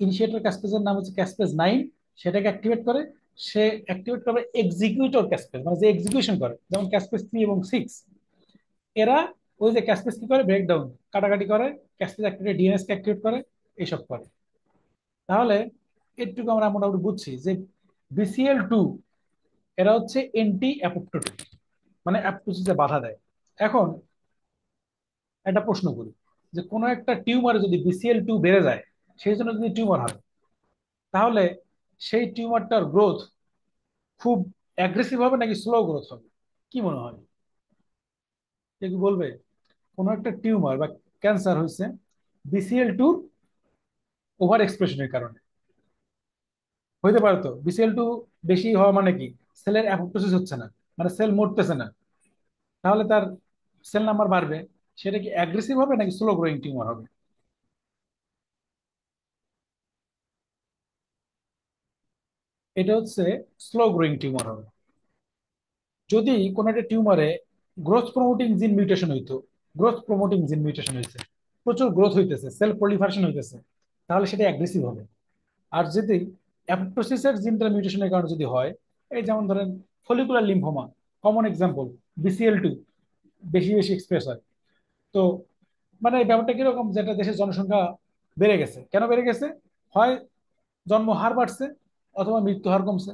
ইনিশিয়েটর, ক্যাসপেসের নাম হচ্ছে ক্যাসপেস 9, সেটাকে অ্যাক্টিভেট করে। সে অ্যাক্টিভেট করে এক্সিকিউটর ক্যাসপেস, মানে যে এক্সিকিউশন করে, যেমন ক্যাসপেস 3 এবং 6। এরা ওই যে ক্যাসপেস কি করে, ব্রেকডাউন, কাটাকাটি করে, ক্যাসপেস অ্যাক্টিভেট ডিএনএস কে অ্যাক্টিভেট করে, এইসব করে। তাহলে এটুকু আমরা মোটামুটি বুঝছি যে বিসিএল টু এরা হচ্ছে এন্টি অ্যাপোপ্টোটিক, মানে অ্যাপোপ্টোসিসে বাধা দেয়। এখন একটা প্রশ্ন করি, যে কোনো একটা টিউমারে যদি বিসিএল টু বেড়ে যায়, সেই জন্য যদি টিউমার হয়, তাহলে সেই টিউমারটার গ্রোথ খুব অ্যাগ্রেসিভ হবে নাকি স্লো গ্রোথ হবে? কি মনে হয়, কেউ কি বলবে? কোনো একটা টিউমার বা ক্যান্সার হয়েছে বিসিএল টু ওভার এক্সপ্রেশনের কারণে। হইতে পারে তো, বিসিএল টু বেশি হওয়া মানে কি, সেলের অ্যাপোপ্টোসিস হচ্ছে না, মানে সেল মরতেছে না, তাহলে তার সেল নাম্বার বাড়বে। সেটা কি অ্যাগ্রেসিভ হবে নাকি স্লো গ্রোয়িং টিউমার হবে? এটা হচ্ছে স্লো গ্রোয়িং টিউমার হবে। যদি কোনো একটা টিউমারে গ্রোথ প্রমোটিং জিন মিউটেশন হইতো, গ্রোথ প্রমোটিং জিন মিউটেশন হয়েছে, প্রচুর গ্রোথ হইতেছে, সেল প্রলিফারেশন হইতেছে, তাহলে সেটা অ্যাগ্রেসিভ হবে। আর যদি অ্যাপোপ্টোসিসের জিনটার মিউটেশনের কারণে যদি হয়, এই যেমন ধরেন follicular lymphoma, common example, BCL two বেশি বেশি এক্সপ্রেস হয়। তো মানে এই ব্যাপারটা কিরকম, যেটা দেশের জনসংখ্যা বেড়ে গেছে, কেন বেড়ে গেছে? হয় জন্ম হার বাড়ছে, অথবা মৃত্যু হার কমছে।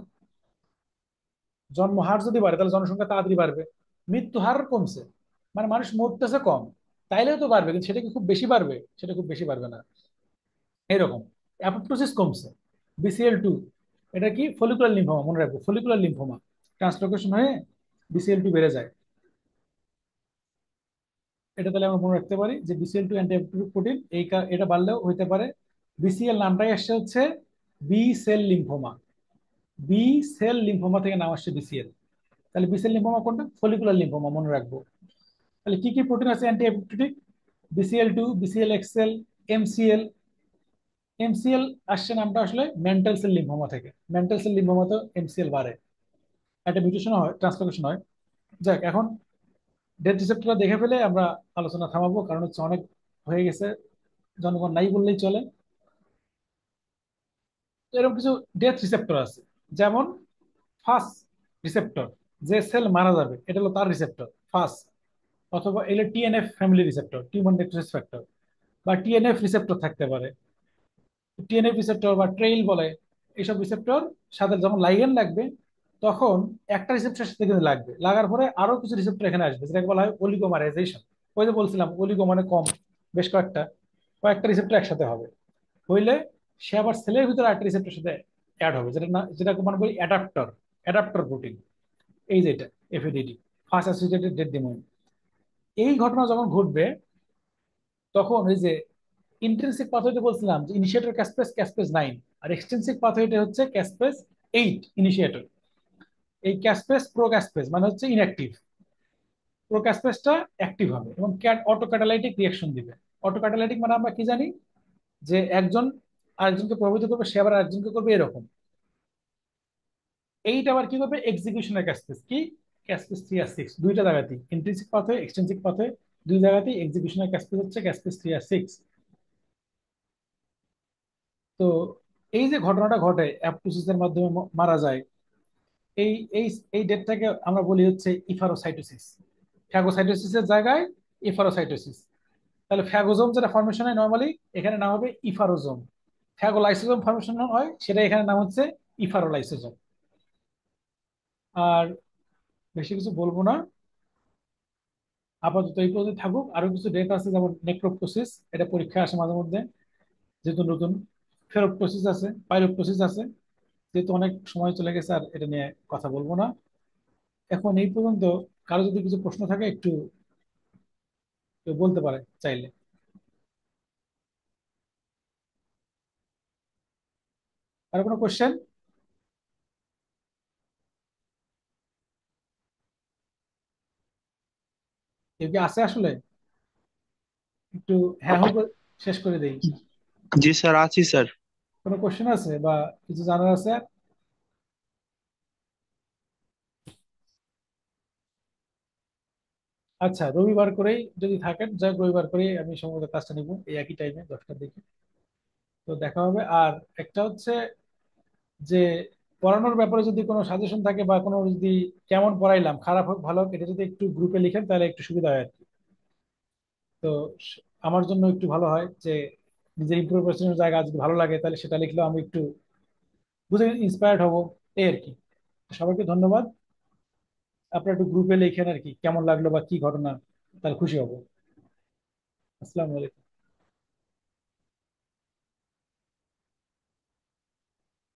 জন্ম হার যদি বাড়ে তাহলে জনসংখ্যা তাড়াতাড়ি বাড়বে, মৃত্যু হার কমছে মানে মানুষ মরতেছে কম, তাইলেও তো বাড়বে, কিন্তু সেটা কি খুব বেশি বাড়বে? সেটা খুব বেশি বাড়বে না। এরকম অ্যাপোপ্টোসিস কমছে, বিসিএল টু, এটা কি ফলিকুলার লিম্ফোমা, মনে রাখবো, ফলিকুলার লিম্ফোমা ট্রান্সলোকেশন হয়ে বিসিএল টু বেড়ে যায়। এটা তাহলে আমরা মনে রাখতে পারি যে বিসিএল টু অ্যান্টি প্রোটিন, এটা বাড়লেও হইতে পারে। বিসিএল নামটাই আসছে হচ্ছে B cell lymphoma, B cell lymphoma থেকে নাম আসছে বিসিএল। তাহলে বিসেল লিম্ফোমা কোনটা? ফলিকুলার লিম্ফোমা, মনে রাখবো। তাহলে কি কি প্রোটিন আছে anti apoptotic? BCL two, BCL XL, MCL. MCL আসছে নামটা আসলে মেন্টাল সেল লিম্ফোমা থেকে, মেন্টাল সেল লিম্ফোমা তো এমসিএল বাড়ে, একটা মিউটেশন হয়, ট্রান্সলোকেশন হয়। যাক, এখন ডেথ রিসেপ্টরটা দেখে ফেলে আমরা আলোচনা থামাবো, কারণ হচ্ছে অনেক হয়ে গেছে, জনগণ নাই বললেই চলে। তো এরকম কিছু ডেথ রিসেপ্টর আছে, যেমন ফার্স্ট রিসেপ্টর, যে সেল মারা যাবে এটা হলো তার রিসেপ্টর ফার্স্ট, অথবা এলো TNF family receptor, tumour necrosis factor, বা টিএনএফ রিসেপ্টর থাকতে পারে। টিএনএফ রিসেপ্টর বা ট্রেইল বলে, এইসব রিসেপ্টর সাথে যখন লাইগেন্ড লাগবে তখন একটা রিসেপ্টরের সাথে কিন্তু লাগবে, লাগার পরে আরো কিছু রিসেপ্টর এখানে আসবে, যেটাকে বলা হয় অলিগোমারাইজেশন। ওই যে বলছিলাম অলিগো মানে কম, বেশ কয়েকটা, কয়েকটা রিসেপ্টর একসাথে হবে, হইলে সে আবার সেলের ভিতরে আরেকটা রিসেপ্টরের সাথে অ্যাড হবে, যেটা না যেটাকে মানে বলি অ্যাডাপ্টর, অ্যাডাপ্টর প্রোটিন। এই যে এটা এফএডিডি, ফার্স্ট অ্যাসোসিয়েটেড ডেড ডিমোন। এই ঘটনা যখন ঘটবে তখন ওই যে ইন্ট্রিনসিক পাথওয়েতে বলছিলাম যে ইনিশিয়েটর ক্যাসপেস, ক্যাসপেস 9, আর এক্সটেন্সিভ পাথওয়েতে হচ্ছে ক্যাসপেস 8 ইনিশিয়েটর। এই ক্যাসপেস প্রো ক্যাসপেস মানে হচ্ছে ইনঅ্যাক্টিভ, প্রো ক্যাসপেসটা অ্যাক্টিভ হবে এবং অটো ক্যাটালাইটিক রিঅ্যাকশন দিবে। অটো ক্যাটালাইটিক মানে আমরা কি জানি, যে একজন আরেকজনকে প্রভাবিত করবে, সে আবার আরেকজনকে করবে, এরকম। এইটা আবার কি করবে, এক্সিকিউশনের ক্যাসপেস কি, ক্যাসপেস 3 আর 6 দুইটা জায়গাতেই, ইন্ট্রিনসিক পাথওয়ে এক্সটেন্সিভ পাথওয়ে দুই জায়গাতেই এক্সিকিউশনের ক্যাসপেস হচ্ছে ক্যাসপেস 3 আর 6। তো এই যে ঘটনাটা ঘটে অ্যাপটোসিসের মাধ্যমে মারা যায়, এই এই এই ডেটটাকে আমরা বলি হচ্ছে ইফারোসাইটোসিস। ফ্যাগোসাইটোসিসের জায়গায় ইফারোসাইটোসিস। তাহলে ফ্যাগোজোম যেটা ফর্মেশন হয় নর্মালি, এখানে নাম হবে ইফারোজোম। ফ্যাগোলাইসোজোম ফর্মেশন হয়, সেটা এখানে নাম হচ্ছে ইফারোলাইসোজোম। আর বেশি কিছু বলবো না, আপাতত এই পর্যন্ত থাকুক। আরো কিছু ডেট আছে, যেমন নেক্রোপ্টোসিস, এটা পরীক্ষায় আসে মাঝে মধ্যে, যেহেতু নতুন। ফেরোপ্টোসিস আছে, পাইলোপ্টোসিস আছে, যেহেতু অনেক সময় চলে গেছে আর এটা নিয়ে কথা বলবো না এখন। এই পর্যন্ত কারো যদি কিছু প্রশ্ন থাকে একটু কেউ বলতে পারে চাইলে। আর কোনো কোশ্চেন? কেউ কি আছে আসলে? একটু হ্যাঁ হোক শেষ করে দেই। জি স্যার, আছি স্যার। কোনো কোশ্চেন আছে বা কিছু জানার আছে? আচ্ছা, রবিবার করেই যদি থাকেন, যাই হোক, রবিবার করেই আমি সম্ভবত ক্লাসটা নিব, এই একই টাইমে 10টার দিকে। তো দেখা হবে। আর একটা হচ্ছে যে পড়ানোর ব্যাপারে যদি কোনো সাজেশন থাকে বা কোনো যদি কেমন পড়াইলাম, খারাপ হোক ভালো হোক, এটা যদি একটু গ্রুপে লিখেন তাহলে একটু সুবিধা হয় আর কি। তো আমার জন্য একটু ভালো হয় যে নিজের ইম্প্রুভেশনের জায়গা যদি ভালো লাগে তাহলে সেটা লিখলেও আমি একটু বুঝে ইন্সপায়ার্ড হব, এই আর কি। সবাইকে ধন্যবাদ। আপনারা একটু গ্রুপে লিখেন আর কি কেমন লাগলো বা কি ঘটনা, তাহলে খুশি হব। আসসালামু আলাইকুম।